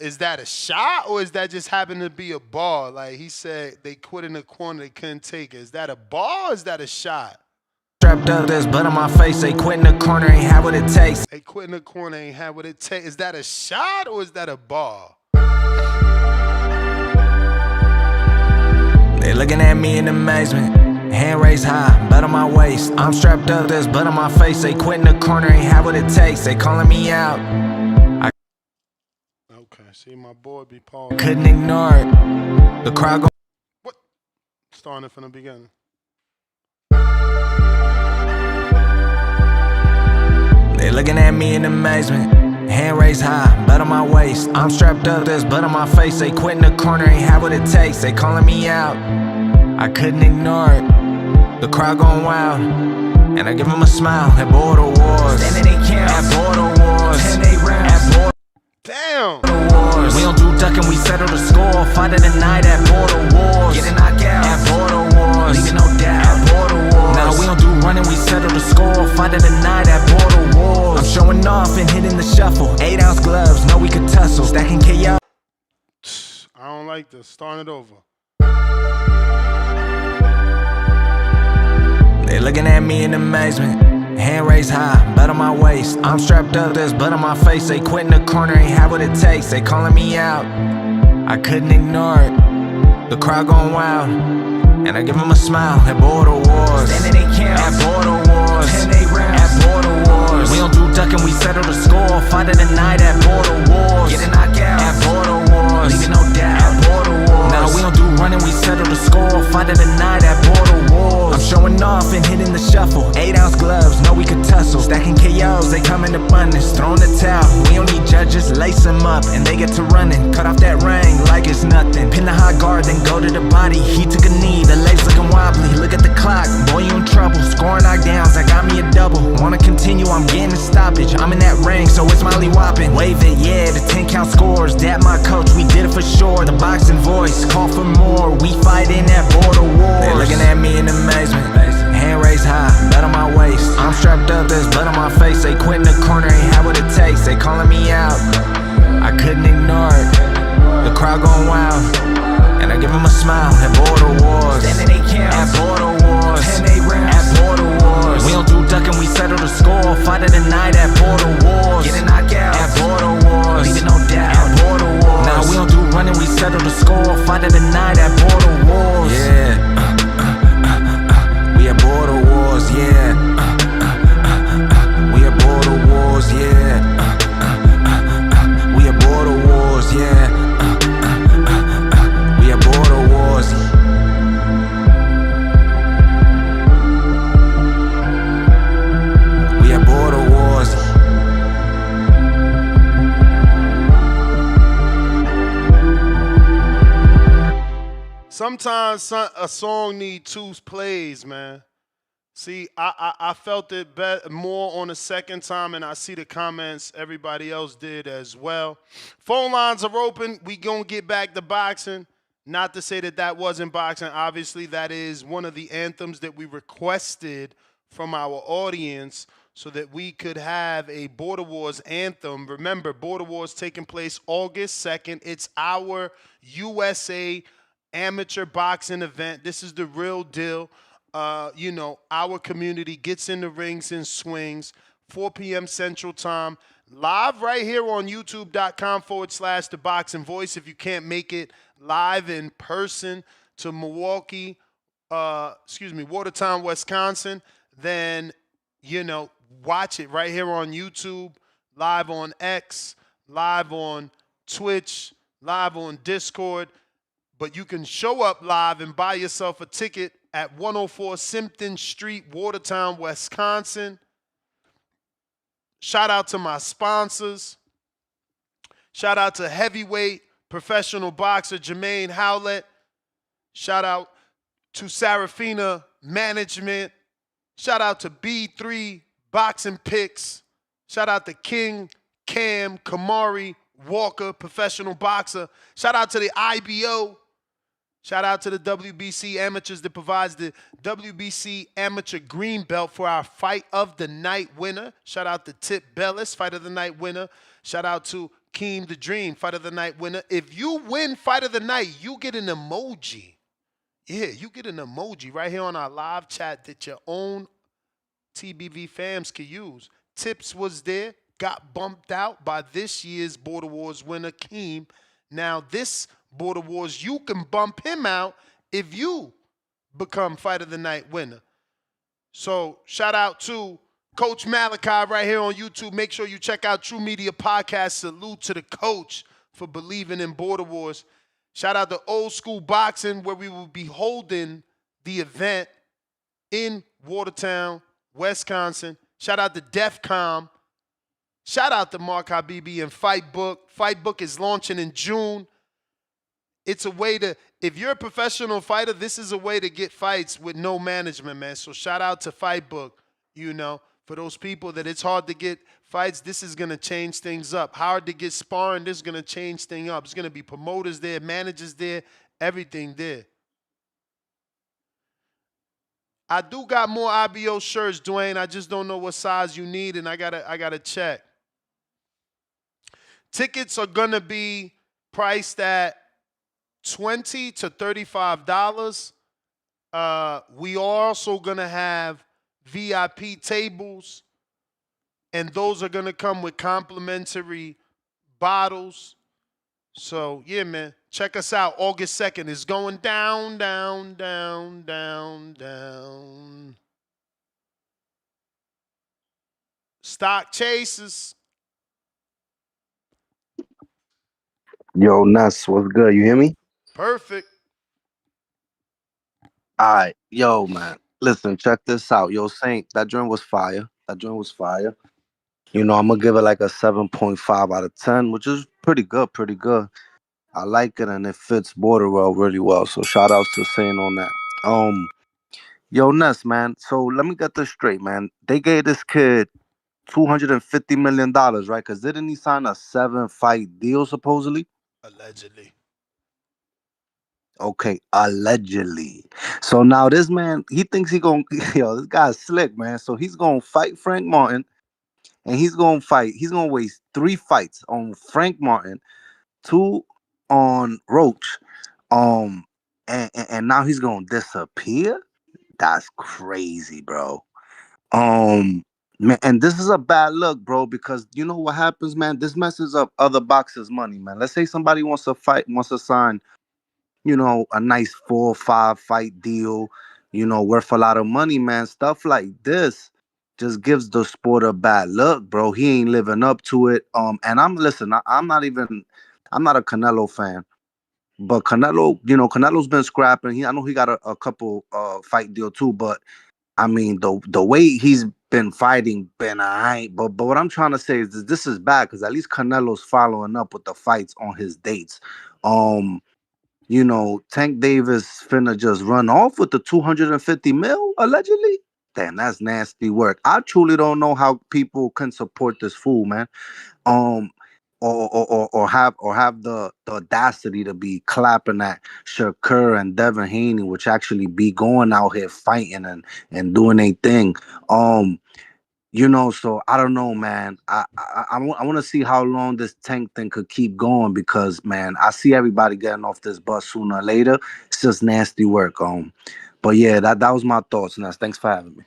is that a shot or is that just happen to be a ball? Like he said they quit in the corner, they couldn't take it. Is that a ball or is that a shot? Strapped up, there's blood on my face. They quit in the corner, ain't have what it takes. They quit in the corner, ain't have what it takes. Is that a shot or is that a ball? They looking at me in amazement. Hand raised high, blood on my waist. I'm strapped up, there's blood on my face. They quit in the corner, ain't have what it takes. They calling me out. Okay, see my boy be pausing. Couldn't ignore it. The crowd go. What? Starting from the beginning. They looking at me in amazement. Hand raised high, blood on my waist. I'm strapped up, there's blood on my face. They quit in the corner, ain't have what it takes. They calling me out. I couldn't ignore it. The crowd going wild, and I give them a smile. At Border Wars, at Border Wars, at Border. Damn. Wars. We don't do ducking, we settle the score. Fight of the night at Border Wars. Get a knockout at Border Wars. Leaving no doubt at Border Wars. Now we don't do running, we settle the score. Fight of the night at Border Wars. I'm showing off and hitting the shuffle. 8-ounce gloves, know we could tussle. Stacking KO. I don't like this. Starting it over. They looking at me in amazement. Hand raised high, blood on my waist. I'm strapped up, there's blood on my face. They quit in the corner, ain't have what it takes. They calling me out. I couldn't ignore it. The crowd going wild, and I give them a smile. At Border Wars, at Border Wars, at Border Wars. We don't do ducking, we settle the score. Fight of the night at Border Wars. Get a knockout at Border Wars. Leaving no doubt at Border Wars. Now we don't do running, we settle the score. Fight of the night at Border Wars. I'm showing off and hitting the shuffle. 8-ounce gloves, know we could tussle. Stacking KOs, they come in abundance. Throwing the towel, we don't need judges. Lace them up and they get to running. Cut off that ring like it's nothing. Pin the high guard, then go to the body. He took a knee, the legs looking wobbly. Look at the clock, boy you in trouble. Scoring knockdowns, I got me a double. Wanna continue, I'm getting a stoppage. I'm in that ring, so it's Molly whopping. Wave it, yeah, the 10-count scores. Dad my coach, we did it for sure. The boxing voice, call for more. We fighting at Border Wars. They looking at me in amazement. Hand raised high, blood on my waist. I'm strapped up, there's blood on my face. They quit in the corner, ain't have what it takes. They calling me out. I couldn't ignore it. The crowd going wild, and I give them a smile. At Border Wars, at Border Wars, at Border Wars. We don't do ducking, we settle the score. Fight of the night at Border Wars. Get a knockout at Border Wars. Leaving no doubt at Border Wars. Now we don't do running, we settle the score. Fight of the night at Border Wars. Yeah. We at Border Wars, yeah. We at Border Wars, yeah. We at Border Wars, yeah. We at Border Wars. We at Border Wars. Sometimes a song need 2 plays, man. See, I felt it more on the second time, and I see the comments everybody else did as well. Phone lines are open. We gonna get back to boxing. Not to say that that wasn't boxing. Obviously, that is one of the anthems that we requested from our audience so that we could have a Border Wars anthem. Remember, Border Wars taking place August 2nd. It's our USA amateur boxing event. This is the real deal. Our community gets in the rings and swings. 4 p.m. Central Time. Live right here on youtube.com/The Boxing Voice. If you can't make it live in person to Milwaukee, Watertown, Wisconsin, then, watch it right here on YouTube, live on X, live on Twitch, live on Discord. But you can show up live and buy yourself a ticket at 104 Simpson Street, Watertown, Wisconsin. Shout out to my sponsors. Shout out to heavyweight professional boxer Jermaine Howlett. Shout out to Sarafina Management. Shout out to B3 Boxing Picks. Shout out to King Cam Kamari Walker, professional boxer. Shout out to the IBO. Shout out to the WBC amateurs that provides the WBC amateur green belt for our fight of the night winner. Shout out to Tip Bellis, fight of the night winner. Shout out to Keem the Dream, fight of the night winner. If you win fight of the night, you get an emoji. Yeah, you get an emoji right here on our live chat that your own TBV fams can use. Tips was there, got bumped out by this year's Border Wars winner, Keem. Now this Border Wars, you can bump him out if you become Fight of the Night winner. So shout out to Coach Malachi right here on YouTube. Make sure you check out True Media Podcast. Salute to the coach for believing in Border Wars. Shout out to Old School Boxing, where we will be holding the event in Watertown, Wisconsin. Shout out to DEFCON. Shout out to Mark Habibi and Fight Book. Fight Book is launching in June. It's a way to, if you're a professional fighter, this is a way to get fights with no management, man. So shout out to Fight Book, for those people that it's hard to get fights, this is going to change things up. Hard to get sparring, this is going to change things up. It's going to be promoters there, managers there, everything there. I do got more IBO shirts, Dwayne. I just don't know what size you need, and I gotta check. Tickets are going to be priced at $20 to $35. We are also going to have VIP tables, and those are going to come with complimentary bottles. So, yeah, man, check us out. August 2nd is going down, down, down, down, down. StockChasers. Yo, Nuss, what's good? You hear me? Perfect. All right. Yo, man. Listen, check this out. Yo, Saint, that joint was fire. I'm going to give it like a 7.5 out of 10, which is pretty good. I like it, and it fits Borderwell really well. So shout outs to Saint on that. Yo, Nuss, man. So let me get this straight, man. They gave this kid $250 million, right? Because didn't he sign a 7-fight deal, supposedly? Allegedly. Okay, allegedly. So now this man, he thinks this guy's slick, man. So he's gonna fight Frank Martin, and he's gonna waste 3 fights on Frank Martin, 2 on Roach, and now he's gonna disappear. That's crazy, bro. Man, and this is a bad look, bro, because you know what happens, man? This messes up other boxers' money, man. Let's say somebody wants to sign, a nice 4 or 5 fight deal, worth a lot of money, man. Stuff like this just gives the sport a bad look, bro. He ain't living up to it. And I'm not a Canelo fan, but Canelo's been scrapping. I know he got a couple fight deal too, but I mean the way he's been fighting, been alright. But what I'm trying to say is this is bad because at least Canelo's following up with the fights on his dates. Tank Davis finna just run off with the 250 mil, allegedly. Damn, that's nasty work. I truly don't know how people can support this fool, man. or have the audacity to be clapping at Shakur and Devin Haney, which actually be going out here fighting and doing a thing. So I don't know, man. I want to see how long this Tank thing could keep going because, man, I see everybody getting off this bus sooner or later. It's just nasty work. But yeah, that was my thoughts, Ness. Thanks for having me.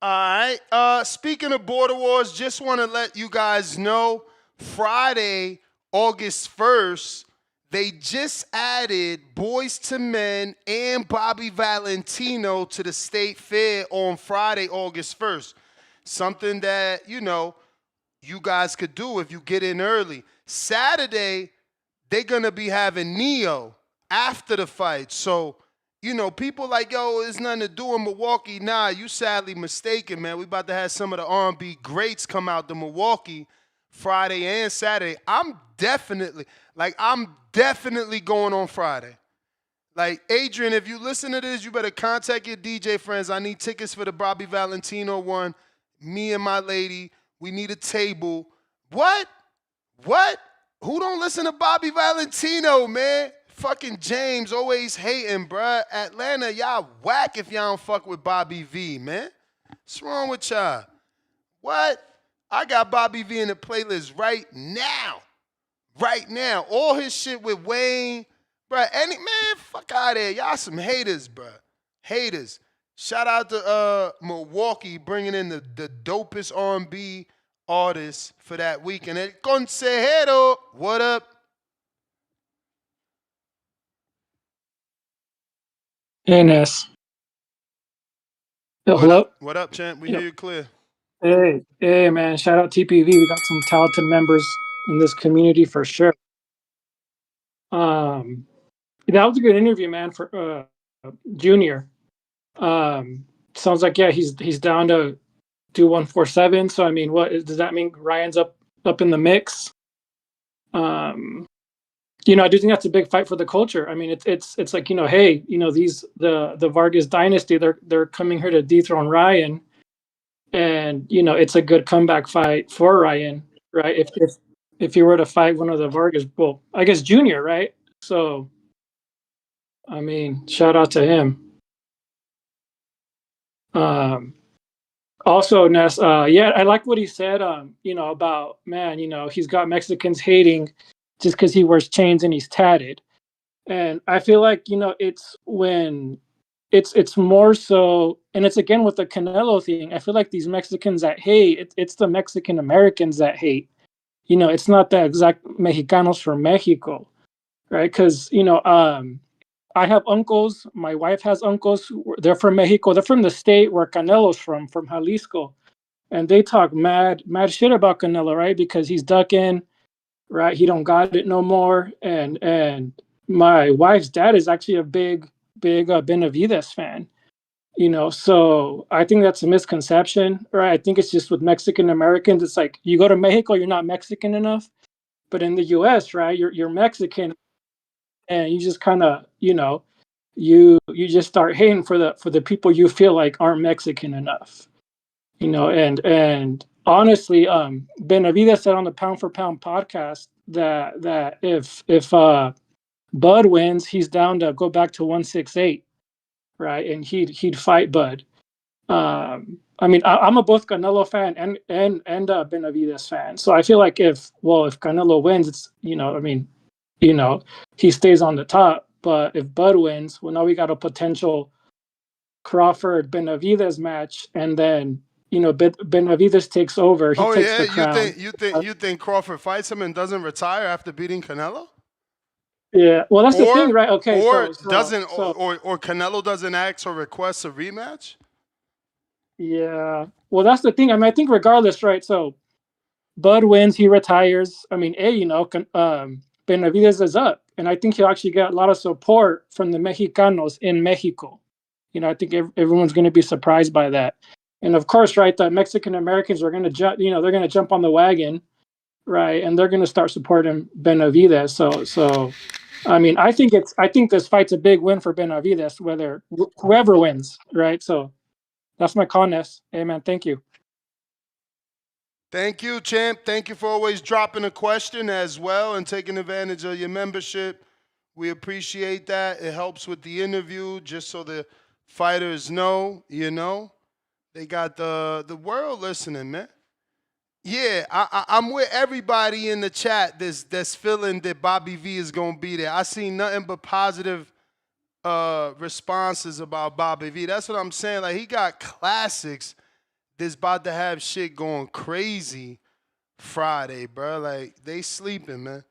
All right. Speaking of Border Wars, just want to let you guys know Friday, August 1st, they just added Boys to Men and Bobby Valentino to the state fair on Friday, August 1st. Something that, you guys could do if you get in early. Saturday, they're going to be having Neo after the fight. So, people like, yo, there's nothing to do in Milwaukee. Nah, you sadly mistaken, man. We about to have some of the R&B greats come out to Milwaukee Friday and Saturday. I'm definitely going on Friday. Like, Adrian, if you listen to this, you better contact your DJ friends. I need tickets for the Bobby Valentino one. Me and my lady, we need a table. What? Who don't listen to Bobby Valentino, man? Fucking James always hating, bruh. Atlanta, y'all whack if y'all don't fuck with Bobby V, man. What's wrong with y'all? What? I got Bobby V in the playlist right now. Right now. All his shit with Wayne. Bruh, fuck out of there. Y'all some haters, bruh. Haters. Shout out to Milwaukee bringing in the dopest R&B artists for that weekend. El Consejero, what up? Hey, Ness. Hello? What up, champ? We hear you clear. Hey, man. Shout out TPV. We got some talented members in this community for sure. That was a good interview, man, for Junior. Sounds like, yeah, he's down to do 147. So, I mean, what does that mean? Ryan's up in the mix. I do think that's a big fight for the culture. I mean, it's like, hey, the Vargas dynasty, they're coming here to dethrone Ryan, and it's a good comeback fight for Ryan, right? If he were to fight one of the Vargas, well, I guess Junior, right? So, I mean, shout out to him. Also, Ness, yeah, I like what he said. About, man, he's got Mexicans hating just because he wears chains and he's tatted. And I feel like, it's when it's more so, and it's again with the Canelo thing. I feel like these Mexicans that hate, it's the Mexican Americans that hate. It's not the exact Mexicanos from Mexico, right? Because, I have uncles. My wife has uncles. They're from Mexico. They're from the state where Canelo's from Jalisco. And they talk mad shit about Canelo, right? Because he's ducking, right? He don't got it no more. And my wife's dad is actually a big Benavides fan, so I think that's a misconception, right? I think it's just with Mexican Americans, it's like you go to Mexico, you're not Mexican enough, but in the US, right, you're Mexican, and you just kind of, you just start hating for the people you feel like aren't Mexican enough, and honestly, Benavides said on the Pound for Pound podcast that if Bud wins, he's down to go back to 168, right? And he'd fight Bud. I mean, I'm a both Canelo fan and Benavides fan. So I feel like if Canelo wins, it's he stays on the top. But if Bud wins, well, now we got a potential Crawford Benavides match, and then Benavides takes over. He takes the crown. You think Crawford fights him and doesn't retire after beating Canelo? Yeah, well, that's the thing, right? Okay, or Canelo doesn't ask or request a rematch. Yeah, well, that's the thing. I mean, I think regardless, right? So, Bud wins, he retires. I mean, Benavides is up, and I think he'll actually get a lot of support from the Mexicanos in Mexico. I think everyone's going to be surprised by that. And of course, right, the Mexican Americans are going to jump. They're going to jump on the wagon, right, and they're going to start supporting Benavides. So. I mean, I think this fight's a big win for Benavides, whoever wins, right? So that's my call, Ness. Hey, man, thank you. Thank you, champ. Thank you for always dropping a question as well and taking advantage of your membership. We appreciate that. It helps with the interview just so the fighters know, they got the world listening, man. Yeah, I'm with everybody in the chat that's feeling that Bobby V is going to be there. I seen nothing but positive responses about Bobby V. That's what I'm saying. Like, he got classics that's about to have shit going crazy Friday, bro. Like, they sleeping, man.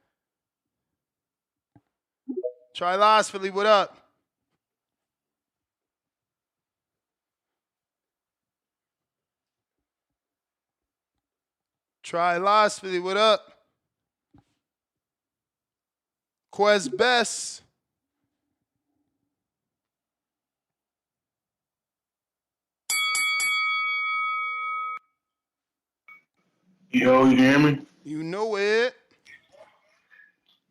Trilosophy, what up? Trilosophy, what up? Quest Best. Yo, you hear me? You know it.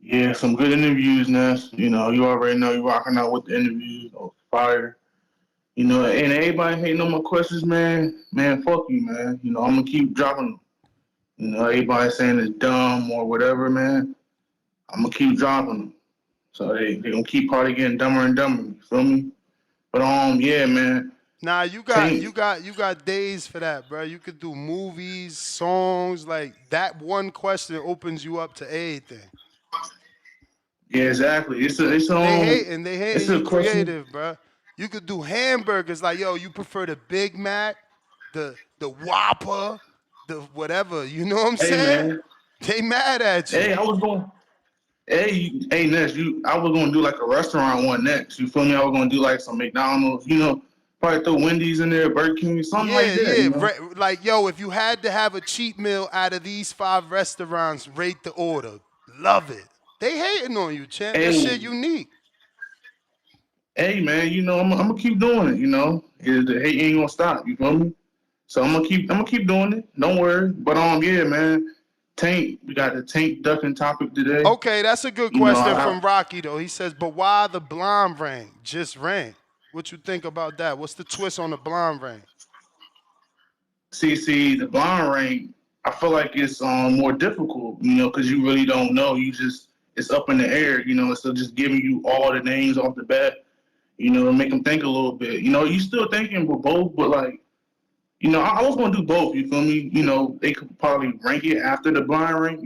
Yeah, some good interviews, Ness. You already know you rocking out with the interviews. Oh, fire. And everybody hating on my questions, man. Man, fuck you, man. I'm gonna keep dropping them. Everybody saying it's dumb or whatever, man. I'm gonna keep dropping them. So they gonna keep probably getting dumber and dumber. You feel me? But yeah, man. Nah, you got days for that, bro. You could do movies, songs, like that. One question opens you up to anything. Yeah, exactly. It's They a hating you question. creative, bro. You could do hamburgers like, yo, you prefer the Big Mac, the Whopper, the whatever. You know what I'm Hey, saying? man. They mad at you. Hey, I was going. Hey, Ness, I was gonna do like a restaurant one next. You feel me? I was gonna do like some McDonald's, probably throw Wendy's in there, Burger King, something like that. Yeah. Like, yo, if you had to have a cheat meal out of these 5 restaurants, rate the order. Love it. They hating on you, champ. That shit unique. Hey, man, I'm gonna keep doing it. The hate ain't gonna stop. You feel me? So I'm gonna keep doing it. Don't worry. But yeah, man. Tank, we got the tank ducking topic today. Okay, that's a good question from Rocky though. He says, but why the blonde ring just ran? What you think about that? What's the twist on the blonde ring? See, the blind rank, I feel like it's more difficult, because you really don't know. It's up in the air, instead of just giving you all the names off the bat, make them think a little bit. You still thinking with both, but like, I was gonna do both. You feel me? They could probably rank it after the blind rank,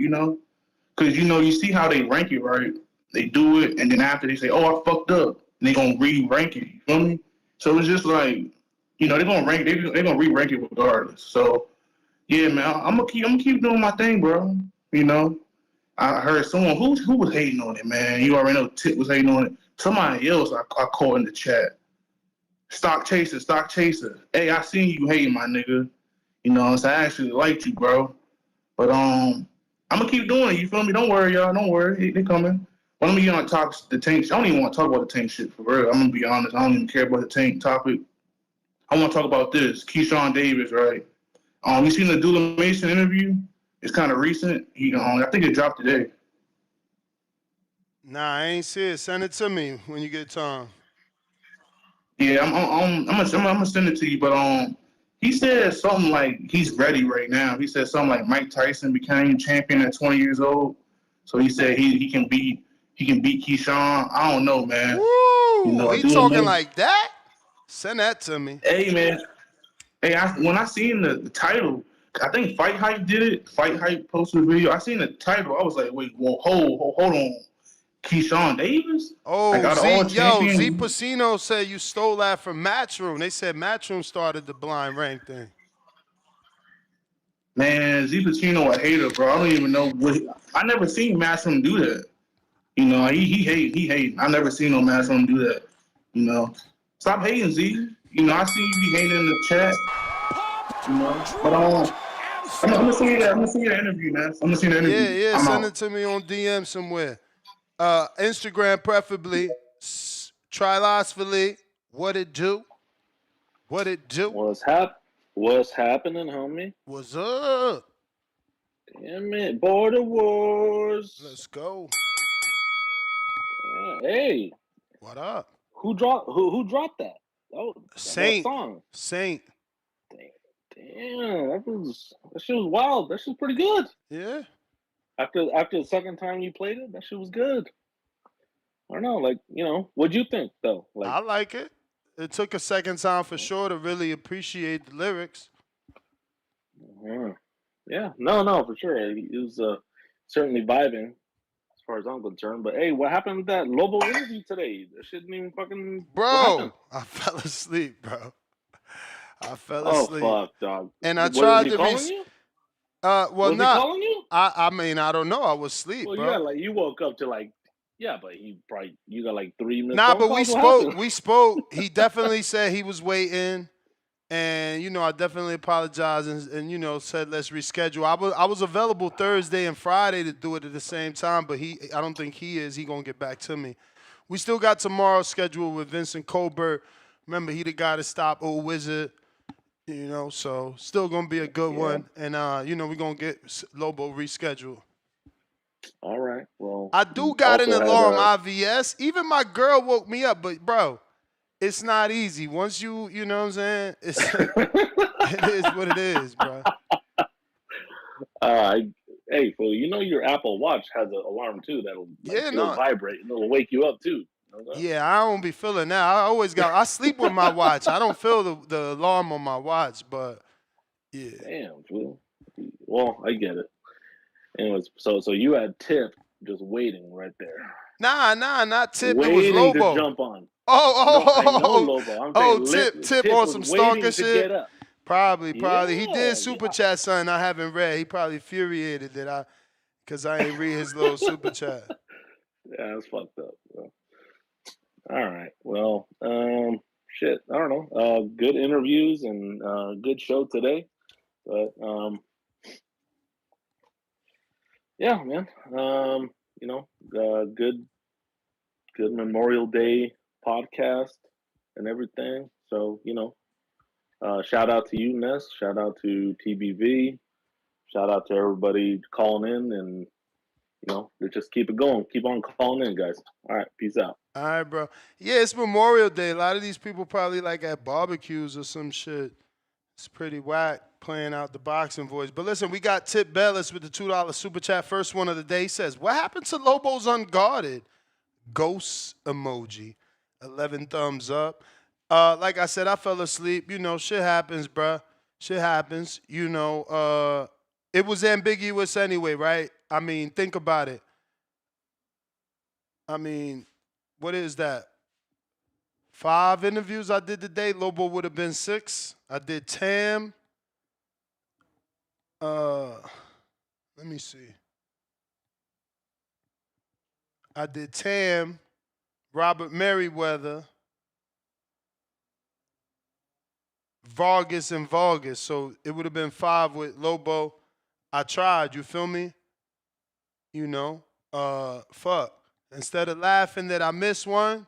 because you see how they rank it, right? They do it, and then after they say, "Oh, I fucked up," and they gonna re-rank it. You feel me? So it's just like, they're gonna rank, they're gonna re-rank it regardless. So yeah, man, I'm gonna keep doing my thing, bro. I heard someone who was hating on it, man. You already know Tip was hating on it. Somebody else I caught in the chat. StockChaser. Hey, I seen you hating, my nigga. So I actually liked you, bro. But I'm gonna keep doing it. You feel me? Don't worry, y'all. Don't worry. They coming. But let me get on the tank. I don't even want to talk about the tank shit for real. I'm gonna be honest. I don't even care about the tank topic. I want to talk about this. Keyshawn Davis, right? You seen the Dula Mason interview? It's kind of recent. I think it dropped today. Nah, I ain't see it. Send it to me when you get time. Yeah, I'm gonna send it to you. But he said something like he's ready right now. He said something like Mike Tyson became champion at 20 years old. So he said he can beat Keyshawn. I don't know, man. Woo! He talking like that? Send that to me. Hey, man. Hey, when I seen the title, I think Fight Hype did it. Fight Hype posted a video. I seen the title. I was like, wait, whoa, hold on. Keyshawn Davis? Oh, champion. Z Pacino said you stole that from Matchroom. They said Matchroom started the blind rank thing. Man, Z Pacino a hater, bro. I don't even know I never seen Matchroom do that. He hate. I never seen no Matchroom do that. Stop hating, Z. I see you be hating in the chat. But I'm gonna see that. I'm gonna see the interview, man. I'm gonna see the interview. Yeah. Send it to me on DM somewhere. Instagram preferably. Trilosophy. What it do? What it do? What's happening, homie? What's up? Damn it, Border Wars. Let's go. Hey. What up? Who dropped that? Oh, Saint. that song. Saint. Damn, that shit was wild. That shit was pretty good. Yeah. After the second time you played it, that shit was good. I don't know, like, what'd you think though? Like, I like it. It took a second time for sure to really appreciate the lyrics. yeah, no, for sure. He was certainly vibing as far as I'm concerned. But hey, what happened with that Lobo interview today? That shit didn't even fucking. What happened? Bro, I fell asleep, bro. I fell Oh asleep. fuck, dog. And I Was tried he to calling you? well, Was he not. calling you? I mean, I don't know. I was asleep, Well, bro. yeah, like you woke up to like, yeah, but you got like 3 minutes. Nah, phone but we calls? What spoke. happened? We spoke. He definitely said he was waiting, and I definitely apologized and said let's reschedule. I was available Thursday and Friday to do it at the same time, but I don't think he is. He gonna get back to me. We still got tomorrow scheduled with Vincent Colbert. Remember, he the guy to stop Old Wizard. So still gonna be a good one, and we're gonna get Lobo rescheduled. All right. Well, I do got an also alarm had, IVS. Even my girl woke me up, but bro, it's not easy. Once you know what I'm saying, it is what it is, bro. Hey, fool, your Apple Watch has an alarm too that'll it'll vibrate and it'll wake you up too. Yeah, I don't be feeling that. I sleep with my watch. I don't feel the alarm on my watch, but yeah. Damn, fool. Well, I get it. Anyways, so you had Tip just waiting right there. Nah, not Tip. Waiting It was Lobo. to jump on. Oh, no, I know Lobo. I'm saying Tip Tip on was some waiting stalker to shit. get up. Probably. Yeah, He did super chat something I haven't read. He probably infuriated that because I ain't read his little super chat. Yeah, it's fucked up. Bro. All right. Well, shit. I don't know. Good interviews and good show today. But yeah, man. Good Memorial Day podcast and everything. So shout out to you, Ness. Shout out to TBV. Shout out to everybody calling in, and just keep it going. Keep on calling in, guys. All right, peace out. All right, bro. Yeah, it's Memorial Day. A lot of these people probably like at barbecues or some shit. It's pretty whack playing out the boxing voice. But listen, we got Tip Bellis with the $2 super chat. First one of the day says, what happened to Lobo's Unguarded? Ghost emoji. 11 thumbs up. Like I said, I fell asleep. Shit happens, bruh. Shit happens. It was ambiguous anyway, right? I mean, think about it. I mean, what is that? 5 interviews I did today. Lobo would have been 6. I did Tam. Let me see. I did Tam, Robert Merriweather, Vargas, and Vargas. So it would have been 5 with Lobo. I tried, you feel me? Fuck. Instead of laughing that I missed one,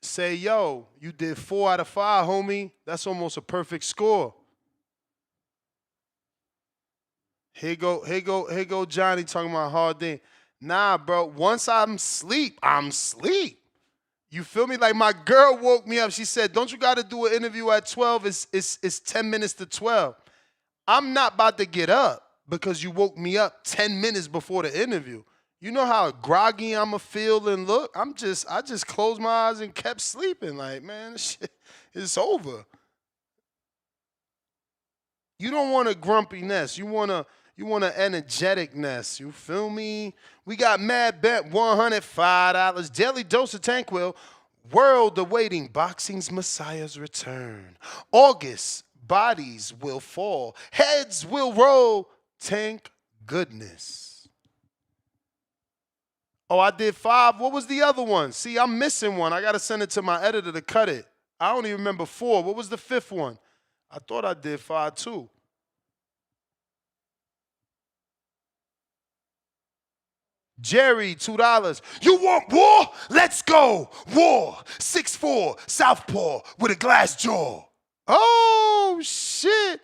say, yo, you did 4 out of 5, homie. That's almost a perfect score. Here go Johnny talking about hard day. Nah, bro, once I'm sleep. You feel me? Like my girl woke me up. She said, don't you got to do an interview at 12? It's 10 minutes to 12. I'm not about to get up because you woke me up 10 minutes before the interview. You know how groggy I'ma feel and look? I just closed my eyes and kept sleeping. Like, man, this shit, it's over. You don't want a grumpiness. You want an energeticness. You feel me? We got Mad Bet, $105. Daily Dose of Tanquil. World awaiting boxing's Messiah's return. August, bodies will fall. Heads will roll. Tank goodness. Oh, I did 5. What was the other one? See, I'm missing one. I got to send it to my editor to cut it. I don't even remember 4. What was the 5th one? I thought I did 5 too. Jerry, $2. You want war? Let's go. War. 6'4", southpaw with a glass jaw. Oh, shit.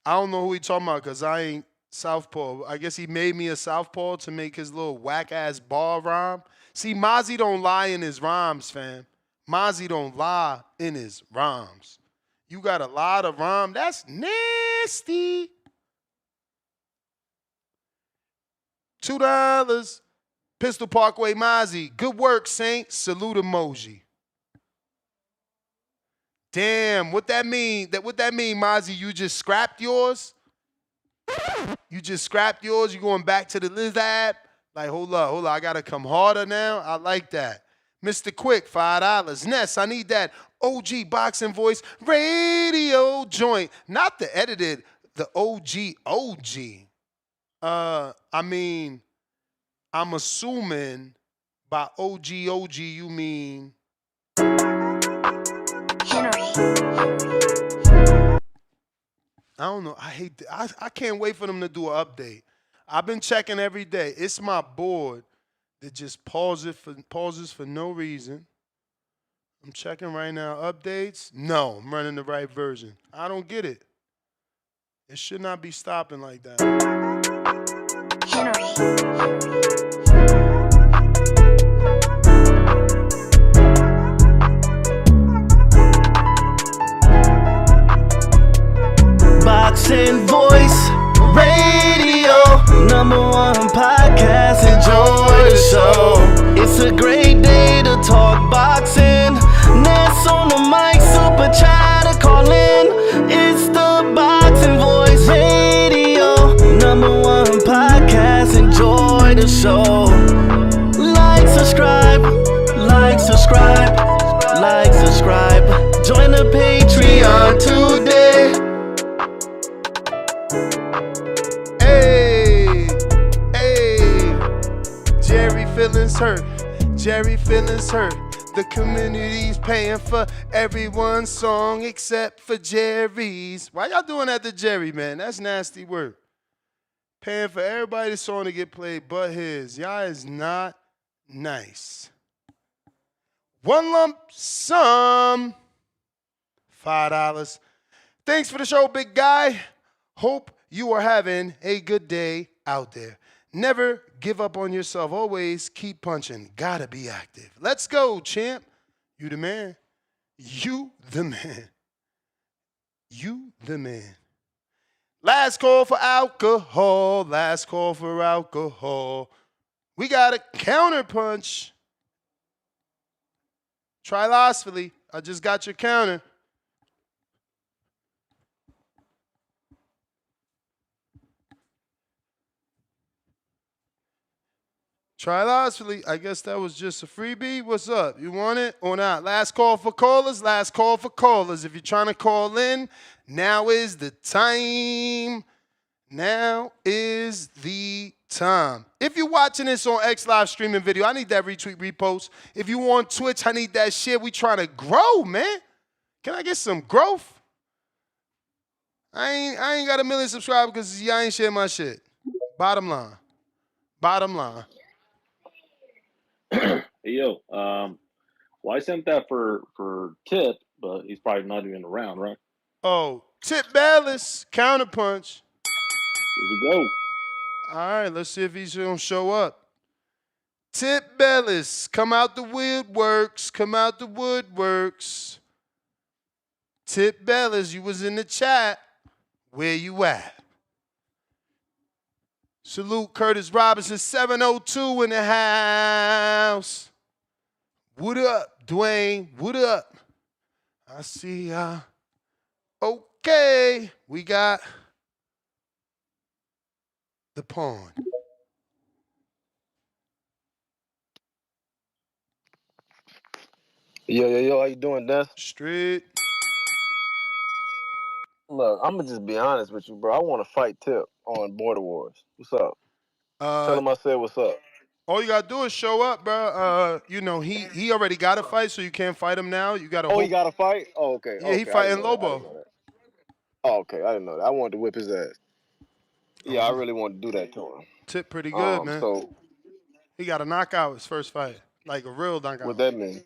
I don't know who he talking about because I ain't southpaw. I guess he made me a southpaw to make his little whack-ass bar rhyme. See, Mozzy don't lie in his rhymes, fam. Mozzy don't lie in his rhymes. You got a lot of rhyme. That's nasty. nasty. $2. Pistol Parkway Mozzy. Good work, Saint. Salute emoji. Damn, what that mean? What that mean, Mozzy? You just scrapped yours? You just scrapped yours? You going back to the lizard? Like, hold up. I gotta come harder now. I like that. Mr. Quick, $5. Ness, I need that OG boxing voice radio joint. Not the edited, the OG. I mean, I'm assuming by OG you mean I don't know. I can't wait for them to do an update. I've been checking every day. It's my board that just pauses for no reason. I'm checking right now. Updates? No, I'm running the right version. I don't get it. It should not be stopping like that. Boxing Voice Radio, #1 podcast. Enjoy the show. It's a great day to talk boxing. Ness on the mic, super chat to call in. It's the Boxing Voice Radio, #1 podcast. Enjoy the show. Like, subscribe. Join the Patreon today. Jerry feelings hurt. The community's paying for everyone's song except for Jerry's. Why y'all doing that to Jerry, man? That's nasty work. Paying for everybody's song to get played but his. Y'all is not nice. One lump sum. $5. Thanks for the show, big guy. Hope you are having a good day out there. Never give up on yourself. Always keep punching. Gotta be active. Let's go, champ. You the man. You the man. You the man. Last call for alcohol. Last call for alcohol. We got a counterpunch. Trilosophy. I just got your counter. Trilosophy, I guess that was just a freebie. What's up? You want it or not? Last call for callers. Last call for callers. If you're trying to call in, now is the time. Now is the time. If you're watching this on X Live streaming video, I need that retweet, repost. If you on Twitch, I need that shit. We trying to grow, man. Can I get some growth? I ain't got 1 million subscribers because y'all ain't share my shit. Bottom line. Hey, yo, well, I sent that for Tip, but he's probably not even around, right? Oh, Tip Ballas, Counterpunch. Here we go. All right, let's see if he's going to show up. Tip Ballas, come out the woodworks. Tip Ballas, you was in the chat. Where you at? Salute Curtis Robinson, 702 in the house. What up, Dwayne? What up? I see ya. Okay, we got the pawn. Yo, how you doing, Des? Straight. Look, I'm gonna just be honest with you, bro. I want to fight Tip on Border Wars. What's up? Tell him I said what's up. All you gotta do is show up, bro. You know he already got a fight, so you can't fight him now. You gotta. He got a fight? Oh, okay. Yeah, he fighting Lobo. Oh, okay. I didn't know that. I wanted to whip his ass. Yeah, I really wanted to do that to him. Tip pretty good, man. So he got a knockout his first fight, like a real knockout. What that mean?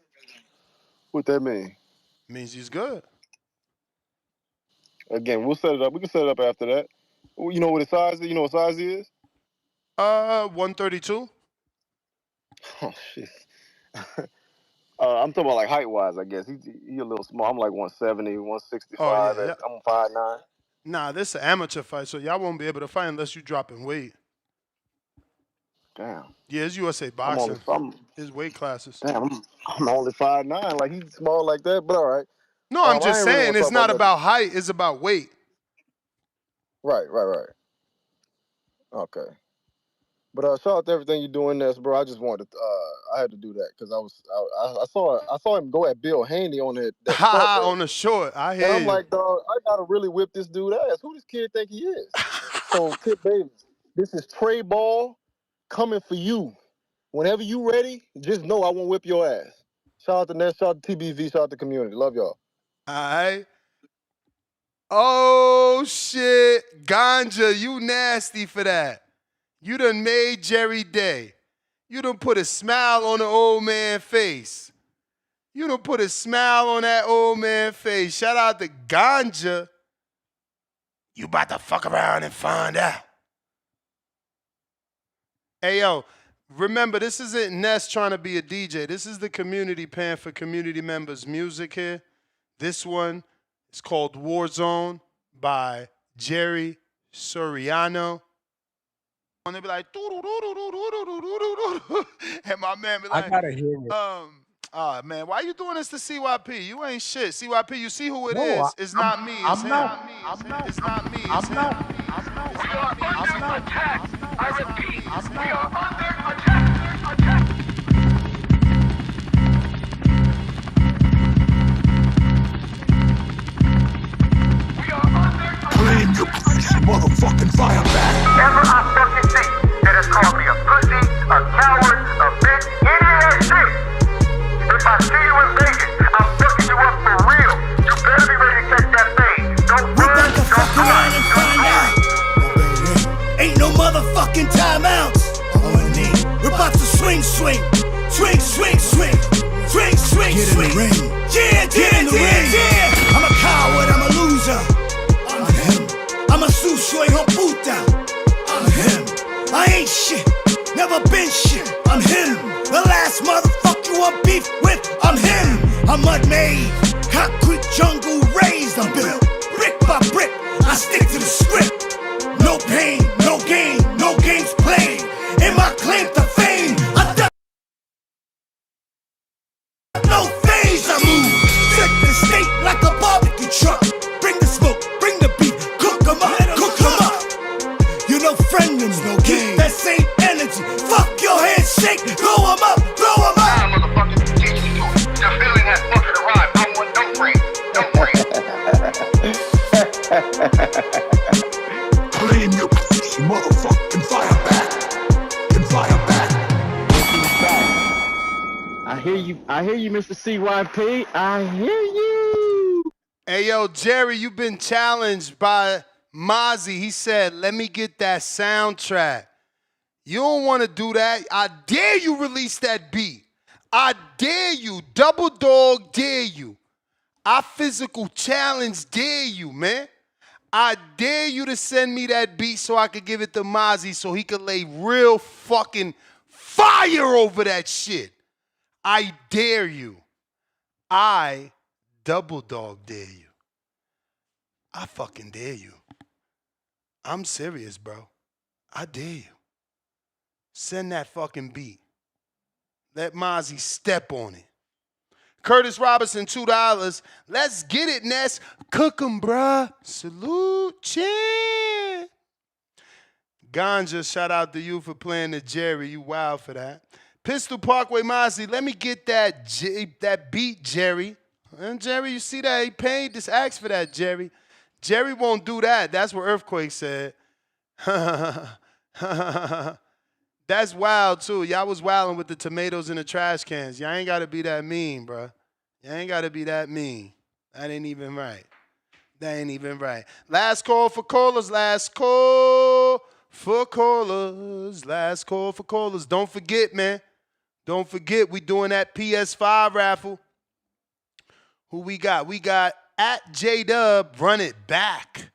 What that mean? Means he's good. Again, we'll set it up. We can set it up after that. You know what his size is? You know what size he is? 132. Oh shit. I'm talking about like height wise, I guess. He a little small. I'm like 170, 165. Oh, yeah. I'm 5'9". Nah, this is an amateur fight, so y'all won't be able to fight unless you drop in weight. Damn. Yeah, it's USA I'm only, boxing. His weight classes. Damn, I'm only 5'9". Like, he's small like that, but all right. No, I'm just I ain't really saying wanna it's talk not nothing. about height. It's about weight. Right. Okay. But shout out to everything you're doing, Ness, bro. I just wanted to, I had to do that because I saw him go at Bill Haney on that short, bro. On the short. I hear And I'm you. like, dog, I gotta really whip this dude ass. Who this kid think he is? So, Kid Davis, this is Trey Ball coming for you. Whenever you ready, just know I won't whip your ass. Shout out to Ness, shout out to TBV, shout out to community. Love y'all. All right. Oh, shit. Ganja, you nasty for that. You done made Jerry day. You done put a smile on the old man's face. You done put a smile on that old man's face. Shout out to Ganja. You about to fuck around and find out. Hey, yo, remember, this isn't Ness trying to be a DJ. This is the community paying for community members' music here. This one is called Warzone by Jerry Soriano. And they be like, and my man be like, I gotta hear it. man, why you doing this to CYP? You ain't shit. CYP, you see who it No, is? It's not me. It's him. It's not me. It's him. We are under attack. I repeat, we are under attack. Claim your place, motherfucking fire back. Ever I fucking see that has called me a pussy, a coward, a bitch, any of that shit. If I see you in Vegas, I'm fucking you up for real. You better be ready to take that thing. Don't run, don't around and find out. Ain't no motherfucking timeouts. We're about to swing. Swing. Get in the ring. Yeah. I'm a coward, I'm a loser. I'm him. I'm a soy hon puta. I'm him. I ain't shit, never been shit. I'm him. The last motherfucker you want beef with. I'm him. I'm mud made, concrete jungle raised. I'm built brick by brick. I stick to the script. No pain, no gain, no games played. In my claim to fame, I done no phase. I move, set the state like a barbecue truck. Bring the smoke, bring the beat, cook 'em up. You know, friend them, no game. That same energy, fuck your handshake, blow 'em up. Nah, motherfucker, get you to it. The feeling has fucking arrived. I want no friend, Claim your place, motherfucking fire back. And fire back. I hear you, Mr. CYP. I hear you. Hey, yo, Jerry, you've been challenged by Mozzy. He said, let me get that soundtrack. You don't want to do that. I dare you release that beat. I dare you. Double dog dare you. I physical challenge dare you, man. I dare you to send me that beat so I could give it to Mozzy so he could lay real fucking fire over that shit. I dare you. I double dog dare you. I fucking dare you. I'm serious, bro. I dare you. Send that fucking beat. Let Mozzy step on it. Curtis Robinson, $2. Let's get it, Ness. Cook 'em, bruh. Salute, cheer. Ganja, shout out to you for playing the Jerry. You wild for that. Pistol Parkway Mozzy, let me get that beat, Jerry. And Jerry, you see that? He paid this axe for that, Jerry. Jerry won't do that. That's what Earthquake said. That's wild, too. Y'all was wilding with the tomatoes in the trash cans. Y'all ain't got to be that mean, bro. Y'all ain't got to be that mean. That ain't even right. That ain't even right. Last call for callers. Last call for callers. Last call for callers. Don't forget, man. Don't forget, we doing that PS5 raffle. Who we got? We got at J-Dub, run it back.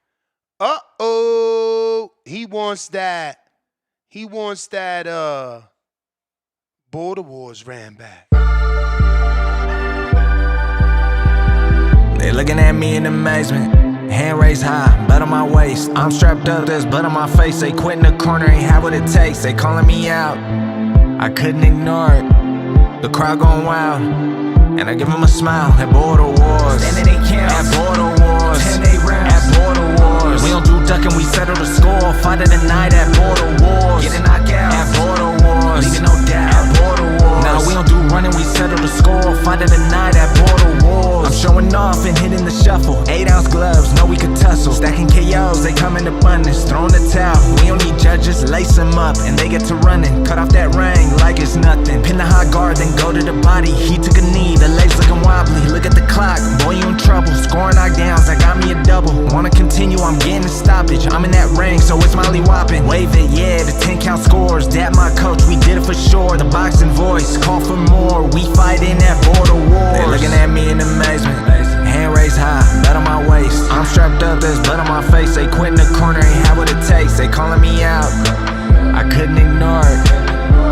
Uh-oh. He wants that. He wants that Border Wars ran back. They looking at me in amazement. Hand raised high, blood on my waist. I'm strapped up, there's blood on my face. They quit in the corner, ain't have what it takes. They calling me out, I couldn't ignore it. The crowd going wild, and I give them a smile. At border wars, standing they camp. At border wars, 10 8 rounds. At border wars, we don't do ducking, we settle the score. Fight of the night at border wars. Get a knockout. At border wars, leaving no doubt. At border wars, nah, we don't do running, we settle the score. Fight of the night at border wars. I'm showing off and hitting the shuffle. 8-ounce gloves, know we could tussle. Stacking KOs, they come in abundance. Throwing the towel, we don't need judges. Lace them up, and they get to running. Cut off that ring like it's nothing. Pin the high guard, then go to the body. He took a knee, the legs looking wobbly. Look at the clock, boy, you in trouble. Scoring knockdowns, I got me a double. Wanna continue, I'm getting a stoppage. I'm in that ring, so it's Molly whopping. Wave it, yeah, the 10 count scores. Dad, my coach, we did it for sure. The boxing voice, call for more. We fighting at border wars. They looking at me in amazement. Hand raised high, blood on my waist. I'm strapped up, there's blood on my face. They quit in the corner, ain't have what it takes. They calling me out, I couldn't ignore it.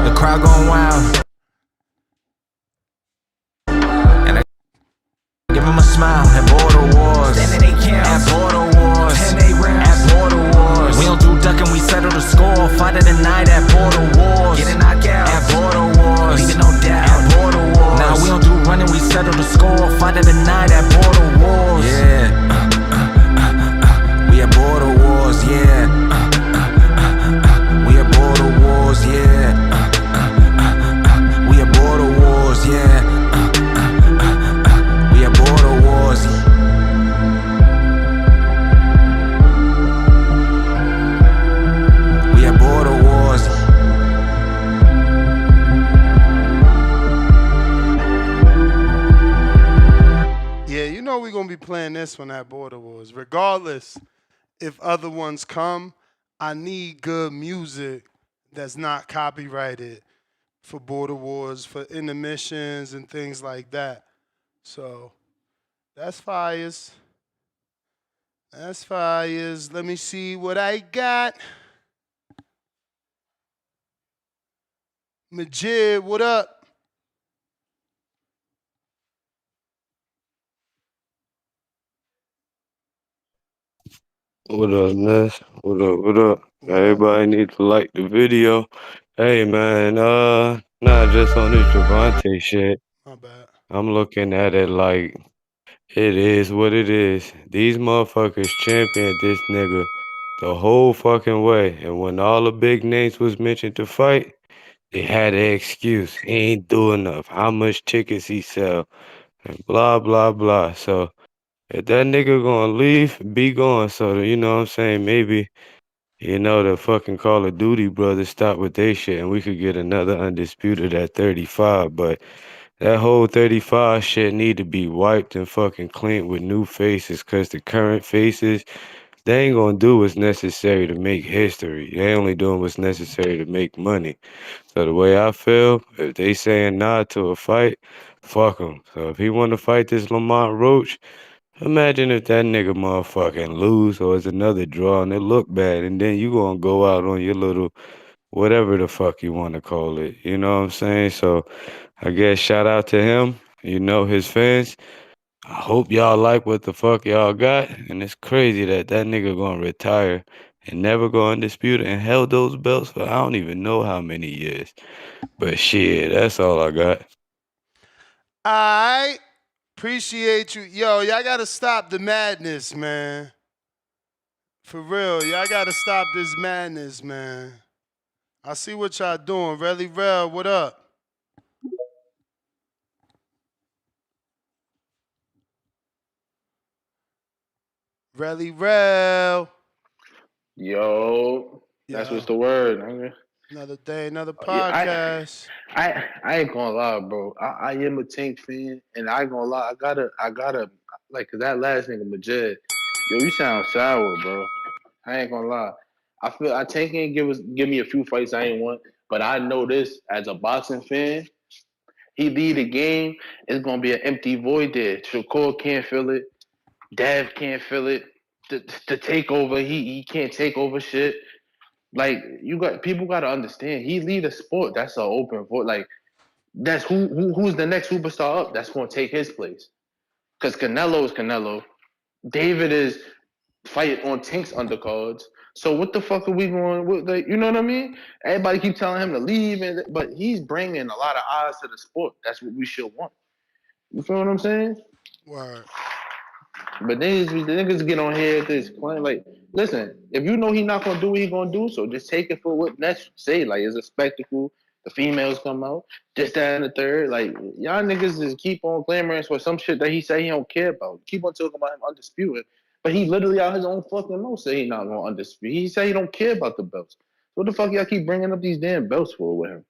The crowd going wild, and I give them a smile. At border wars, standing they camp. At border wars, 10 8 rounds. At border wars, we don't do ducking, we settle the score. Fight of the night at border wars. Get a knockout. At border wars, leaving no doubt. At border wars, nah, we don't do running, we settle the score. Fight of the night at border wars. Yeah, we at border wars. Yeah, we at border wars. Yeah, we at border wars. Yeah, we at border wars. We at border wars. Yeah, you know we're gonna be playing this one at Border Wars. Regardless if other ones come, I need good music that's not copyrighted for Border Wars, for intermissions and things like that. So that's fires. That's fires. Let me see what I got. Majid, what up? What up, Ness? What up? What up? Everybody need to like the video. Hey, man, not just on this Gervonta shit. My bad. I'm looking at it like it is what it is. These motherfuckers championed this nigga the whole fucking way. And when all the big names was mentioned to fight, they had an excuse. He ain't do enough. How much tickets he sell? And blah, blah, blah. So if that nigga gonna leave, be gone. So, you know what I'm saying? Maybe, you know, the fucking Call of Duty brothers stop with they shit and we could get another undisputed at 35. But that whole 35 shit need to be wiped and fucking cleaned with new faces, because the current faces, they ain't gonna do what's necessary to make history. They only doing what's necessary to make money. So the way I feel, if they saying nah to a fight, fuck him. So if he want to fight this Lamont Roach, imagine if that nigga motherfucking lose or it's another draw and it look bad, and then you gonna go out on your little whatever the fuck you want to call it. You know what I'm saying? So I guess shout out to him, you know, his fans. I hope y'all like what the fuck y'all got. And it's crazy that that nigga gonna retire and never go undisputed and held those belts for I don't even know how many years. But shit, that's all I got. I appreciate you. Yo, y'all gotta stop the madness, man. For real, y'all gotta stop this madness, man. I see what y'all doing. Rell, what up? Rell. Yo, that's what's the word. Nigga. Another day, another Yeah, podcast. I ain't gonna lie, bro. I am a Tank fan, and I ain't gonna lie. I gotta like, 'cause that last nigga Majid, yo, you sound sour, bro. I ain't gonna lie. I Tank ain't give me a few fights I ain't want, but I know this as a boxing fan. He lead the game. It's gonna be an empty void there. Shakur can't feel it. Dev can't feel it. The takeover, he can't take over shit. Like, people got to understand, he lead a sport that's an open void. Like, that's who's the next superstar up that's going to take his place. Because Canelo is Canelo. David is fight on Tank's undercards. So what the fuck are we going with? Like, you know what I mean? Everybody keep telling him to leave, but he's bringing a lot of eyes to the sport. That's what we should want. You feel what I'm saying? Word. But the niggas get on here at this point. Like, listen, if you know he not gonna do what he gonna do, so just take it for what Ness say. Like, it's a spectacle. The females come out, this, that, and the third. Like, y'all niggas just keep on clamoring for some shit that he say he don't care about. Keep on talking about him undisputed, but he literally out his own fucking mouth say he not gonna undisputed. He say he don't care about the belts. What the fuck y'all keep bringing up these damn belts for with him?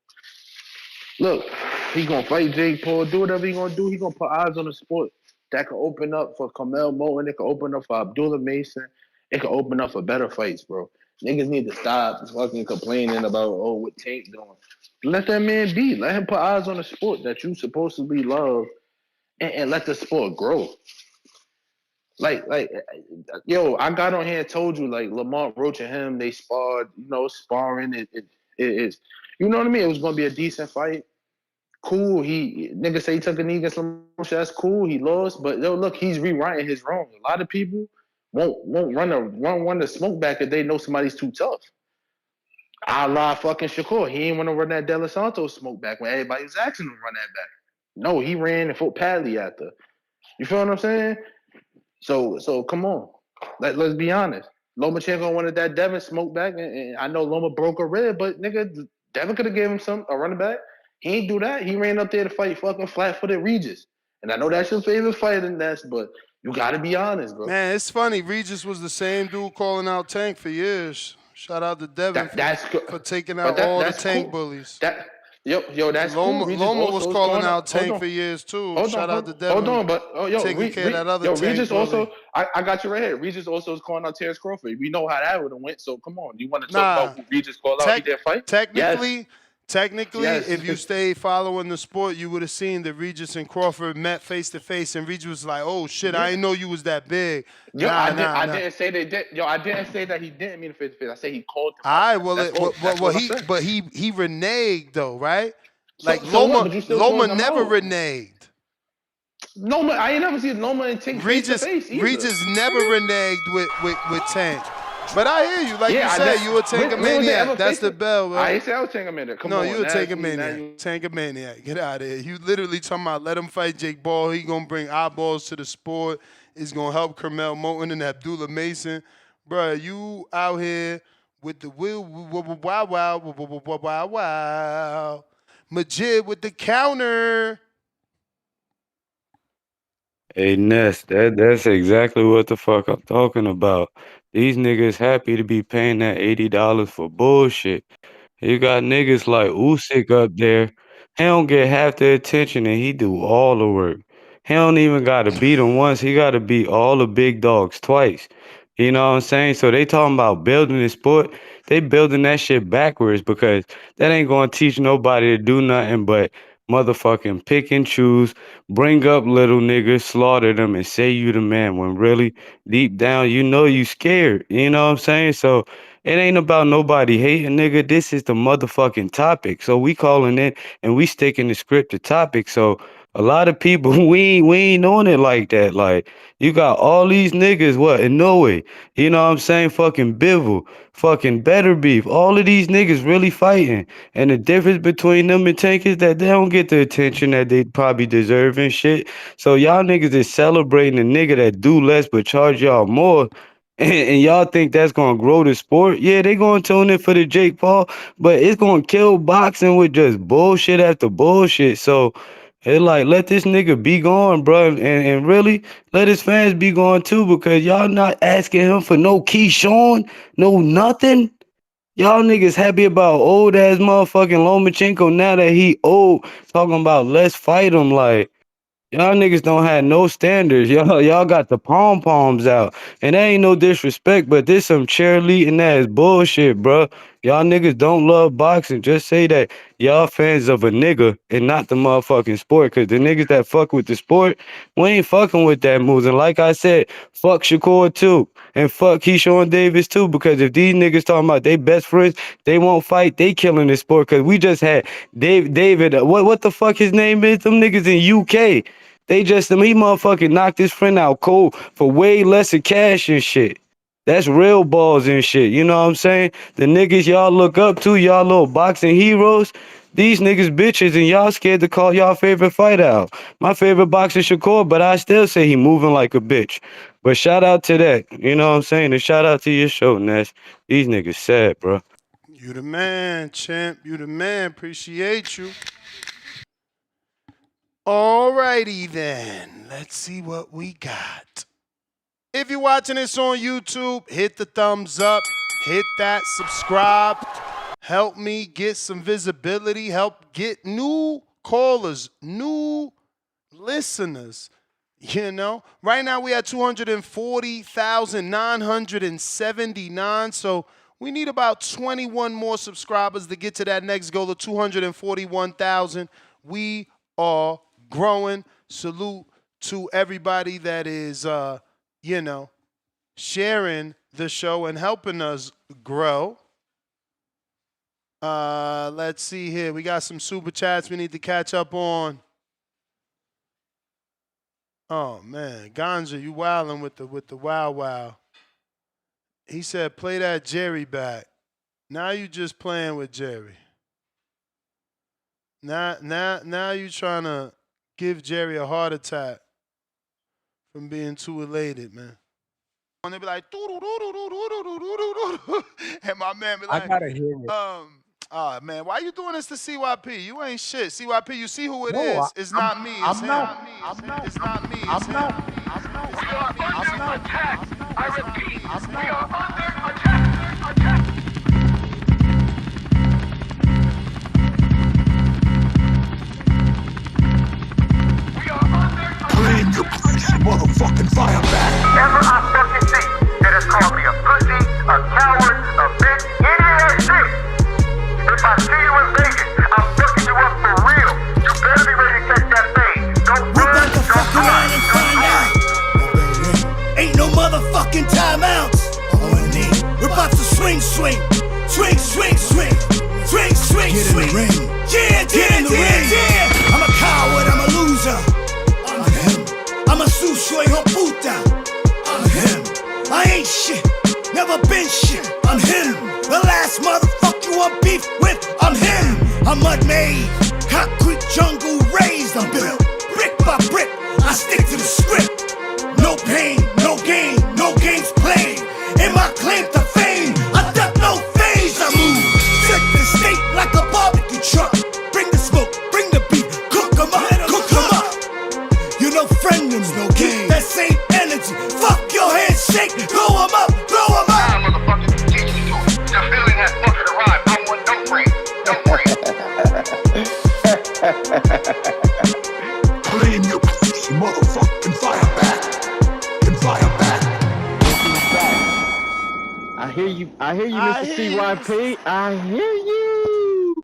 Look, he gonna fight Jake Paul, do whatever he gonna do. He gonna put eyes on the sport. That could open up for Kamel Moten. It could open up for Abdullah Mason. It could open up for better fights, bro. Niggas need to stop fucking complaining about, oh, what Tank doing. Let that man be. Let him put eyes on the sport that you supposedly love and let the sport grow. Like, yo, I got on here and told you, like, Lamont Roach and him, they sparred, sparring. It is, you know what I mean? It was going to be a decent fight. Cool. Nigga say he took a knee against Lamont. That's cool. He lost, but yo, look, he's rewriting his wrongs. A lot of people won't run the smoke back if they know somebody's too tough. A la fucking Shakur. He ain't want to run that De Los Santos smoke back when everybody was asking him to run that back. No, he ran and fought Padley after. You feel what I'm saying? So come on. Let's be honest. Lomachenko wanted that Devin smoke back, and I know Loma broke a rib, but nigga, Devin could have gave him a running back. He ain't do that. He ran up there to fight fucking flat-footed Regis. And I know that's your favorite fight in that, but you gotta be honest, bro. Man, it's funny. Regis was the same dude calling out Tank for years. Shout out to Devin for taking out all the Tank bullies. Yo, that's Loma, cool. Loma was calling out Tank for years too. Shout out to Devin. Hold on, but taking care of that other Tank Regis bully. also, I got you right here. Regis also is calling out Terrence Crawford. We know how that would have went. So come on, you want to talk about who Regis called out? He didn't fight. Technically, Yes. if you stay following the sport, you would have seen that Regis and Crawford met face to face, and Regis was like, "Oh shit, I didn't know you was that big." I didn't say they did. Yo, I didn't say that he didn't mean face to face. I say he called him. All right, he reneged though, right? Like so Loma never reneged. Loma, I ain't never seen Loma and Tank face to face either. Regis never reneged with Tank. But I hear you. Like you said, you a Tankamaniac. That's the bell, bro. I ain't say I was Tankamaniac. Come on. No, you a Tankamaniac. Tankamaniac. Get out of here. You literally talking about let him fight Jake Paul. He going to bring eyeballs to the sport. It's going to help Kamel Moten and Abdullah Mason. Bro, you out here with the wow. Majid with the counter. Hey Ness, that's exactly what the fuck I'm talking about. These niggas happy to be paying that $80 for bullshit. You got niggas like Usyk up there. He don't get half the attention and he do all the work. He don't even gotta beat him once. He gotta beat all the big dogs twice. You know what I'm saying? So they talking about building the sport. They building that shit backwards because that ain't gonna teach nobody to do nothing but motherfucking pick and choose, bring up little niggas, slaughter them, and say you the man when really deep down you know you scared. You know what I'm saying? So it ain't about nobody hating, nigga. This is the motherfucking topic. So we calling it and we sticking the scripted topic. So a lot of people we ain't on it like that. Like you got all these niggas, what, Inoue, you know what I'm saying? Fucking Bivol, fucking Better Beef. All of these niggas really fighting. And the difference between them and Tank is that they don't get the attention that they probably deserve and shit. So y'all niggas is celebrating a nigga that do less but charge y'all more. And y'all think that's gonna grow the sport? Yeah, they gonna tune in for the Jake Paul, but it's gonna kill boxing with just bullshit after bullshit. So it's like let this nigga be gone, bro, and really let his fans be gone too, because y'all not asking him for no Keyshawn, no nothing. Y'all niggas happy about old ass motherfucking Lomachenko now that he old, talking about let's fight him. Like y'all niggas don't have no standards. Y'all got the pom-poms out. And that ain't no disrespect, but this some cheerleading ass bullshit, bro. Y'all niggas don't love boxing. Just say that y'all fans of a nigga and not the motherfucking sport. Cause the niggas that fuck with the sport, we ain't fucking with that moves. And like I said, fuck Shakur too. And fuck Keyshawn Davis too. Because if these niggas talking about they best friends, they won't fight, they killing the sport. Cause we just had David, what the fuck his name is? Them niggas in UK. They just, he motherfucking knocked his friend out cold for way less of cash and shit. That's real balls and shit. You know what I'm saying? The niggas y'all look up to, y'all little boxing heroes, these niggas bitches, and y'all scared to call y'all favorite fighter out. My favorite boxer Shakur, but I still say he moving like a bitch. But shout out to that. You know what I'm saying? And shout out to your show, Ness. These niggas sad, bro. You the man, champ. You the man. Appreciate you. Alrighty then. Let's see what we got. If you're watching this on YouTube, hit the thumbs up. Hit that subscribe. Help me get some visibility. Help get new callers, new listeners. You know, right now we at 240,979. So we need about 21 more subscribers to get to that next goal of 241,000. We are growing. Salute to everybody that is, you know, sharing the show and helping us grow. Let's see here. We got some super chats we need to catch up on. Oh man, Ganja, you wilding with the wow. He said, play that Jerry back. Now you just playing with Jerry. Now you trying to give Jerry a heart attack from being too elated, man. And they be like, and my man be like, I gotta hear it. Man, why you doing this to CYP? You ain't shit. CYP, you see who it is? No, It's not me. It's him. It's not me. It's him. We are under attack. I repeat, we are under attack. Claim your place, motherfucking fire back. Ever I fucking see that has called me a pussy, a coward, a bitch, any of that shit. If I see you in Vegas, I'm fucking you up for real. You better be ready to catch that thing. Don't run, don't run, don't run. Ain't no motherfucking timeouts. We're about to swing. Get in the ring. Yeah. I'm a coward, I'm a loser. I'm him. I'm a sushi hijo puta. I'm him. I ain't shit, never been shit. I'm him. The last motherfucker you want beef with. I'm him. I'm mud made, concrete jungle raised. I'm built brick by brick. I stick to the script. No pain, no gain, no games played. In my claim to fame, I duck no phase. I move, set the state like a barbecue truck. Bring the smoke, bring the beef, cook 'em up. You know, friend them, no game. That same energy, fuck your handshake, blow 'em up. Nah, motherfucker, get you to it. The feeling has fucking arrived. I want no friends, no friends. Claim your place, motherfucking fire back. I hear you, Mr. CYP. I hear you.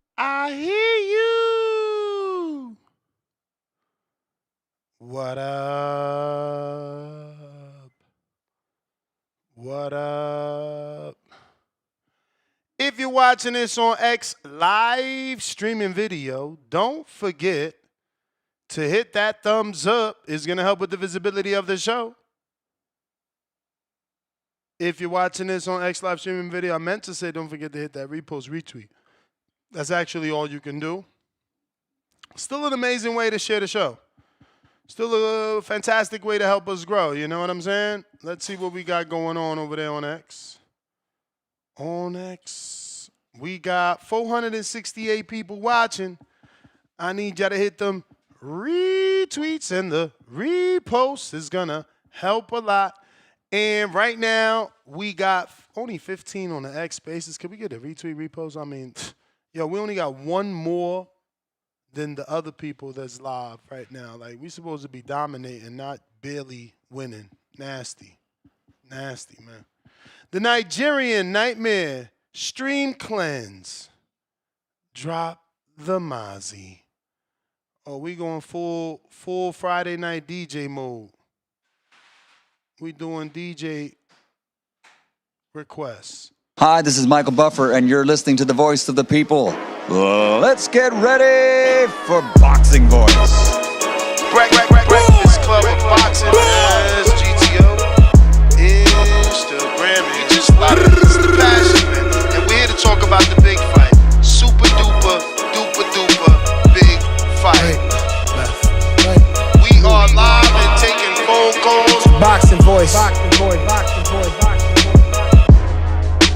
What up? If you're watching this on X live streaming video, don't forget to hit that thumbs up. It's going to help with the visibility of the show. If you're watching this on X live streaming video, I meant to say don't forget to hit that repost, retweet. That's actually all you can do. Still an amazing way to share the show. Still a fantastic way to help us grow. You know what I'm saying? Let's see what we got going on over there on X. On X, we got 468 people watching. I need y'all to hit them retweets, and the repost is going to help a lot. And right now, we got only 15 on the X Spaces. Can we get a retweet, repost? I mean, yo, we only got one more than the other people that's live right now. Like, we supposed to be dominating, not barely winning. Nasty, man. The Nigerian Nightmare Stream Cleanse. Drop the Mozzy. Oh, we going full Friday night DJ mode. We doing DJ requests. Hi, this is Michael Buffer, and you're listening to the voice of the people. Let's get ready for Boxing Voice. Breakfast Club of Boxing as GTO. Instagram. Voice.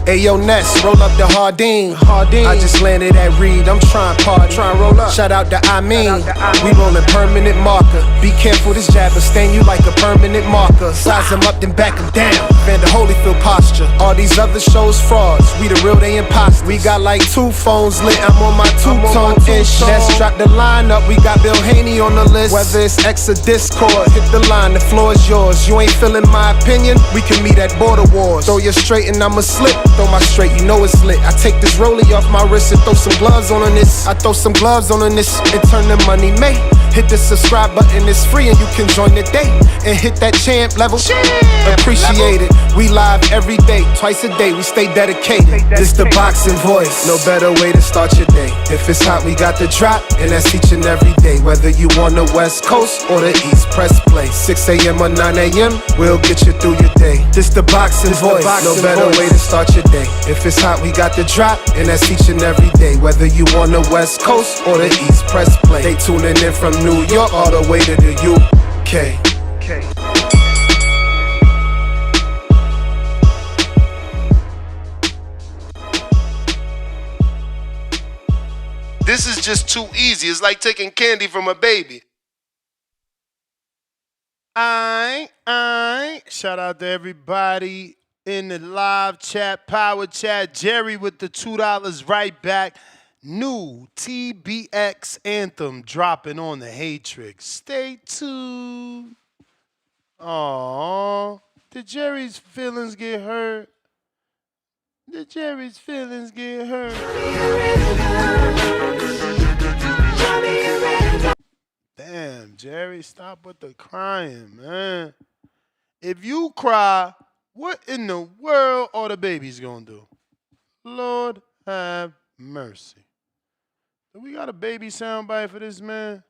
Hey yo, Ness, roll up the Hardin. I just landed at Reed, I'm trying party. Roll up. Shout out to I mean. We rollin' permanent marker. Be careful, this jabber stain you like a permanent marker. Size them up, then back them down. Van the Holyfield posture. All these other shows frauds. We the real, they imposters. We got like 2 phones lit. I'm on my 2-tone ish. Ness drop the line up. We got Bill Haney on the list. Whether it's X or Discord, hit the line. The floor is yours. You ain't feeling my opinion? We can meet at Border Wars. Throw you straight and I'ma slip. Throw my straight, you know it's lit. I take this rollie off my wrist and throw some gloves on this. I throw some gloves on this and turn the money made. Hit the subscribe button, it's free and you can join the day. And hit that champ level. Appreciate it. We live every day, twice a day. We stay dedicated. This the boxing voice. No better way to start your day. If it's hot, we got the drop, and that's each and every day. Whether you on the West Coast or the East, press play. 6 a.m. or 9 a.m., we'll get you through your day. This the boxing voice. No better way to start your day. If it's hot, we got the drop, and that's each and every day. Whether you on the West Coast or the East, press play. They tuning in from New York all the way to the UK. This is just too easy. It's like taking candy from a baby. Shout out to everybody in the live chat, power chat. Jerry with the $2 right back. New TBX Anthem dropping on the Hatrix. Stay tuned. Aww. Did Jerry's feelings get hurt? Did Jerry's feelings get hurt? Damn, Jerry, stop with the crying, man. If you cry, what in the world are the babies gonna do? Lord have mercy. Do we got a baby soundbite for this man?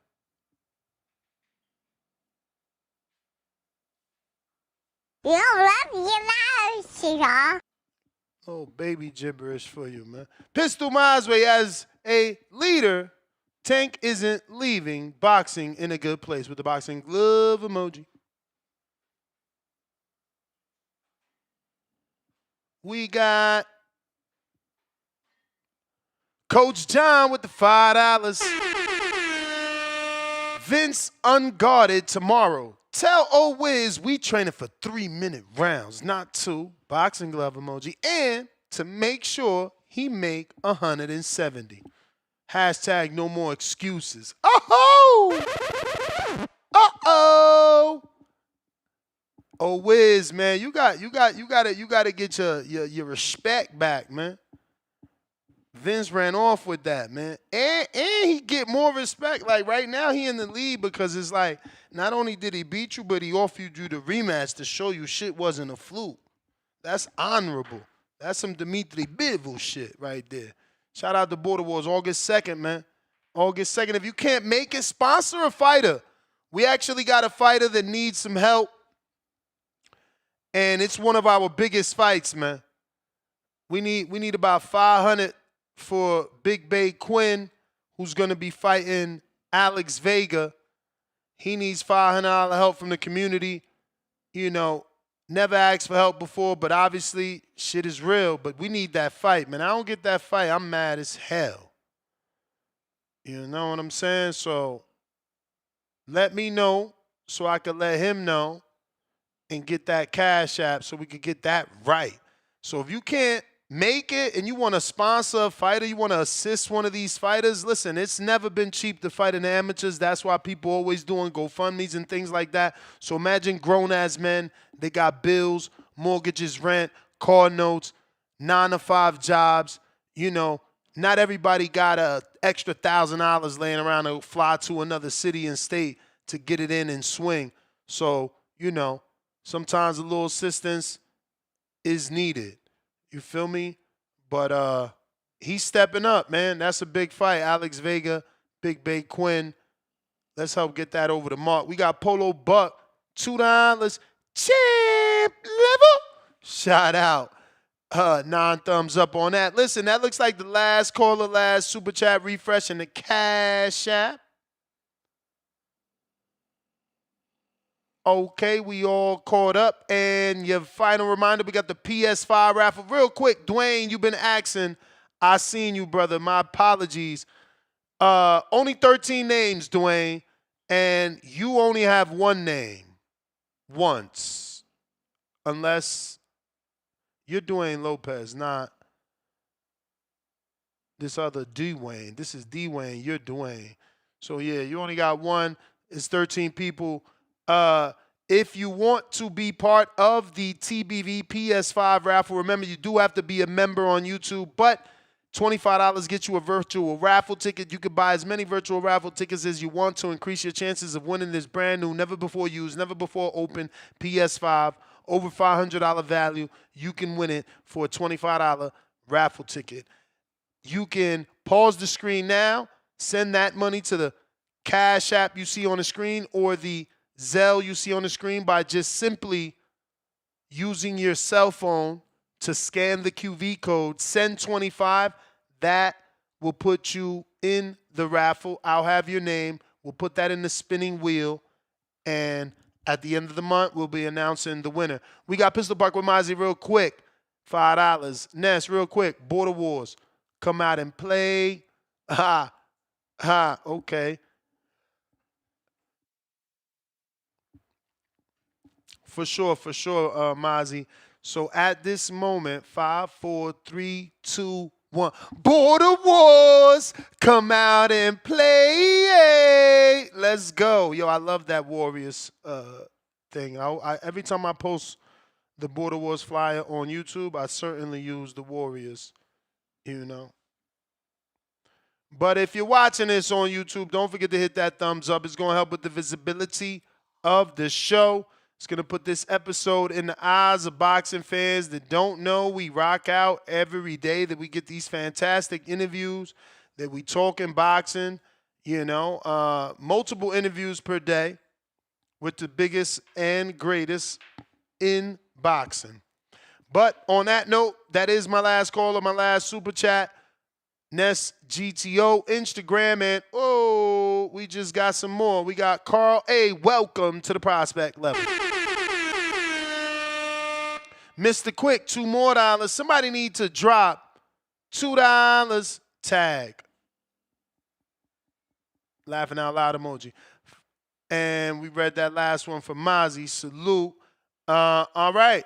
You love your mouse, Oh, baby gibberish for you, man. Pistol Mozzy, as a leader, Tank isn't leaving boxing in a good place with the boxing glove emoji. We got Coach John with the $5. Vince unguarded tomorrow. Tell O-Wiz we training for 3-minute rounds, not 2. Boxing glove emoji. And to make sure he make 170. Hashtag no more excuses. Oh-ho! Uh-oh! O-Wiz, man, you gotta get your respect back, man. Vince ran off with that, man. And he get more respect. Like, right now, he in the lead because it's like, not only did he beat you, but he offered you the rematch to show you shit wasn't a fluke. That's honorable. That's some Dimitri Bivol shit right there. Shout out to Border Wars, August 2nd, man. August 2nd. If you can't make it, sponsor a fighter. We actually got a fighter that needs some help. And it's one of our biggest fights, man. We need about 500 for Big Bay Quinn, who's going to be fighting Alex Vega. He needs $500 help from the community. You know, never asked for help before, but obviously shit is real. But we need that fight, man. I don't get that fight, I'm mad as hell. You know what I'm saying? So let me know so I could let him know and get that cash app so we could get that right. So if you can't make it and you want to sponsor a fighter, you want to assist one of these fighters, listen, it's never been cheap to fight in the amateurs. That's why people always doing GoFundMes and things like that. So imagine grown-ass men, they got bills, mortgages, rent, car notes, 9-to-5 jobs. You know, not everybody got a extra $1,000 laying around to fly to another city and state to get it in and swing. So, you know, sometimes a little assistance is needed. You feel me? But he's stepping up, man. That's a big fight. Alex Vega, Big Bay Quinn. Let's help get that over the mark. We got Polo Buck, $2. Champ level. Shout out. 9 thumbs up on that. Listen, that looks like the last caller, last super chat refresh in the cash app. Okay, we all caught up. And your final reminder, we got the PS5 raffle. Real quick, Dwayne, you've been asking. I seen you, brother. My apologies. Only 13 names, Dwayne, and you only have one name once. Unless you're Dwayne Lopez, not this other Dwayne. This is Dwayne, you're Dwayne. So yeah, you only got one. It's 13 people. If you want to be part of the TBV PS5 raffle, remember you do have to be a member on YouTube, but $25 gets you a virtual raffle ticket. You can buy as many virtual raffle tickets as you want to increase your chances of winning this brand new, never before used, never before open PS5, over $500 value. You can win it for a $25 raffle ticket. You can pause the screen now, send that money to the Cash App you see on the screen or the Zelle you see on the screen by just simply using your cell phone to scan the QV code, send 25. That will put you in the raffle. I'll have your name. We'll put that in the spinning wheel. And at the end of the month, we'll be announcing the winner. We got Pistol Park with Mozzy real quick. $5. Ness, real quick. Border Wars. Come out and play. Ha. Ha. Okay. For sure, Mozzy. So at this moment, 5, 4, 3, 2, 1. Border Wars, come out and play. Let's go. Yo, I love that Warriors thing. Every time I post the Border Wars flyer on YouTube, I certainly use the Warriors, you know. But if you're watching this on YouTube, don't forget to hit that thumbs up. It's going to help with the visibility of the show. It's going to put this episode in the eyes of boxing fans that don't know we rock out every day, that we get these fantastic interviews, that we talk in boxing, you know, multiple interviews per day with the biggest and greatest in boxing. But on that note, that is my last call or my last super chat. Ness GTO, Instagram, and we just got some more. We got Carl A. Welcome to the prospect level. Mr. Quick, $2 more. Somebody need to drop $2 tag. Laughing out loud emoji. And we read that last one for Mozzy. Salute. All right.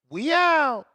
We out.